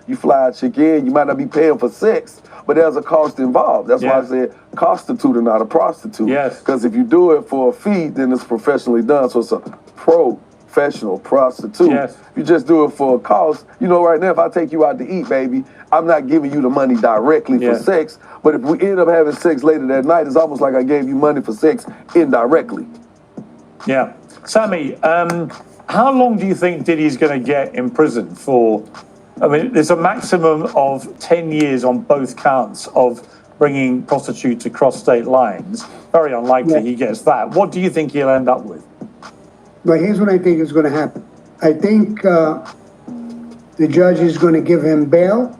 you fly a chick in, you might not be paying for sex, but there's a cost involved. That's why I said constitute and not a prostitute. Yes. Because if you do it for a fee, then it's professionally done. So it's a professional prostitute. Yes. If you just do it for a cost, you know, right now, if I take you out to eat, baby, I'm not giving you the money directly for sex, but if we end up having sex later that night, it's almost like I gave you money for sex indirectly. Yeah. Sammy, how long do you think Diddy's going to get in prison for? I mean, there's a maximum of 10 years on both counts of bringing prostitutes across state lines. Very unlikely he gets that. What do you think he'll end up with? But here's what I think is going to happen. I think the judge is going to give him bail.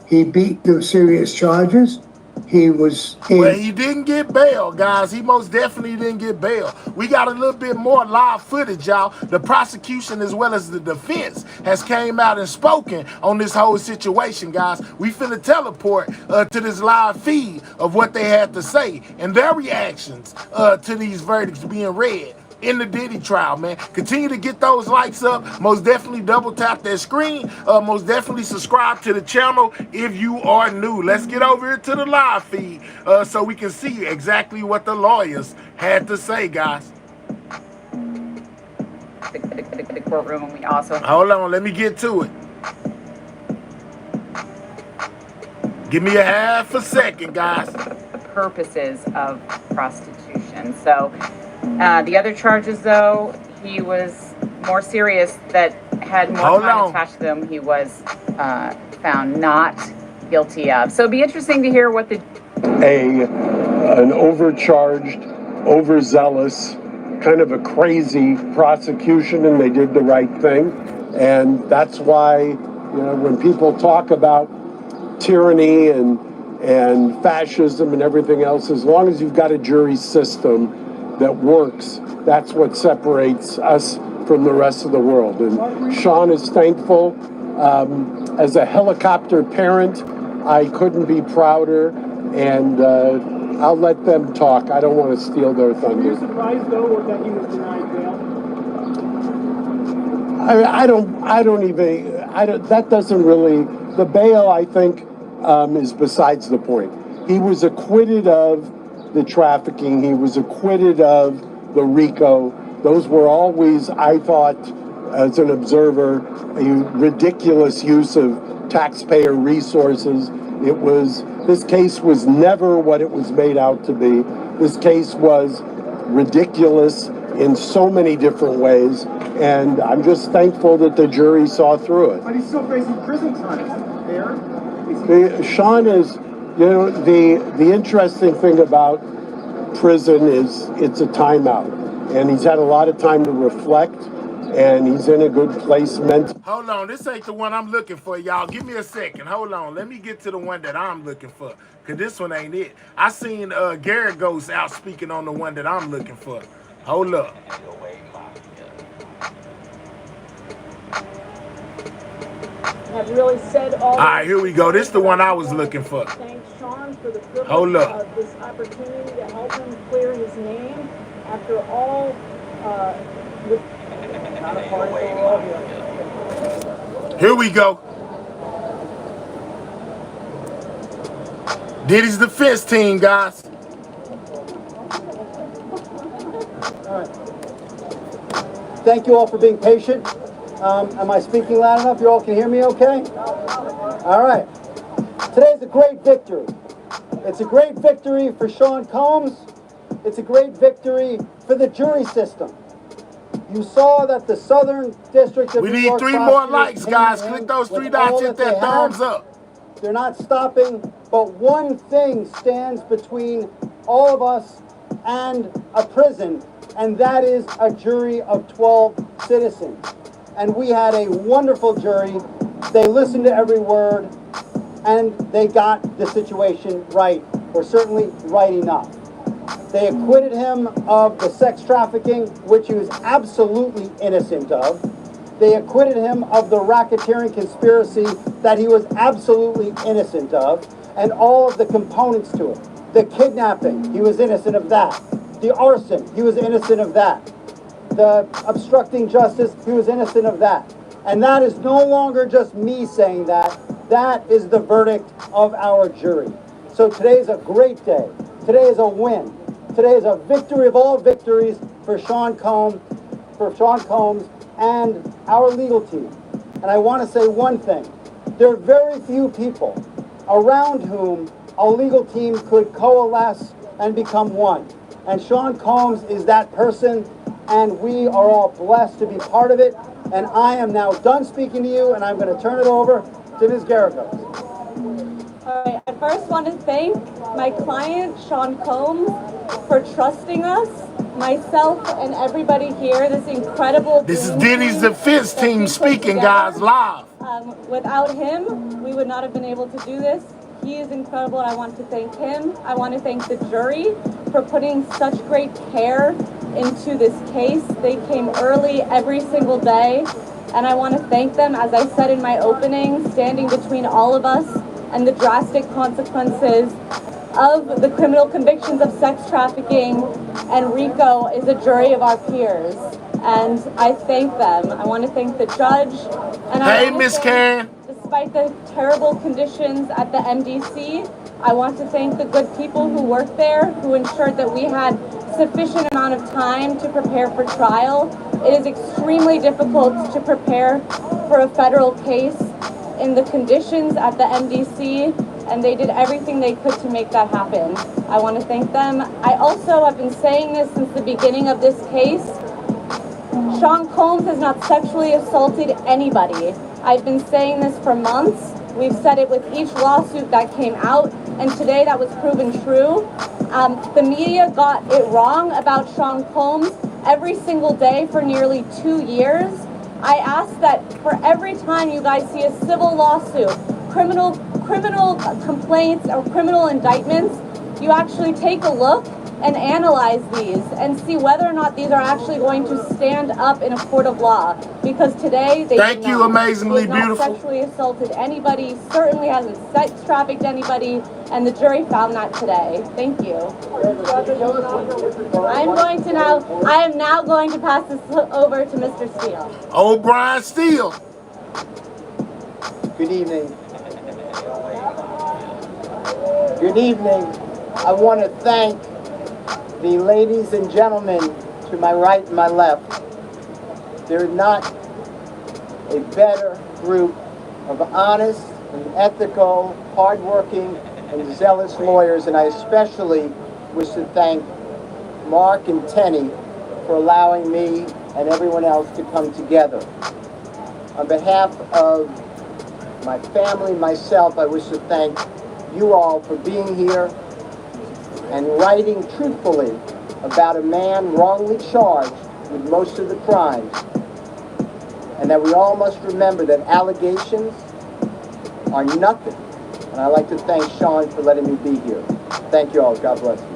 He beat the serious charges. He was well, he didn't get bail, guys. He most definitely didn't get bail. We got a little bit more live footage, y'all. The prosecution as well as the defense has came out and spoken on this whole situation, guys. We finna teleport to this live feed of what they had to say and their reactions to these verdicts being read in the Diddy trial, man. Continue to get those likes up. Most definitely double tap that screen. Most definitely subscribe to the channel if you are new. Let's get over here to the live feed so we can see exactly what the lawyers had to say, guys. The courtroom, and we also... Hold on, let me get to it. Give me a half a second, guys. The purposes of prostitution. So, the other charges, though, he was more serious, that had more time attached to them, he was found not guilty of. So it'd be interesting to hear what the... An overcharged, overzealous, kind of a crazy prosecution, and they did the right thing. And that's why, you know, when people talk about tyranny and fascism and everything else, as long as you've got a jury system that works, that's what separates us from the rest of the world. And Sean is thankful. As a helicopter parent, I couldn't be prouder, and I'll let them talk. I don't want to steal their thunder. Were you surprised, though, that he was denied bail? That doesn't really, the bail, I think, is besides the point. He was acquitted of the trafficking. He was acquitted of the RICO. Those were always, I thought, as an observer, a ridiculous use of taxpayer resources. This case was never what it was made out to be. This case was ridiculous in so many different ways, and I'm just thankful that the jury saw through it. But he's still facing prison time. Sean is, you know, the interesting thing about prison is it's a timeout, and he's had a lot of time to reflect, and he's in a good place mentally. Hold on, this ain't the one I'm looking for, y'all. Give me a second. Hold on, let me get to the one that I'm looking for, because this one ain't it. I seen Garrett Ghost out speaking on the one that I'm looking for. Hold up. Have really said all right, here we go. This is the one I was looking for. Thank Sean for the privilege Hold up. of this opportunity to help him clear his name. after all, not a party, so we're all here. Here we go. Diddy's defense team, guys. All right. Thank you all for being patient. Am I speaking loud enough? You all can hear me okay? All right. Today's a great victory. It's a great victory for Sean Combs. It's a great victory for the jury system. You saw that the Southern District of New York We need 3 more likes, guys. Click those 3 dots, hit that thumbs up. They're not stopping, but one thing stands between all of us and a prison, and that is a jury of 12 citizens. And we had a wonderful jury. They listened to every word, and they got the situation right, or certainly right enough. They acquitted him of the sex trafficking, which he was absolutely innocent of. They acquitted him of the racketeering conspiracy that he was absolutely innocent of, and all of the components to it. The kidnapping, he was innocent of that. The arson, he was innocent of that. The obstructing justice, he was innocent of that. And that is no longer just me saying that. That is the verdict of our jury. So today is a great day. Today is a win. Today is a victory of all victories for Sean Combs and our legal team. And I want to say one thing. There are very few people around whom a legal team could coalesce and become one. And Sean Combs is that person, and we are all blessed to be part of it. And I am now done speaking to you, and I'm going to turn it over to Ms. Garagos. All right, I first want to thank my client, Sean Combs, for trusting us, myself and everybody here, this incredible This is Diddy's defense team speaking, guys, live. Without him, we would not have been able to do this. He is incredible, and I want to thank him. I want to thank the jury for putting such great care into this case. They came early every single day, and I want to thank them, as I said in my opening, standing between all of us and the drastic consequences of the criminal convictions of sex trafficking and RICO is a jury of our peers. And I thank them. I want to thank the judge. And hey, Miss Karen. Despite the terrible conditions at the MDC, I want to thank the good people who worked there, who ensured that we had sufficient amount of time to prepare for trial. It is extremely difficult to prepare for a federal case in the conditions at the MDC, and they did everything they could to make that happen. I want to thank them. I also have been saying this since the beginning of this case. Sean Combs has not sexually assaulted anybody. I've been saying this for months. We've said it with each lawsuit that came out, and today that was proven true. The media got it wrong about Sean Combs every single day for nearly 2 years. I ask that for every time you guys see a civil lawsuit, criminal complaints or criminal indictments, you actually take a look and analyze these and see whether or not these are actually going to stand up in a court of law. Because today they Thank you, amazingly beautiful. He has not sexually assaulted anybody, certainly hasn't sex trafficked anybody, and the jury found that today. Thank you. I am now going to pass this over to Mr. Steele. Oh, Brian Steele. Good evening. Good evening. I want to thank the ladies and gentlemen to my right and my left. There's not a better group of honest and ethical, hardworking, and zealous lawyers, and I especially wish to thank Mark and Tenny for allowing me and everyone else to come together. On behalf of my family, myself, I wish to thank you all for being here and writing truthfully about a man wrongly charged with most of the crimes. And that we all must remember that allegations are nothing. And I'd like to thank Sean for letting me be here. Thank you all. God bless you.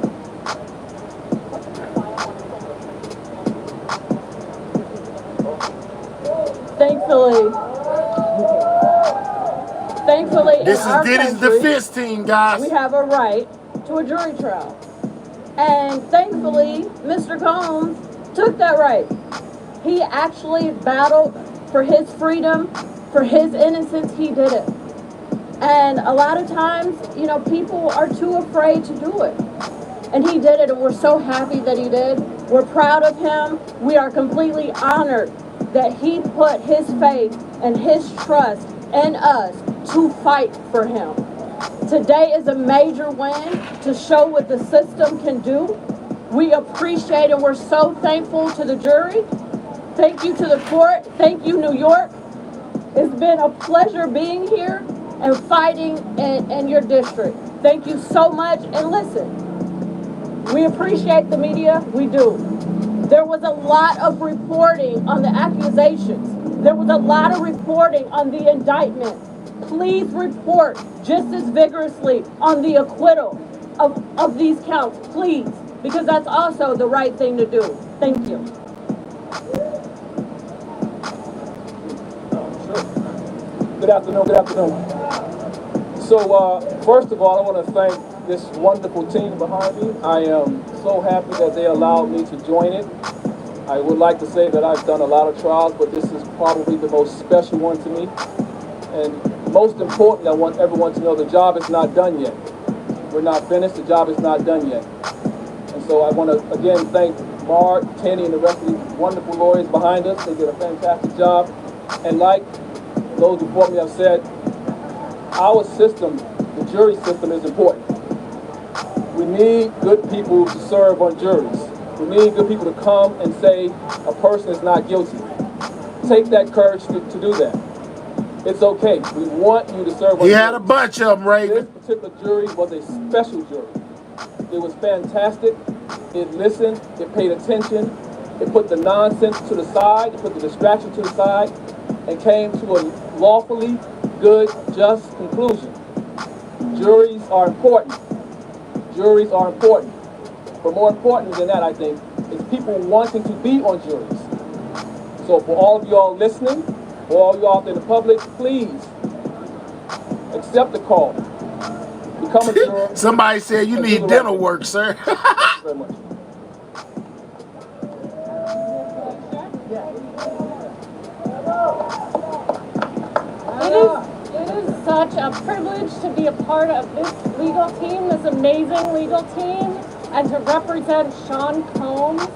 Thankfully, this is Diddy's defense team, guys. We have a right to a jury trial. And thankfully, Mr. Combs took that right. He actually battled for his freedom, for his innocence. He did it. And a lot of times, you know, people are too afraid to do it. And he did it, and we're so happy that he did. We're proud of him. We are completely honored that he put his faith and his trust in us to fight for him. Today is a major win to show what the system can do. We appreciate and we're so thankful to the jury. Thank you to the court. Thank you, New York. It's been a pleasure being here and fighting in your district. Thank you so much. And listen, we appreciate the media. We do. There was a lot of reporting on the accusations. There was a lot of reporting on the indictment. Please report just as vigorously on the acquittal of these counts, please, because that's also the right thing to do. Thank you. Good afternoon, good afternoon. So first of all, I want to thank this wonderful team behind me. I am so happy that they allowed me to join it. I would like to say that I've done a lot of trials, but this is probably the most special one to me. And most important, I want everyone to know the job is not done yet. We're not finished, the job is not done yet. And so I want to again thank Mark, Tenny, and the rest of these wonderful lawyers behind us. They did a fantastic job. And like those before me have said, our system, the jury system, is important. We need good people to serve on juries. We need good people to come and say a person is not guilty. Take that courage to do that. It's okay. We want you to serve on juries. He had a bunch of them, Raven. This particular jury was a special jury. It was fantastic. It listened. It paid attention. It put the nonsense to the side. It put the distraction to the side and came to a lawfully good, just conclusion. Juries are important. Juries are important. But more important than that, I think, is people wanting to be on juries. So for all of y'all listening, for all y'all out there in the public, please accept the call. Become a juror. Somebody said you need dental work, sir. Thank you very much. It is such a privilege to be a part of this legal team, this amazing legal team, and to represent Sean Combs.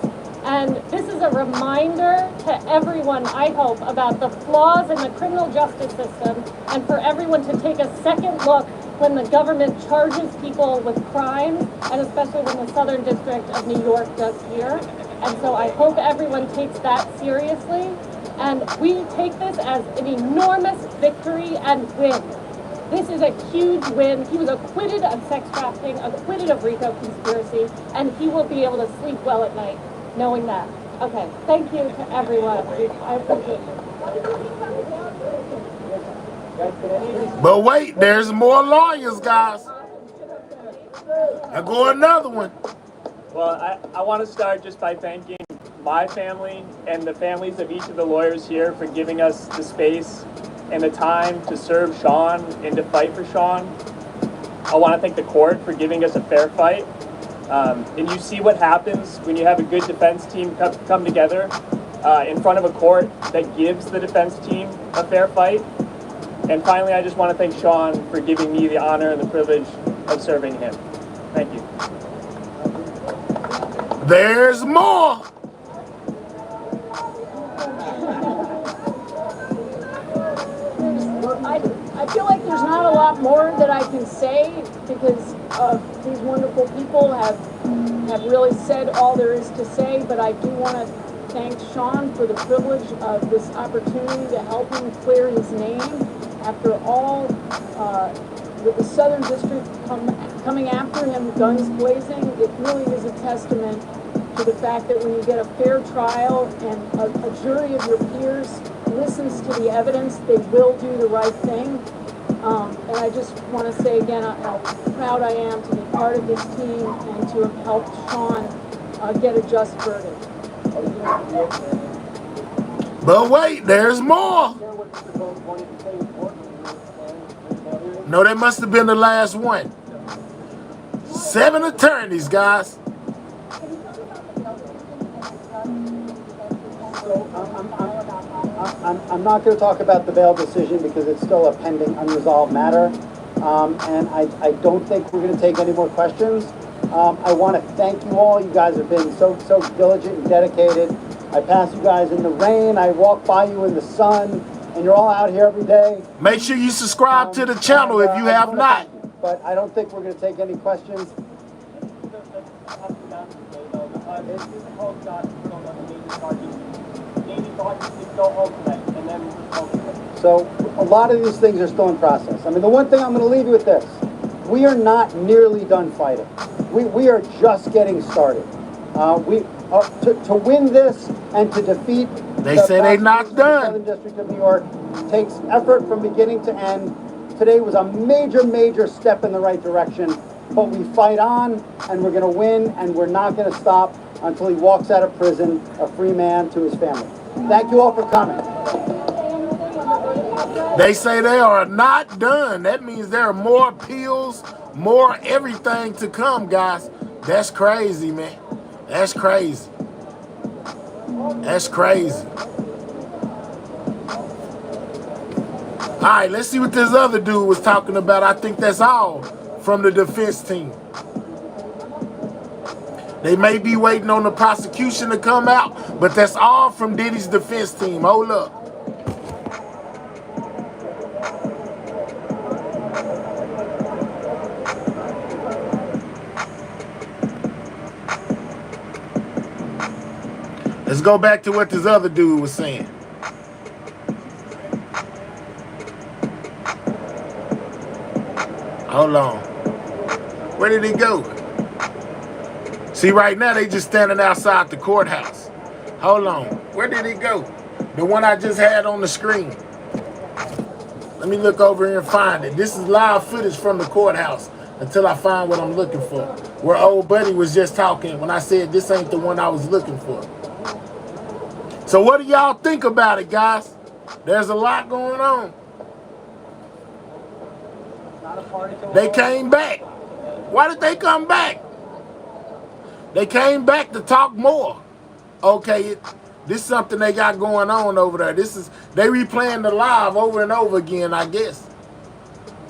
And this is a reminder to everyone, I hope, about the flaws in the criminal justice system, and for everyone to take a second look when the government charges people with crimes, and especially when the Southern District of New York does here. And so I hope everyone takes that seriously. And we take this as an enormous victory and win. This is a huge win. He was acquitted of sex trafficking, acquitted of RICO conspiracy, and he will be able to sleep well at night knowing that. Okay, thank you to everyone. I appreciate it. But wait, there's more lawyers, guys. I go another one. Well, I want to start just by thanking my family and the families of each of the lawyers here for giving us the space and the time to serve Sean and to fight for Sean. I want to thank the court for giving us a fair fight. And you see what happens when you have a good defense team come together in front of a court that gives the defense team a fair fight. And finally, I just want to thank Sean for giving me the honor and the privilege of serving him. Thank you. There's more. I feel like there's not a lot more that I can say because these wonderful people have really said all there is to say, but I do want to thank Sean for the privilege of this opportunity to help him clear his name. After all, with the Southern District coming after him, guns blazing, it really is a testament to the fact that when you get a fair trial and a jury of your peers listens to the evidence, they will do the right thing. And I just want to say again how proud I am to be part of this team and to have helped Sean get a just verdict. But wait, there's more. No, that must have been the last one. 7 attorneys, guys. I'm not going to talk about the bail decision because it's still a pending unresolved matter. And I don't think we're going to take any more questions. I want to thank you all. You guys have been so diligent and dedicated. I pass you guys in the rain. I walk by you in the sun, and you're all out here every day. Make sure you subscribe to the channel if you have not. But I don't think we're going to take any questions. So a lot of these things are still in process. I mean, the one thing I'm going to leave you with this. We are not nearly done fighting. We are just getting started. To win this and to defeat they say they not done. Southern District of New York takes effort from beginning to end. Today was a major step in the right direction, but we fight on and we're going to win, and we're not going to stop until he walks out of prison a free man to his family. Thank you all for coming. They say they are not done. That means there are more appeals, more everything to come, guys. That's crazy, man. That's crazy. That's crazy. All right, let's see what this other dude was talking about. I think that's all from the defense team. They may be waiting on the prosecution to come out, but that's all from Diddy's defense team. Hold up. Let's go back to what this other dude was saying. Hold on. Where did he go? See, right now they just standing outside the courthouse. Hold on. Where did he go? The one I just had on the screen. Let me look over here and find it. This is live footage from the courthouse until I find what I'm looking for. Where old buddy was just talking when I said this ain't the one I was looking for. So what do y'all think about it, guys? There's a lot going on. They came back. Why did they come back? They came back to talk more. Okay, this is something they got going on over there. They replaying the live over and over again, I guess.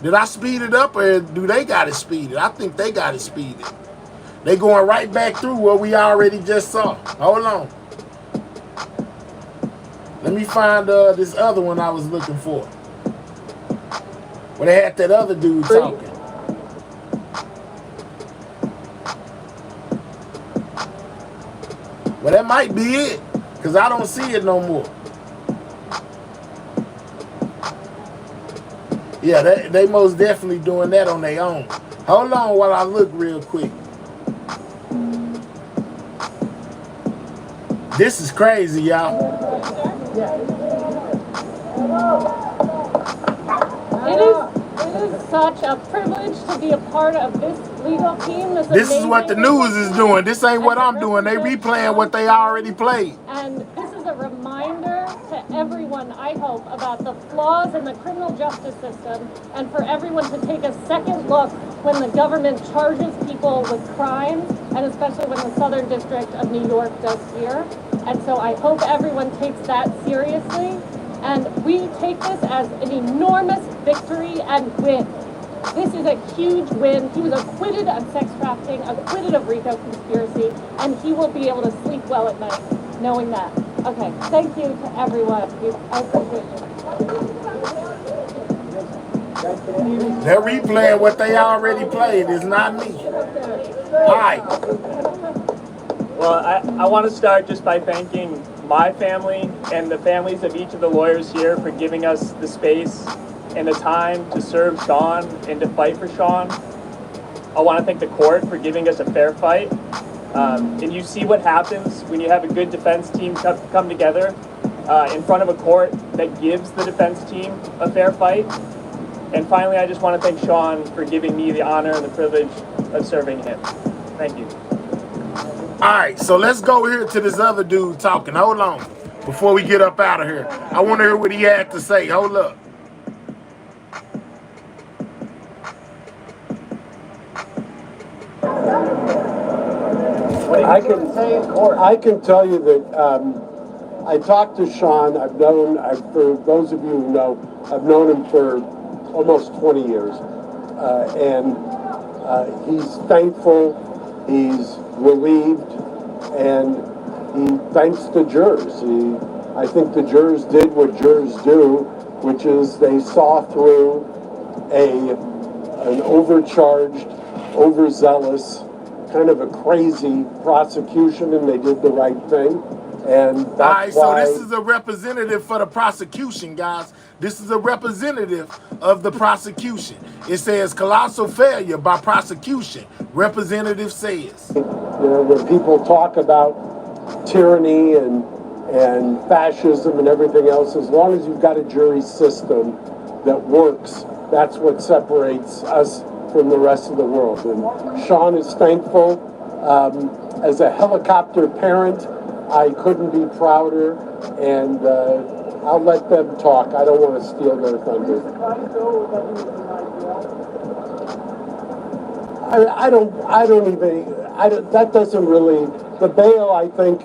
Did I speed it up or do they got it speeded? I think they got it speeded. They going right back through what we already just saw. Hold on. Let me find this other one I was looking for. Where they had that other dude talking. Well, that might be it, because I don't see it no more. Yeah, they most definitely doing that on their own. Hold on while I look real quick. This is crazy, y'all. It is such a privilege to be a part of this legal team. This is what the news is doing. This ain't what I'm doing. They replaying what they already played. And this is a reminder to everyone, I hope, about the flaws in the criminal justice system, and for everyone to take a second look when the government charges people with crimes, and especially when the Southern District of New York does here. And so I hope everyone takes that seriously. And we take this as an enormous victory and win. This is a huge win. He was acquitted of sex trafficking, acquitted of RICO conspiracy, and he will be able to sleep well at night knowing that. Okay, thank you to everyone. I appreciate it. They're replaying what they already played. It's not me. Hi. Well, I want to start just by thanking my family and the families of each of the lawyers here for giving us the space and the time to serve Sean and to fight for Sean. I want to thank the court for giving us a fair fight. And you see what happens when you have a good defense team come together in front of a court that gives the defense team a fair fight. And finally, I just want to thank Sean for giving me the honor and the privilege of serving him. Thank you. All right, so let's go here to this other dude talking. Hold on. Before we get up out of here, I want to hear what he had to say. Hold up. I can tell you that I talked to Sean. For those of you who know, I've known him for almost 20 years. And he's thankful, he's relieved, and he thanks the jurors. I think the jurors did what jurors do, which is they saw through an overcharged, overzealous, kind of a crazy prosecution, and they did the right thing. And that's so this is a representative for the prosecution, guys. This is a representative of the prosecution. It says colossal failure by prosecution. Representative says. You know, when people talk about tyranny and fascism and everything else, as long as you've got a jury system that works, that's what separates us from the rest of the world. And Sean is thankful. As a helicopter parent, I couldn't be prouder, and I'll let them talk. I don't want to steal their thunder. That doesn't really, the bail, I think,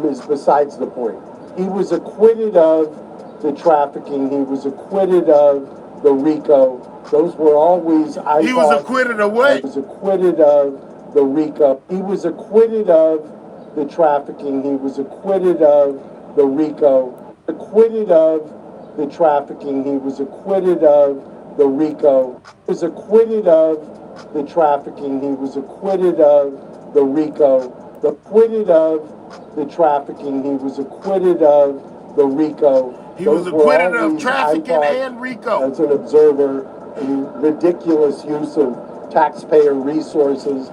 is besides the point. He was acquitted of the trafficking. He was acquitted of the RICO. Those were always, He was acquitted of what? He was acquitted of the RICO. He was acquitted of the trafficking. He was acquitted of the RICO. Acquitted of the trafficking. He was acquitted of the RICO. He was acquitted of the trafficking. He was acquitted of the RICO. Acquitted of the trafficking. He was acquitted of the RICO. He was acquitted of trafficking and RICO. As an observer, in ridiculous use of taxpayer resources.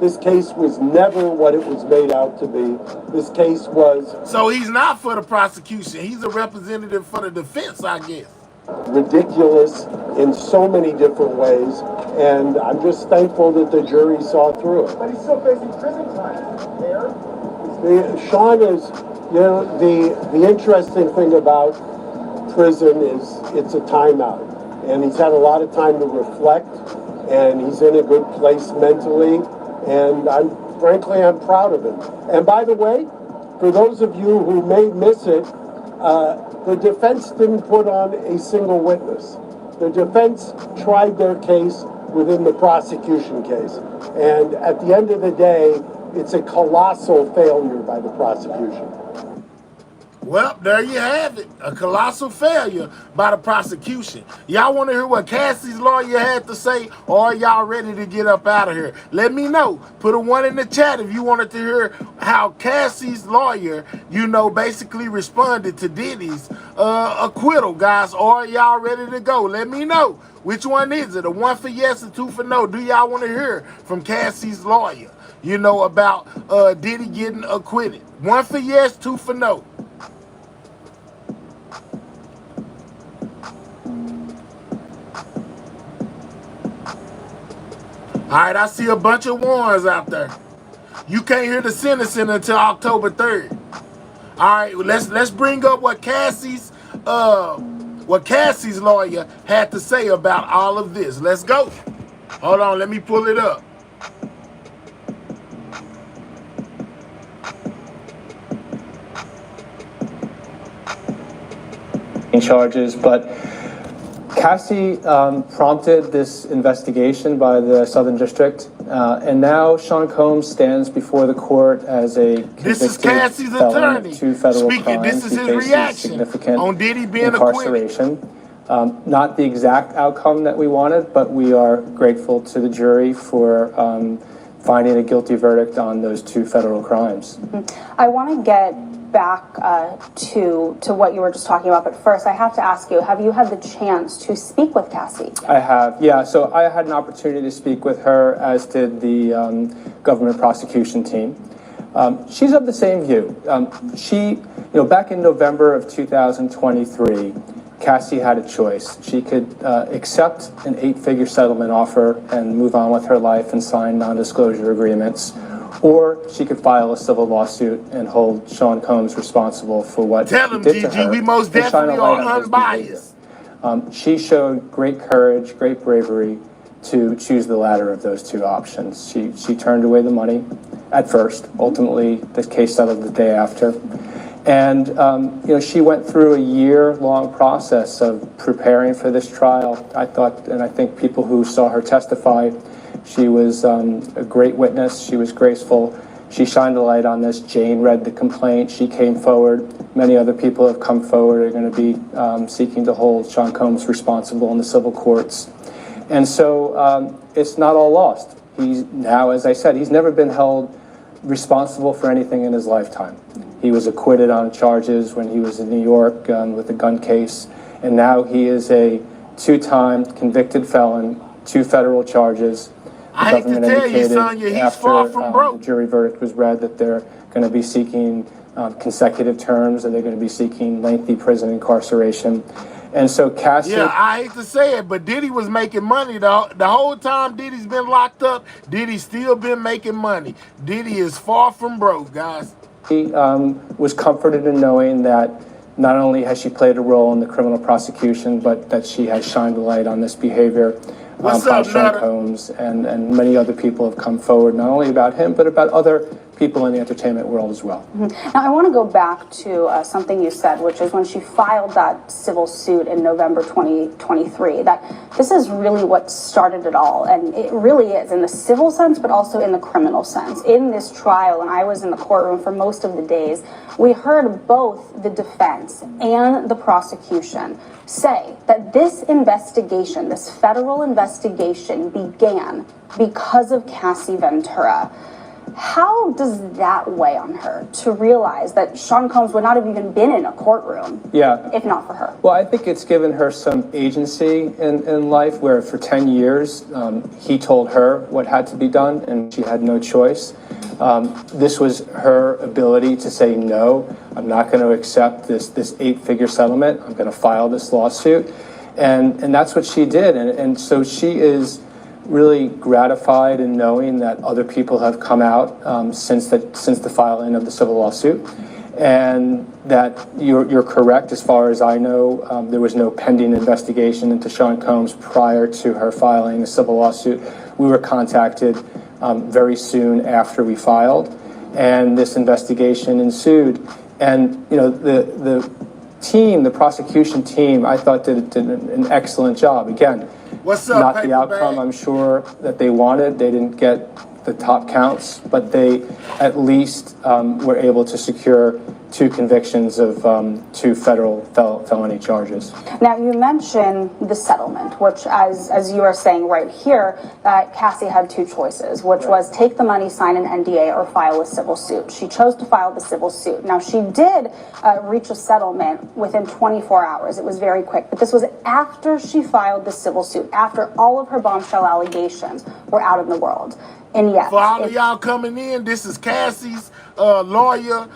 This case was never what it was made out to be. This case was... So he's not for the prosecution. He's a representative for the defense, I guess. Ridiculous in so many different ways, and I'm just thankful that the jury saw through it. But he's still facing prison time. Sean is, you know, the interesting thing about prison is it's a timeout, and he's had a lot of time to reflect, and he's in a good place mentally, and I'm proud of him. And by the way, for those of you who may miss it, the defense didn't put on a single witness. The defense tried their case within the prosecution case. And at the end of the day, it's a colossal failure by the prosecution. Well, there you have it. A colossal failure by the prosecution. Y'all want to hear what Cassie's lawyer had to say, or are y'all ready to get up out of here? Let me know. Put a 1 in the chat if you wanted to hear how Cassie's lawyer, you know, basically responded to Diddy's acquittal, guys. Or are y'all ready to go? Let me know. Which one is it? A 1 for yes and 2 for no? Do y'all want to hear from Cassie's lawyer, you know, about Diddy getting acquitted? 1 for yes, 2 for no. All right, I see a bunch of ones out there. You can't hear the sentencing until October 3rd. All right, let's bring up what Cassie's lawyer had to say about all of this. Let's go. Hold on, let me pull it up. Charges, but Cassie prompted this investigation by the Southern District, and now Sean Combs stands before the court as a this is Cassie's attorney 2 federal speaking. crimes. This is He his faces reaction significant on Diddy being incarceration. Not the exact outcome that we wanted, but we are grateful to the jury for finding a guilty verdict on those 2 federal crimes. I want to get back to what you were just talking about, but first I have to ask you, have you had the chance to speak with Cassie? I have, yeah. So I had an opportunity to speak with her, as did the government prosecution team. She's of the same view. Back in November of 2023, Cassie had a choice. She could accept an 8-figure settlement offer and move on with her life and sign non-disclosure agreements, or she could file a civil lawsuit and hold Sean Combs responsible for what he did to her. We most definitely are unbiased. She showed great courage, great bravery to choose the latter of those 2 options. She turned away the money at first. Ultimately, the case settled the day after. And she went through a year-long process of preparing for this trial. I thought, and I think people who saw her testify, she was a great witness. She was graceful. She shined a light on this. Jane read the complaint. She came forward. Many other people have come forward, are going to be seeking to hold Sean Combs responsible in the civil courts. And so it's not all lost. He's now, as I said, he's never been held responsible for anything in his lifetime. He was acquitted on charges when he was in New York with a gun case, and now he is a two-time convicted felon, 2 federal charges. The I hate to tell you, Sonya, he's far from broke. The jury verdict was read that they're going to be seeking consecutive terms, and they're going to be seeking lengthy prison incarceration. And so Cassie... Yeah, I hate to say it, but Diddy was making money the whole time Diddy's been locked up. Diddy's still been making money. Diddy is far from broke, guys. He was comforted in knowing that not only has she played a role in the criminal prosecution, but that she has shined a light on this behavior by Sean Combs, and many other people have come forward, not only about him, but about other people in the entertainment world as well. Now, I want to go back to something you said, which is when she filed that civil suit in November 2023, that this is really what started it all. And it really is in the civil sense, but also in the criminal sense. In this trial, and I was in the courtroom for most of the days, we heard both the defense and the prosecution say that this investigation, this federal investigation, began because of Cassie Ventura. How does that weigh on her to realize that Sean Combs would not have even been in a courtroom if not for her? Well, I think it's given her some agency in life, where for 10 years he told her what had to be done and she had no choice. This was her ability to say, no, I'm not going to accept this 8-figure settlement. I'm going to file this lawsuit. And that's what she did. And so she is really gratified in knowing that other people have come out since the filing of the civil lawsuit, and that you're correct. As far as I know, there was no pending investigation into Sean Combs prior to her filing the civil lawsuit. We were contacted very soon after we filed, and this investigation ensued. And the team, the prosecution team, I thought did an excellent job. Again, what's up, not the outcome I'm sure that they wanted. They didn't get the top counts, but they at least were able to secure 2 convictions of 2 federal felony charges. Now, you mentioned the settlement, which, as you are saying right here, that Cassie had 2 choices, which was take the money, sign an NDA, or file a civil suit. She chose to file the civil suit. Now, she did reach a settlement within 24 hours. It was very quick, but this was after she filed the civil suit, after all of her bombshell allegations were out in the world. And yes, for all of y'all coming in, this is Cassie's lawyer,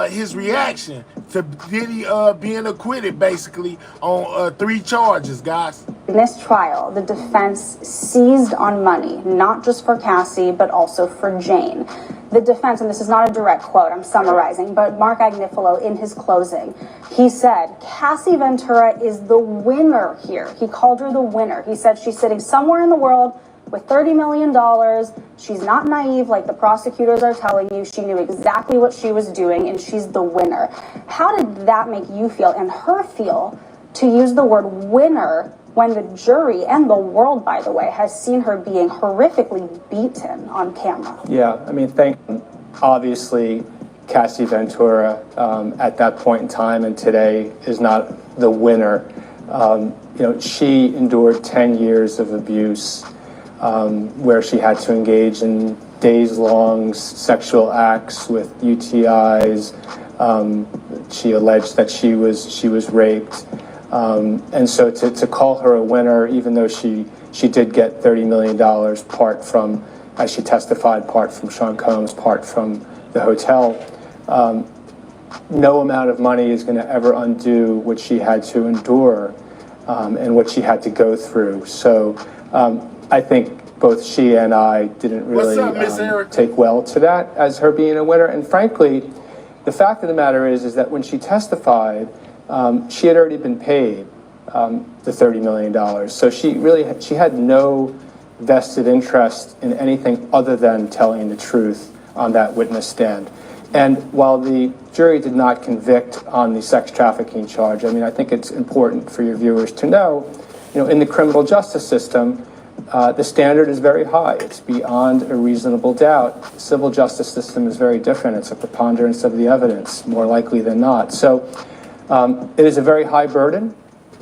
his reaction to Diddy being acquitted, basically, on 3 charges, guys. In this trial, the defense seized on money, not just for Cassie, but also for Jane. The defense, and this is not a direct quote, I'm summarizing, but Mark Agnifilo, in his closing, he said, Cassie Ventura is the winner here. He called her the winner. He said she's sitting somewhere in the world with $30 million. She's not naive like the prosecutors are telling you. She knew exactly what she was doing, and she's the winner. How did that make you feel, and her feel, to use the word winner when the jury and the world, by the way, has seen her being horrifically beaten on camera? Yeah, I mean, obviously, Cassie Ventura at that point in time and today is not the winner. She endured 10 years of abuse, where she had to engage in days-long sexual acts with UTIs. She alleged that she was raped, and so to call her a winner, even though she did get $30 million, part from, as she testified, part from Sean Combs, part from the hotel. No amount of money is going to ever undo what she had to endure and what she had to go through. So I think both she and I didn't really take well to that as her being a winner. And frankly, the fact of the matter is that when she testified, she had already been paid the $30 million. So she had no vested interest in anything other than telling the truth on that witness stand. And while the jury did not convict on the sex trafficking charge, I mean, I think it's important for your viewers to know, in the criminal justice system, the standard is very high. It's beyond a reasonable doubt. The civil justice system is very different. It's a preponderance of the evidence, more likely than not. So it is a very high burden.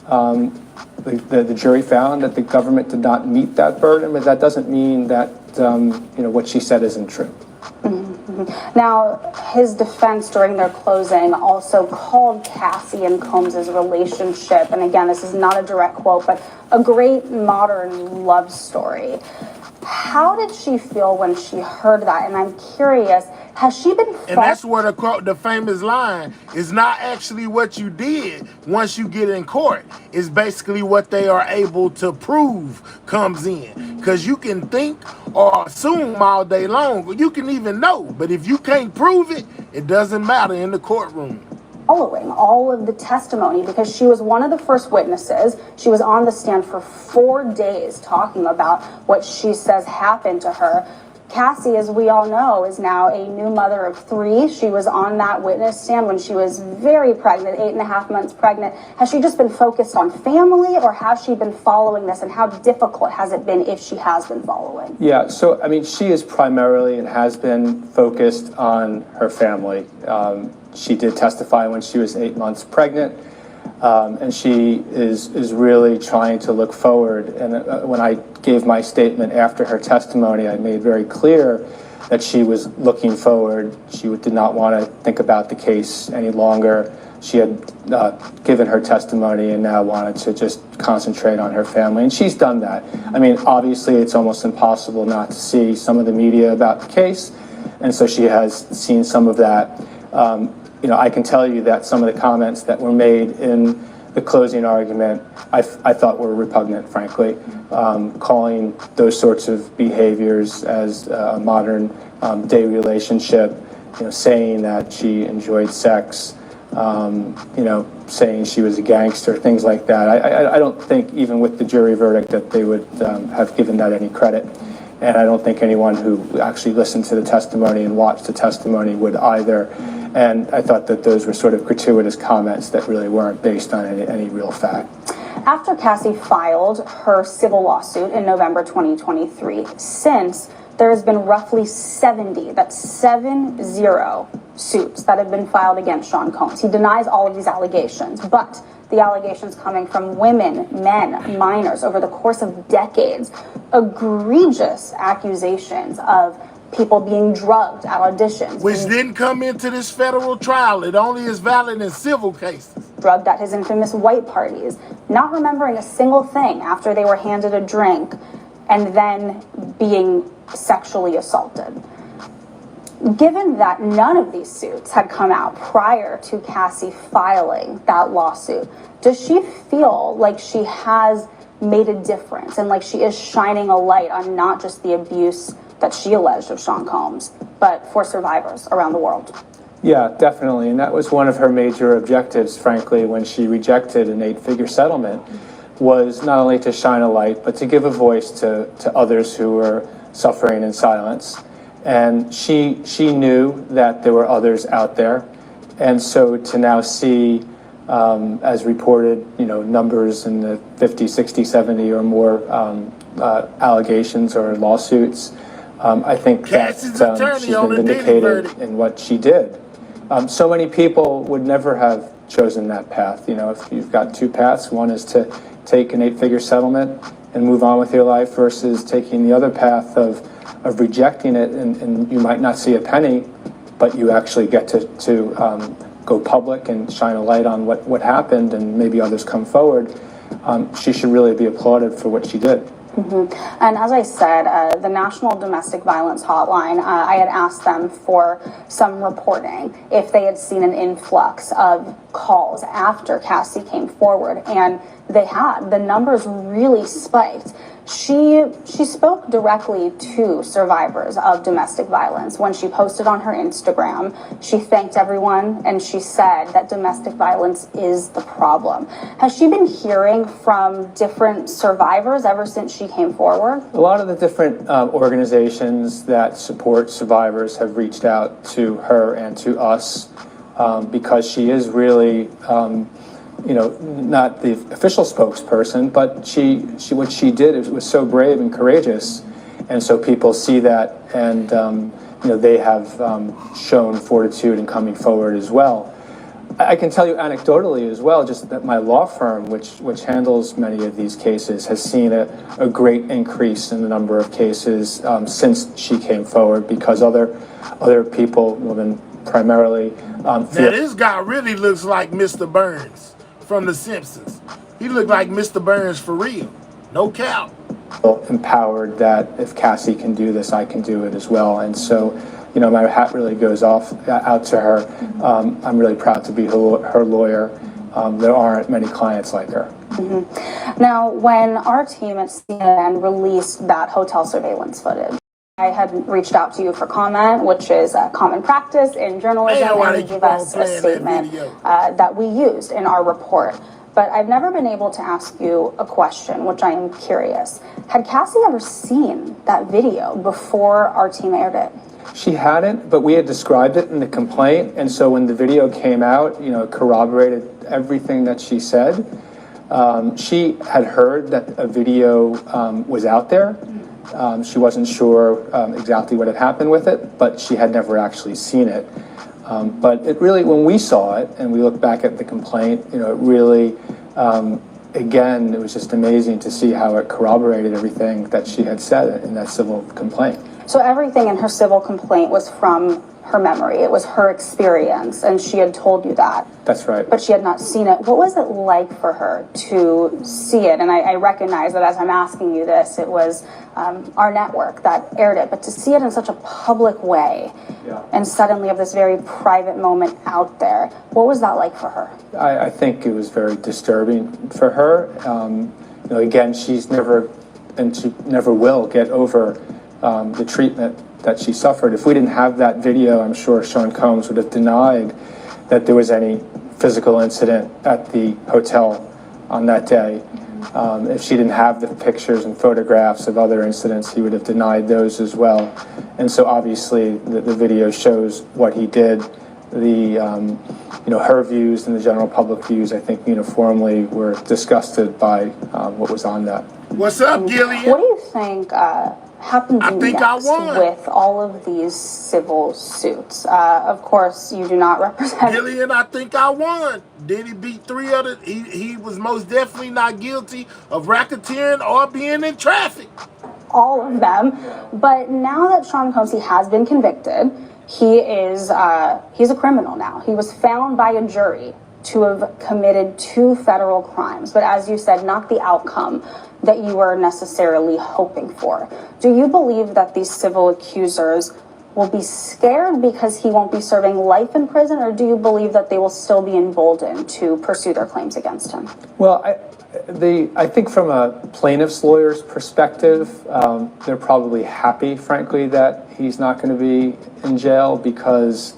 The jury found that the government did not meet that burden, but that doesn't mean that what she said isn't true. Now, his defense during their closing also called Cassie and Combs' relationship, and again, this is not a direct quote, but a great modern love story. How did she feel when she heard that? And I'm curious, has she been... And that's where the quote, the famous line, is not actually what you did once you get in court. It's basically what they are able to prove comes in. Because you can think or assume all day long, or you can even know. But if you can't prove it, it doesn't matter in the courtroom. Following all of the testimony, because she was one of the first witnesses. She was on the stand for 4 days talking about what she says happened to her. Cassie, as we all know, is now a new mother of 3. She was on that witness stand when she was very pregnant, 8.5 months pregnant. Has she just been focused on family, or has she been following this, and how difficult has it been if she has been following? Yeah, so I mean, she is primarily and has been focused on her family. She did testify when she was 8 months pregnant, and she is really trying to look forward. And when I gave my statement after her testimony, I made very clear that she was looking forward. She did not want to think about the case any longer. She had given her testimony and now wanted to just concentrate on her family, and she's done that. I mean, obviously, it's almost impossible not to see some of the media about the case, and so she has seen some of that. I can tell you that some of the comments that were made in the closing argument, I thought were repugnant, frankly, calling those sorts of behaviors as a modern day relationship, saying that she enjoyed sex, saying she was a gangster, things like that. I don't think, even with the jury verdict, that they would have given that any credit. And I don't think anyone who actually listened to the testimony and watched the testimony would either. And I thought that those were sort of gratuitous comments that really weren't based on any real fact. After Cassie filed her civil lawsuit in November 2023, since there has been roughly 70, that's 70 suits that have been filed against Sean Combs. He denies all of these allegations, but the allegations coming from women, men, minors over the course of decades, egregious accusations of people being drugged at auditions. Which didn't come into this federal trial. It only is valid in civil cases. Drugged at his infamous white parties, not remembering a single thing after they were handed a drink, and then being sexually assaulted. Given that none of these suits had come out prior to Cassie filing that lawsuit, does she feel like she has made a difference and like she is shining a light on not just the abuse that she alleged of Sean Combs, but for survivors around the world? Yeah, definitely. And that was one of her major objectives, frankly, when she rejected an 8-figure settlement, was not only to shine a light, but to give a voice to others who were suffering in silence. And she knew that there were others out there. And so to now see, as reported, numbers in the 50, 60, 70 or more allegations or lawsuits, I think that she's been vindicated in what she did. So many people would never have chosen that path. If you've got 2 paths, one is to take an 8-figure settlement and move on with your life versus taking the other path of rejecting it, and you might not see a penny, but you actually get to go public and shine a light on what happened, and maybe others come forward. She should really be applauded for what she did. Mm-hmm. And as I said, the National Domestic Violence Hotline, I had asked them for some reporting if they had seen an influx of calls after Cassie came forward, and they had. The numbers really spiked. She spoke directly to survivors of domestic violence. When she posted on her Instagram, she thanked everyone and she said that domestic violence is the problem. Has she been hearing from different survivors ever since she came forward? A lot of the different organizations that support survivors have reached out to her and to us because she is really not the official spokesperson, but what she did was so brave and courageous, and so people see that, and they have shown fortitude in coming forward as well. I can tell you anecdotally as well, just that my law firm, which handles many of these cases, has seen a great increase in the number of cases since she came forward, because other people, women primarily, Now this guy really looks like Mr. Burns from The Simpsons. He looked like Mr. Burns for real. No cap. empowered that if Cassie can do this, I can do it as well. And so, my hat really goes out to her. I'm really proud to be her lawyer. There aren't many clients like her. Mm-hmm. Now, when our team at CNN released that hotel surveillance footage, I had reached out to you for comment, which is a common practice in journalism, and you gave us a statement that we used in our report. But I've never been able to ask you a question, which I am curious. Had Cassie ever seen that video before our team aired it? She hadn't, but we had described it in the complaint, and so when the video came out, it corroborated everything that she said. She had heard that a video was out there. She wasn't sure exactly what had happened with it, but she had never actually seen it. But it really, when we saw it and we look back at the complaint, it really, again, it was just amazing to see how it corroborated everything that she had said in that civil complaint. So everything in her civil complaint was from her memory. It was her experience, and she had told you that. That's right. But she had not seen it. What was it like for her to see it? And I recognize that as I'm asking you this, it was our network that aired it, but to see it in such a public way, and suddenly have this very private moment out there, what was that like for her? I think it was very disturbing for her. Again, she's never, and she never will get over the treatment that she suffered. If we didn't have that video, I'm sure Sean Combs would have denied that there was any physical incident at the hotel on that day. If she didn't have the pictures and photographs of other incidents, he would have denied those as well. And so obviously the video shows what he did. Her views and the general public views, I think, uniformly were disgusted by what was on that. What's up, Gillian? What do you think happens next with all of these civil suits? Of course, you do not represent... Gillian, I think I won. Did he beat three other? He was most definitely not guilty of racketeering or being in traffic. All of them. But now that Sean Combs, he has been convicted, he's a criminal now. He was found by a jury to have committed 2 federal crimes. But as you said, not the outcome that you were necessarily hoping for. Do you believe that these civil accusers will be scared because he won't be serving life in prison, or do you believe that they will still be emboldened to pursue their claims against him? Well, I think from a plaintiff's lawyer's perspective, they're probably happy, frankly, that he's not going to be in jail because,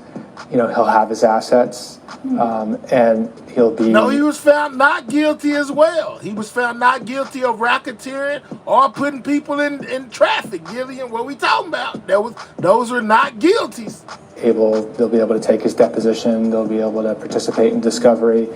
he'll have his assets and he'll be... No, he was found not guilty as well. He was found not guilty of racketeering or putting people in traffic. Gillian, what we talking about? Those were not guilties. They'll be able to take his deposition. They'll be able to participate in discovery.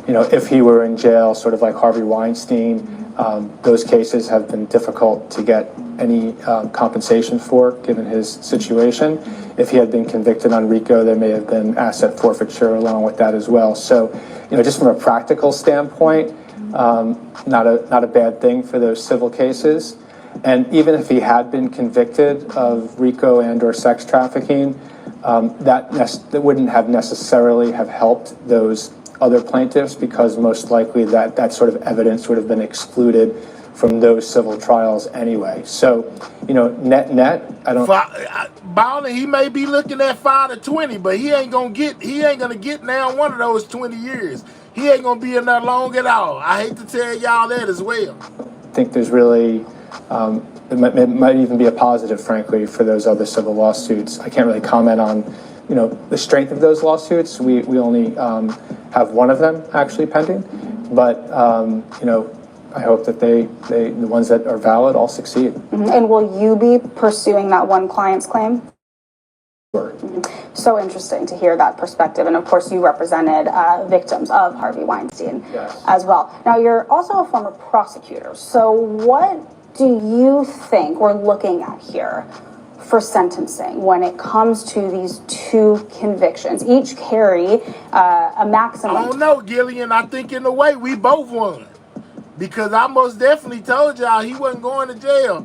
If he were in jail, sort of like Harvey Weinstein, those cases have been difficult to get any compensation for, given his situation. If he had been convicted on RICO, there may have been asset forfeiture along with that as well. So, just from a practical standpoint, not a bad thing for those civil cases. And even if he had been convicted of RICO and or sex trafficking, that wouldn't have necessarily have helped those other plaintiffs, because most likely that sort of evidence would have been excluded from those civil trials anyway. So, net, I don't... Bowden, he may be looking at 5 to 20, but he ain't gonna get now one of those 20 years. He ain't gonna be in there long at all. I hate to tell y'all that as well. I think there's really it might even be a positive, frankly, for those other civil lawsuits. I can't really comment on, the strength of those lawsuits. We only have one of them actually pending, but I hope that the ones that are valid all succeed. Mm-hmm. And will you be pursuing that one client's claim? Sure. So interesting to hear that perspective. And of course, you represented victims of Harvey Weinstein as well. Now, you're also a former prosecutor. So what do you think we're looking at here for sentencing when it comes to these two convictions? Each carry a maximum. I don't know, Gillian. I think in a way we both won. Because I most definitely told y'all he wasn't going to jail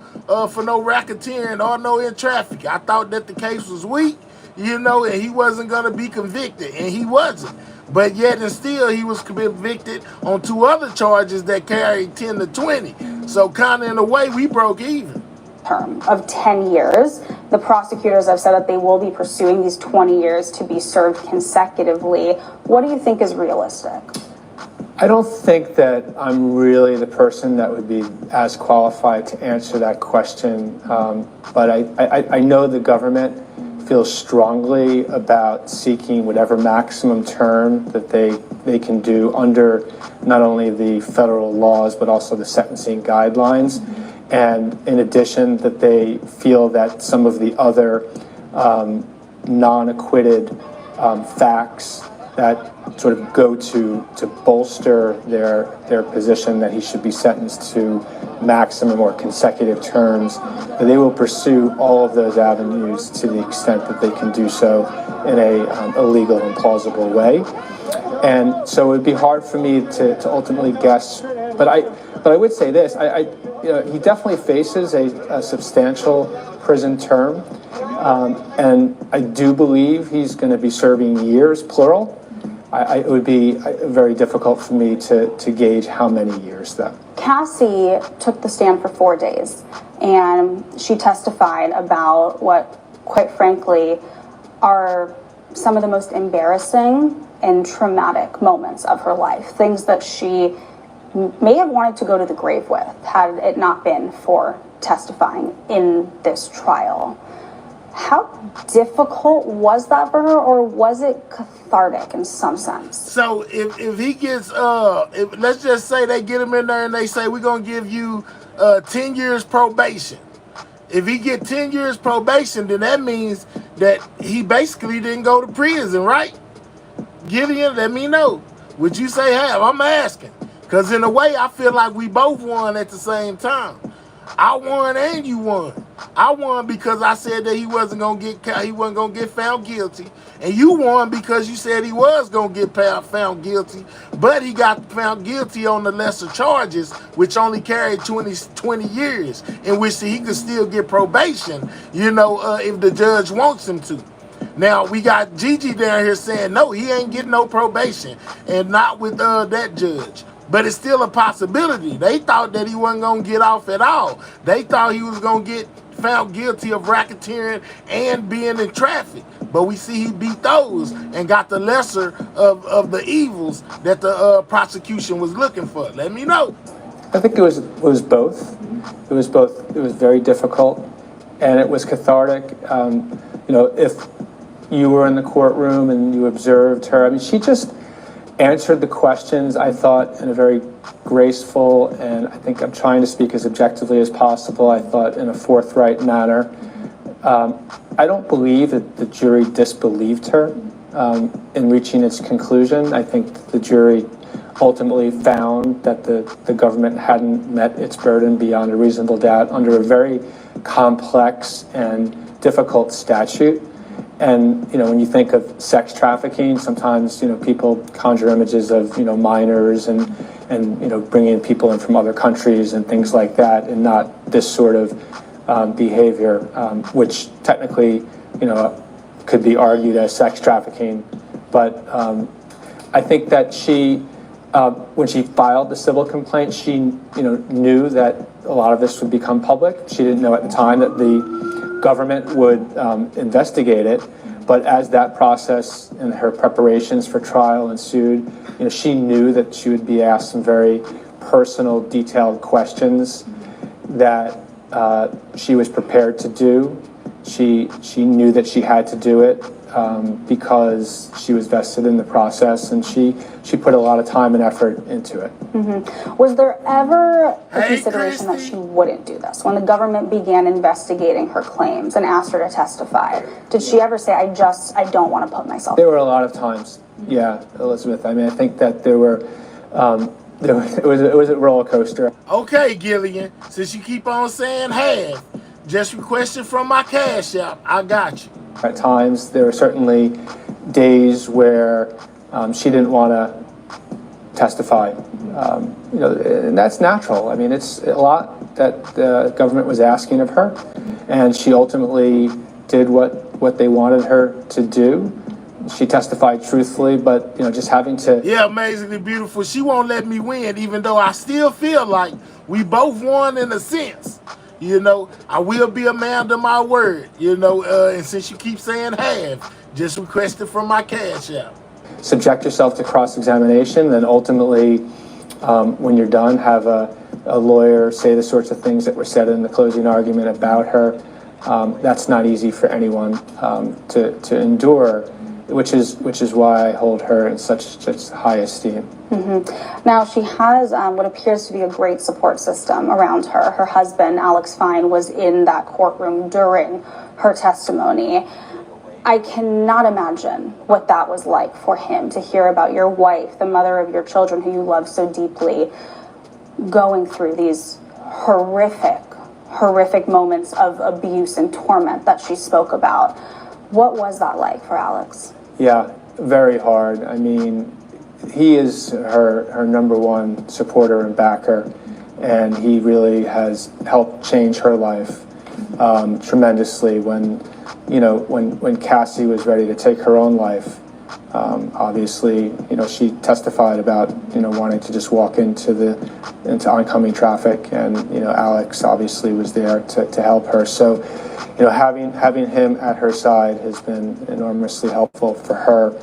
for no racketeering or no in traffic. I thought that the case was weak, and he wasn't going to be convicted, and he wasn't. But yet and still, he was convicted on 2 other charges that carried 10 to 20. So kind of in a way, we broke even. Term of 10 years. The prosecutors have said that they will be pursuing these 20 years to be served consecutively. What do you think is realistic? I don't think that I'm really the person that would be as qualified to answer that question, but I know the government feels strongly about seeking whatever maximum term that they can do under not only the federal laws but also the sentencing guidelines. And in addition, that they feel that some of the other non-acquitted facts that sort of go to bolster their position that he should be sentenced to maximum or consecutive terms, that they will pursue all of those avenues to the extent that they can do so in a legal and plausible way. And so it would be hard for me to ultimately guess, but I would say this: he definitely faces a substantial prison term, and I do believe he's going to be serving years, plural. It would be very difficult for me to gauge how many years, though. Cassie took the stand for 4 days, and she testified about what, quite frankly, are some of the most embarrassing and traumatic moments of her life. Things that she may have wanted to go to the grave with had it not been for testifying in this trial. How difficult was that for her, or was it cathartic in some sense? So if he gets, let's just say they get him in there and they say, we're going to give you 10 years probation. If he get 10 years probation, then that means that he basically didn't go to prison, right? Gideon, let me know. Would you say have? I'm asking. Because in a way, I feel like we both won at the same time. I won and you won. I won because I said that he wasn't gonna get found guilty, and you won because you said he was gonna get found guilty, but he got found guilty on the lesser charges, which only carried 20 years, in which he could still get probation, if the judge wants him to. Now we got Gigi down here saying no, he ain't getting no probation, and not with that judge. But it's still a possibility. They thought that he wasn't going to get off at all. They thought he was going to get found guilty of racketeering and being in traffic. But we see he beat those and got the lesser of the evils that the prosecution was looking for. Let me know. I think it was both. It was both. It was very difficult, and it was cathartic. If you were in the courtroom and you observed her, she just answered the questions, I thought, in a very graceful, and I think I'm trying to speak as objectively as possible, I thought, in a forthright manner. I don't believe that the jury disbelieved her in reaching its conclusion. I think the jury ultimately found that the government hadn't met its burden beyond a reasonable doubt under a very complex and difficult statute. And, when you think of sex trafficking, sometimes, people conjure images of, minors and bringing people in from other countries and things like that, and not this sort of behavior, which technically, could be argued as sex trafficking. But I think that she, when she filed the civil complaint, she, knew that a lot of this would become public. She didn't know at the time that the government would investigate it, but as that process and her preparations for trial ensued, she knew that she would be asked some very personal, detailed questions, that she was prepared to do. She knew that she had to do it because she was vested in the process, and she put a lot of time and effort into it. Was there ever a consideration that she wouldn't do this? When the government began investigating her claims and asked her to testify, did she ever say, I don't want to put myself? There were a lot of times, yeah, Elizabeth. I mean, I think that there were, it was a roller coaster. Okay, Gillian, since you keep on saying half, just requested from my Cash App. I got you. At times, there were certainly days where she didn't want to testify. And that's natural. I mean, it's a lot that the government was asking of her, and she ultimately did what they wanted her to do. She testified truthfully, but just having to. Yeah, amazingly beautiful. She won't let me win, even though I still feel like we both won in a sense. I will be a man to my word. And since you keep saying half, just request it from my Cash App. Subject yourself to cross-examination, then ultimately, when you're done, have a lawyer say the sorts of things that were said in the closing argument about her. That's not easy for anyone to endure, which is why I hold her in such high esteem. Now, she has what appears to be a great support system around her. Her husband, Alex Fine, was in that courtroom during her testimony. I cannot imagine what that was like for him, to hear about your wife, the mother of your children who you love so deeply, going through these horrific moments of abuse and torment that she spoke about. What was that like for Alex? Yeah, very hard. I mean, he is her number one supporter and backer, and he really has helped change her life tremendously. When Cassie was ready to take her own life, obviously, she testified about wanting to just walk into oncoming traffic, and Alex obviously was there to help her. So, having him at her side has been enormously helpful for her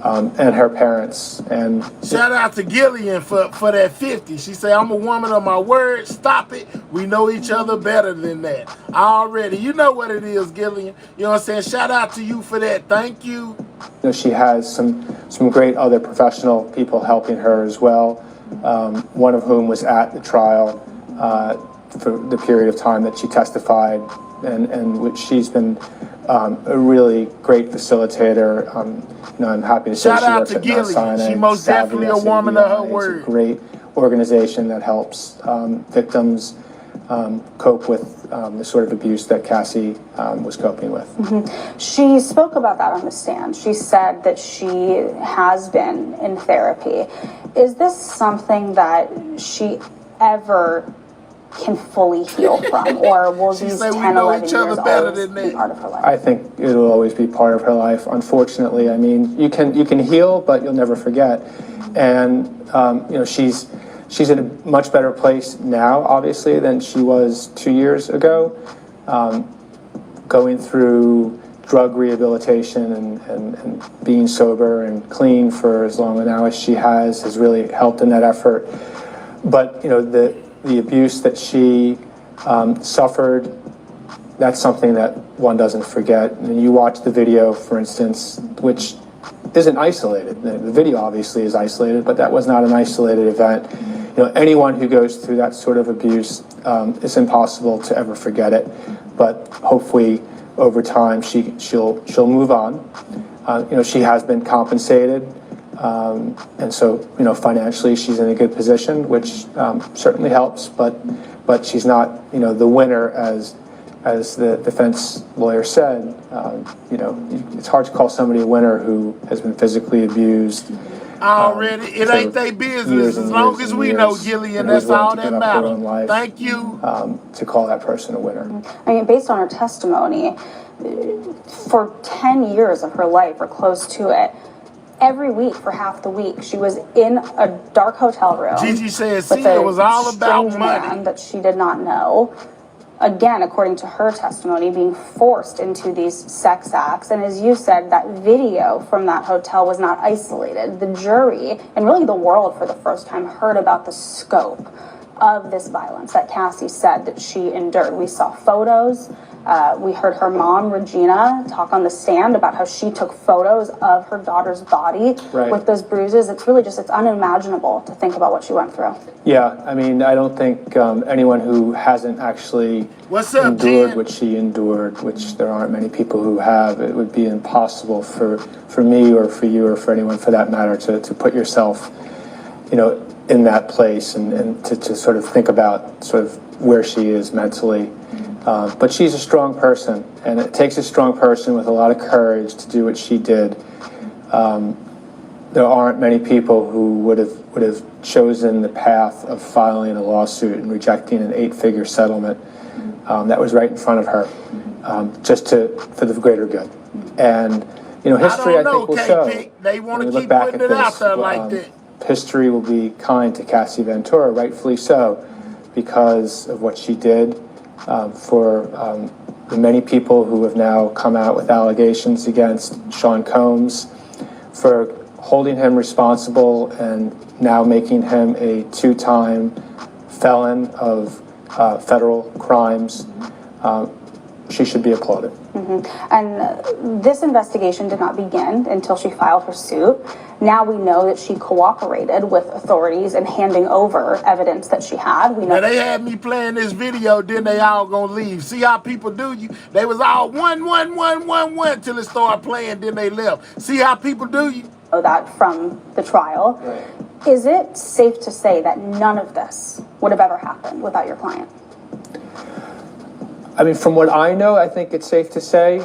and her parents. And shout out to Gillian for that 50. She said, I'm a woman of my word. Stop it. We know each other better than that. Already. You know what it is, Gillian. You know what I'm saying? Shout out to you for that. Thank you. She has some great other professional people helping her as well. One of whom was at the trial for the period of time that she testified, and which she's been a really great facilitator. I'm happy to say shout she out works to at Gillian. She most definitely a woman of her word. It's a great organization that helps victims cope with the sort of abuse that Cassie was coping with. She spoke about that on the stand. She said that she has been in therapy. Is this something that she ever can fully heal from, or will these 10, 11 years always be part of her life? I think it'll always be part of her life, unfortunately. I mean, you can heal, but you'll never forget. And she's in a much better place now, obviously, than she was 2 years ago. Going through drug rehabilitation and being sober and clean for as long now as she has really helped in that effort. But the abuse that she suffered, that's something that one doesn't forget. And you watch the video, for instance, which isn't isolated. The video obviously is isolated, but that was not an isolated event. Anyone who goes through that sort of abuse, it's impossible to ever forget it. But hopefully, over time, she'll move on. She has been compensated. And so, financially, she's in a good position, which certainly helps. But she's not, the winner, as the defense lawyer said. It's hard to call somebody a winner who has been physically abused. Already, it ain't their business. As long as we know, Gillian, that's all that matters. Thank you. To call that person a winner. I mean, based on her testimony, for 10 years of her life or close to it, every week for half the week, she was in a dark hotel room. Gigi said, see, it was all about money. That she did not know. Again, according to her testimony, being forced into these sex acts. And as you said, that video from that hotel was not isolated. The jury, and really the world for the first time, heard about the scope of this violence that Cassie said that she endured. We saw photos. We heard her mom, Regina, talk on the stand about how she took photos of her daughter's body with those bruises. It's really just, it's unimaginable to think about what she went through. Yeah, I mean, I don't think anyone who hasn't actually endured what she endured, which there aren't many people who have, it would be impossible for me or for you or for anyone for that matter to put yourself, you know, in that place and to sort of think about sort of where she is mentally. But she's a strong person, and it takes a strong person with a lot of courage to do what she did. There aren't many people who would have chosen the path of filing a lawsuit and rejecting an 8-figure settlement that was right in front of her, just for the greater good. And you know, history I think will show. They want to keep back putting it out there like that. History will be kind to Cassie Ventura, rightfully so, because of what she did. For the many people who have now come out with allegations against Sean Combs, for holding him responsible and now making him a 2-time felon of federal crimes. She should be applauded. And this investigation did not begin until she filed her suit. Now we know that she cooperated with authorities in handing over evidence that she had. We know now they had me playing this video, then they all gonna leave. See how people do you? They was all one till it started playing, then they left. See how people do you? Know that from the trial. Is it safe to say that none of this would have ever happened without your client? I mean, from what I know, I think it's safe to say.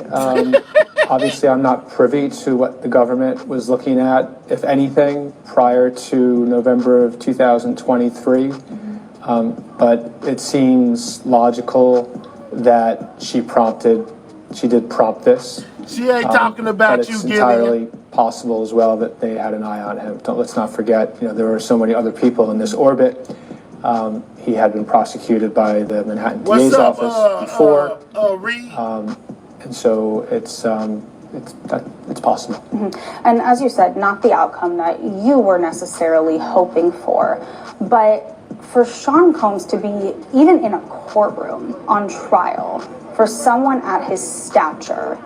Obviously, I'm not privy to what the government was looking at, if anything, prior to November of 2023. But it seems logical that she did prompt this. She ain't talking about but you it's giving entirely possible as well that they had an eye on him. Let's not forget, you know, there were so many other people in this orbit. He had been prosecuted by the Manhattan DA's office before, and so it's possible. And as you said, not the outcome that you were necessarily hoping for, but for Sean Combs to be even in a courtroom on trial for someone at his stature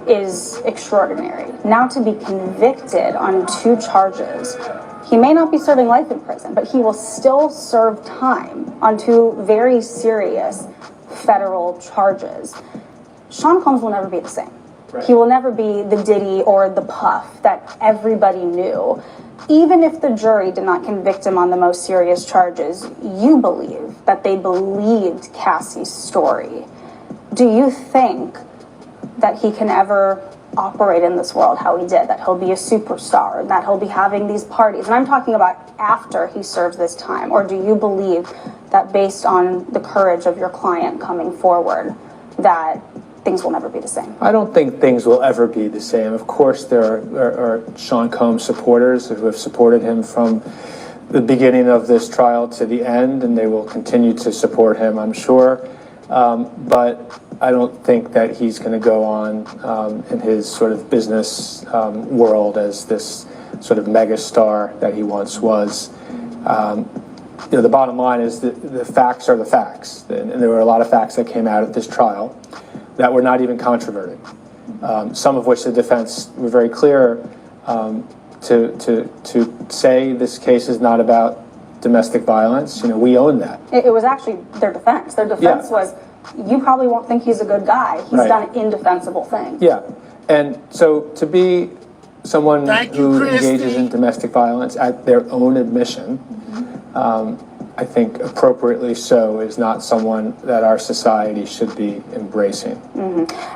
is extraordinary. Now to be convicted on 2 charges. He may not be serving life in prison, but he will still serve time on 2 very serious federal charges. Sean Combs will never be the same. He will never be the Diddy or the Puff that everybody knew. Even if the jury did not convict him on the most serious charges, you believe that they believed Cassie's story. Do you think that he can ever operate in this world how he did, that he'll be a superstar, that he'll be having these parties? And I'm talking about after he serves this time. Or do you believe that based on the courage of your client coming forward, that things will never be the same? I don't think things will ever be the same. Of course, there are Sean Combs supporters who have supported him from the beginning of this trial to the end, and they will continue to support him, I'm sure. But I don't think that he's going to go on in his sort of business world as this sort of megastar that he once was. You know, the bottom line is that the facts are the facts, and there were a lot of facts that came out at this trial that were not even controverted. Some of which the defense were very clear to say this case is not about domestic violence. You know, we own that. It was actually their defense. Their defense was, you probably won't think he's a good guy. He's done indefensible things. Yeah, and so to be someone who engages in domestic violence at their own admission, I think appropriately so, is not someone that our society should be embracing.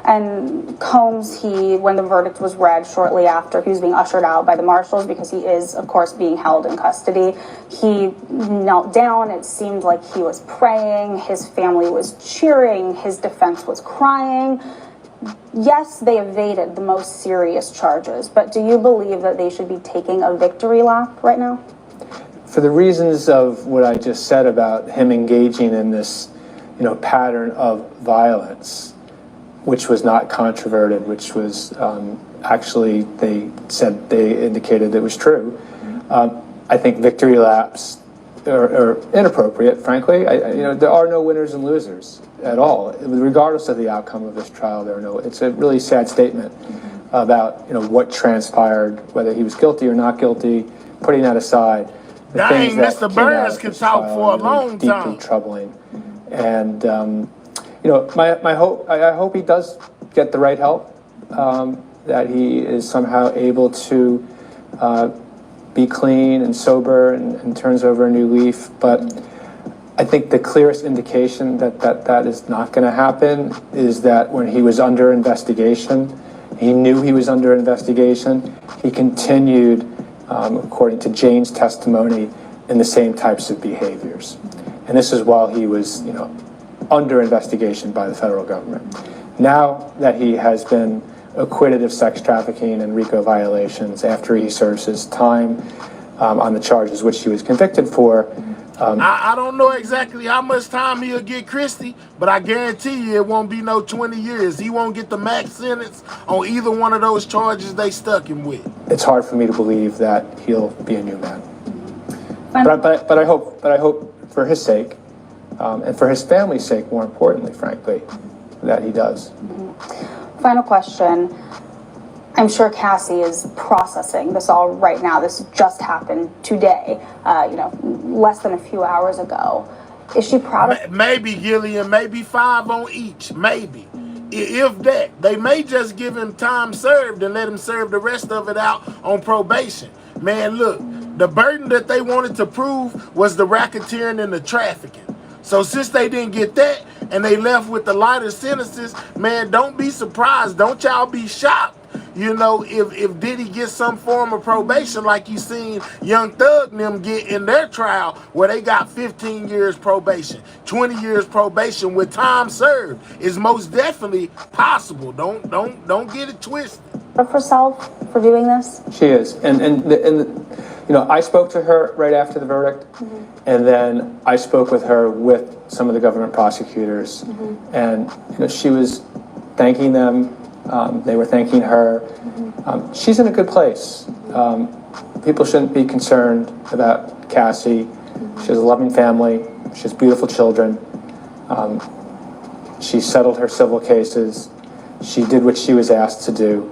And Combs, when the verdict was read shortly after, he was being ushered out by the marshals because he is, of course, being held in custody. He knelt down. It seemed like he was praying. His family was cheering. His defense was crying. Yes, they evaded the most serious charges, but do you believe that they should be taking a victory lap right now? For the reasons of what I just said about him engaging in this, you know, pattern of violence, which was not controverted, which was actually they indicated it was true. I think victory laps are inappropriate, frankly. There are no winners and losers at all, regardless of the outcome of this trial. There are no. It's a really sad statement about what transpired, whether he was guilty or not guilty. Putting that aside, the Dang, things that Mr. came out Burns of can this talk trial for a are really long deeply time. troubling. And my hope. I hope he does get the right help. That he is somehow able to be clean and sober and turns over a new leaf. But I think the clearest indication that is not going to happen is that when he was under investigation, he knew he was under investigation. He continued, according to Jane's testimony, in the same types of behaviors. And this is while he was, under investigation by the federal government. Now that he has been acquitted of sex trafficking and RICO violations after he serves his time on the charges which he was convicted for. I don't know exactly how much time he'll get, Christie, but I guarantee you it won't be no 20 years. He won't get the max sentence on either one of those charges they stuck him with. It's hard for me to believe that he'll be a new man. But I hope for his sake, and for his family's sake, more importantly, frankly, that he does. Final question. I'm sure Cassie is processing this all right now. This just happened today, less than a few hours ago. Is she proud of? Maybe, Gillian, maybe 5 on each, maybe. If that. They may just give him time served and let him serve the rest of it out on probation. Man, look, the burden that they wanted to prove was the racketeering and the trafficking. So since they didn't get that and they left with the lighter sentences, man, don't be surprised. Don't y'all be shocked. If Diddy gets some form of probation like you seen Young Thug and them get in their trial where they got 15 years probation, 20 years probation with time served is most definitely possible. Don't get it twisted. Of herself for doing this? She is, and I spoke to her right after the verdict, and then I spoke with her with some of the government prosecutors, and she was thanking them. They were thanking her. She's in a good place. People shouldn't be concerned about Cassie. She has a loving family. She has beautiful children. She settled her civil cases. She did what she was asked to do.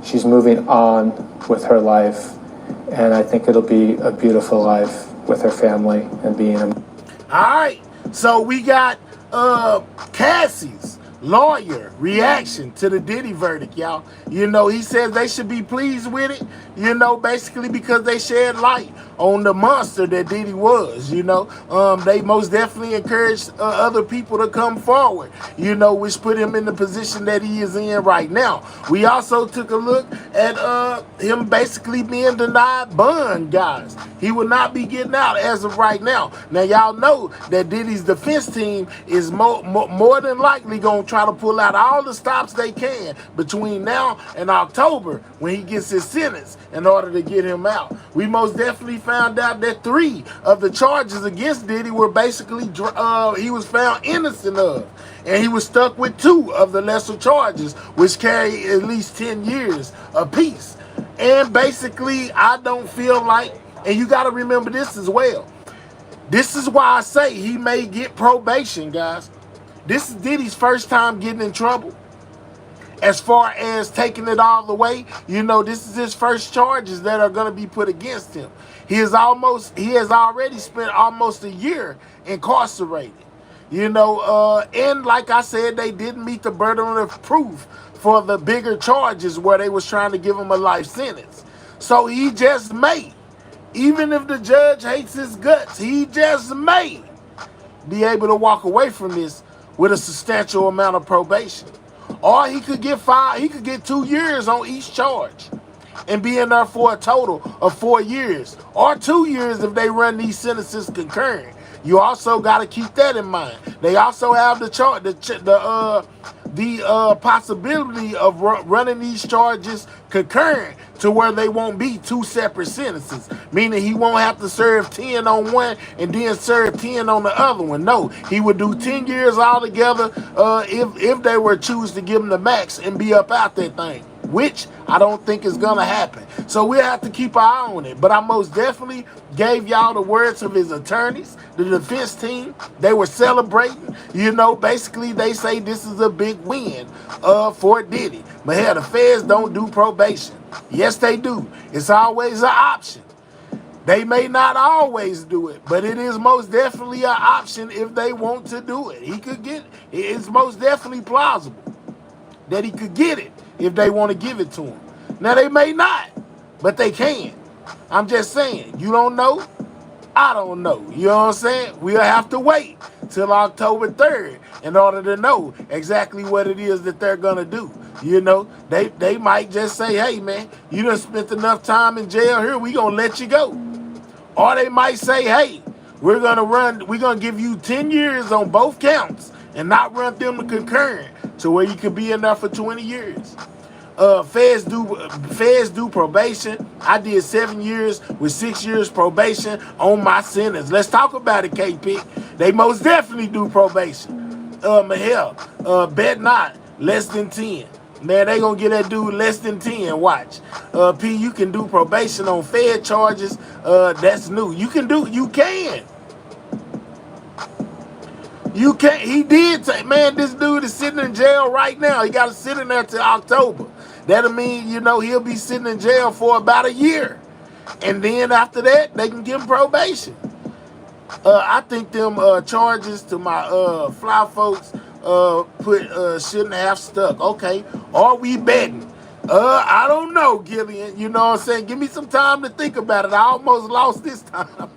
She's moving on with her life, and I think it'll be a beautiful life with her family and being a... All right, so we got Cassie's lawyer reaction to the Diddy verdict, y'all. He says they should be pleased with it, basically because they shed light on the monster that Diddy was, They most definitely encouraged other people to come forward, which put him in the position that he is in right now. We also took a look at him basically being denied bond, guys. He will not be getting out as of right now. Now, y'all know that Diddy's defense team is more than likely going to try to pull out all the stops they can between now and October when he gets his sentence in order to get him out. We most definitely found out that 3 of the charges against Diddy were basically he was found innocent of, and he was stuck with 2 of the lesser charges, which carry at least 10 years apiece. And basically, I don't feel like, and you got to remember this as well, this is why I say he may get probation, guys. This is Diddy's first time getting in trouble. As far as taking it all the way, this is his first charges that are going to be put against him. He has already spent almost a year incarcerated. And like I said, they didn't meet the burden of proof for the bigger charges where they was trying to give him a life sentence. So he just may, even if the judge hates his guts, he just may be able to walk away from this with a substantial amount of probation. Or he could get 5, he could get 2 years on each charge and be in there for a total of 4 years. Or 2 years if they run these sentences concurrent. You also got to keep that in mind. They also have the possibility of running these charges concurrent to where they won't be 2 separate sentences, meaning he won't have to serve 10 on one and then serve 10 on the other one. No, he would do 10 years altogether if they were choose to give him the max and be up out that thing. which I don't think is gonna happen. So we'll have to keep our eye on it. But I most definitely gave y'all the words of his attorneys, the defense team. They were celebrating. You know, basically they say this is a big win for Diddy. But hell, the feds don't do probation. Yes, they do. It's always an option. They may not always do it, but it is most definitely an option if they want to do it. He could get it. It's most definitely plausible that he could get it if they want to give it to him. Now, they may not, but they can. I'm just saying, you don't know, I don't know. You know what I'm saying? We'll have to wait till October 3rd in order to know exactly what it is that they're going to do. You know, they might just say, hey, man, you done spent enough time in jail here, we going to let you go. Or they might say, hey, we're gonna give you 10 years on both counts and not run them to concurrent to where you could be in there for 20 years. Feds do probation. I did 7 years with 6 years probation on my sentence. Let's talk about it, K-Pick. They most definitely do probation. Hell, bet not, less than 10. Man, they gonna get that dude less than 10, watch. P, you can do probation on Fed charges. That's new. You can. You can't. He did say, man, this dude is sitting in jail right now. He got to sit in there till October. That'll mean, you know, he'll be sitting in jail for about a year. And then after that, they can give him probation. I think them charges to my fly folks shouldn't have stuck. Okay, are we betting? I don't know, Gillian. You know what I'm saying? Give me some time to think about it. I almost lost this time.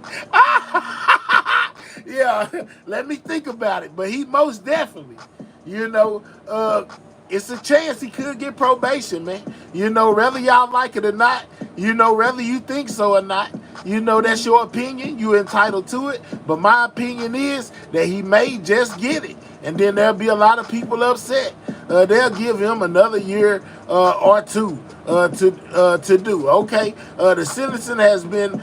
Yeah, let me think about it. But he most definitely, you know, it's a chance he could get probation, man. You know, whether y'all like it or not, you know, whether you think so or not, you know, that's your opinion. You're entitled to it. But my opinion is that he may just get it. And then there'll be a lot of people upset. They'll give him another year or two to do. Okay, the sentencing has been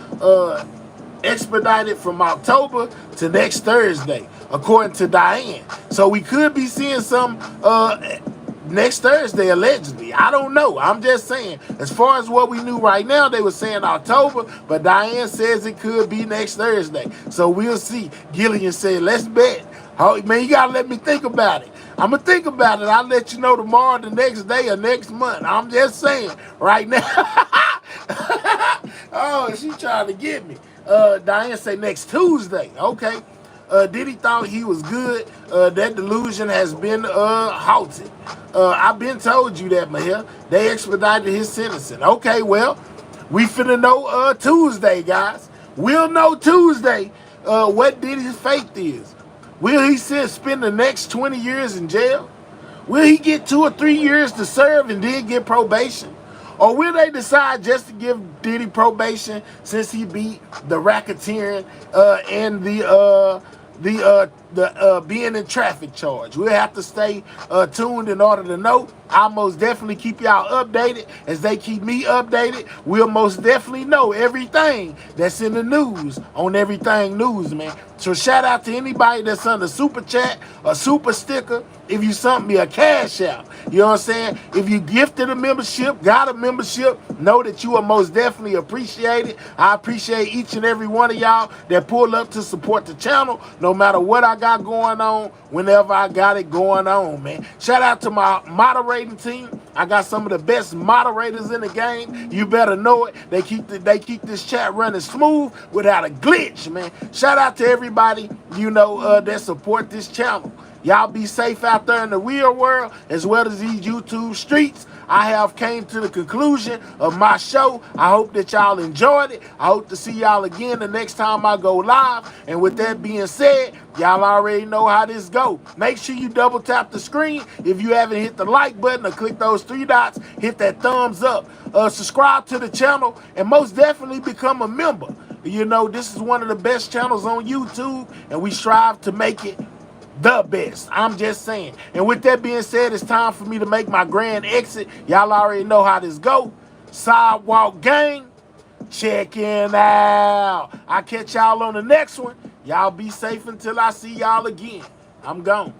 expedited from October to next Thursday, according to Diane. So we could be seeing some next Thursday, allegedly. I don't know. I'm just saying. As far as what we knew right now, they were saying October, but Diane says it could be next Thursday. So we'll see. Gillian said, let's bet. Oh, man, you got to let me think about it. I'm going to think about it. I'll let you know tomorrow, the next day, or next month. I'm just saying right now. Oh, she trying to get me. Diane say next Tuesday. Okay. Diddy thought he was good. That delusion has been halted. I've been told you that, Mahia. They expedited his sentencing. Okay, well, we finna know Tuesday, guys. We'll know Tuesday what Diddy's fate is. Will he spend the next 20 years in jail? Will he get 2 or 3 years to serve and then get probation? Or will they decide just to give Diddy probation since he beat the racketeering and the being in traffic charge? We'll have to stay tuned in order to know. I'll most definitely keep y'all updated as they keep me updated. We'll most definitely know everything that's in the news on Everything News, man. So shout out to anybody that's under super chat or super sticker. If you sent me a cash out, you know what I'm saying? If you gifted a membership, got a membership, know that you are most definitely appreciated. I appreciate each and every one of y'all that pull up to support the channel, no matter what I got going on, whenever I got it going on, man. Shout out to my moderating team. I got some of the best moderators in the game. You better know it. They keep this chat running smooth without a glitch, man. Shout out to everybody, you know, that support this channel. Y'all be safe out there in the real world as well as these YouTube streets. I have came to the conclusion of my show. I hope that y'all enjoyed it. I hope to see y'all again the next time I go live. And with that being said, y'all already know how this go. Make sure you double tap the screen. If you haven't hit the like button or click those 3 dots, hit that thumbs up. Subscribe to the channel and most definitely become a member. You know, this is one of the best channels on YouTube and we strive to make it the best. I'm just saying. And with that being said, it's time for me to make my grand exit. Y'all already know how this go. Sidewalk Gang, checking out. I'll catch y'all on the next one. Y'all be safe until I see y'all again. I'm gone.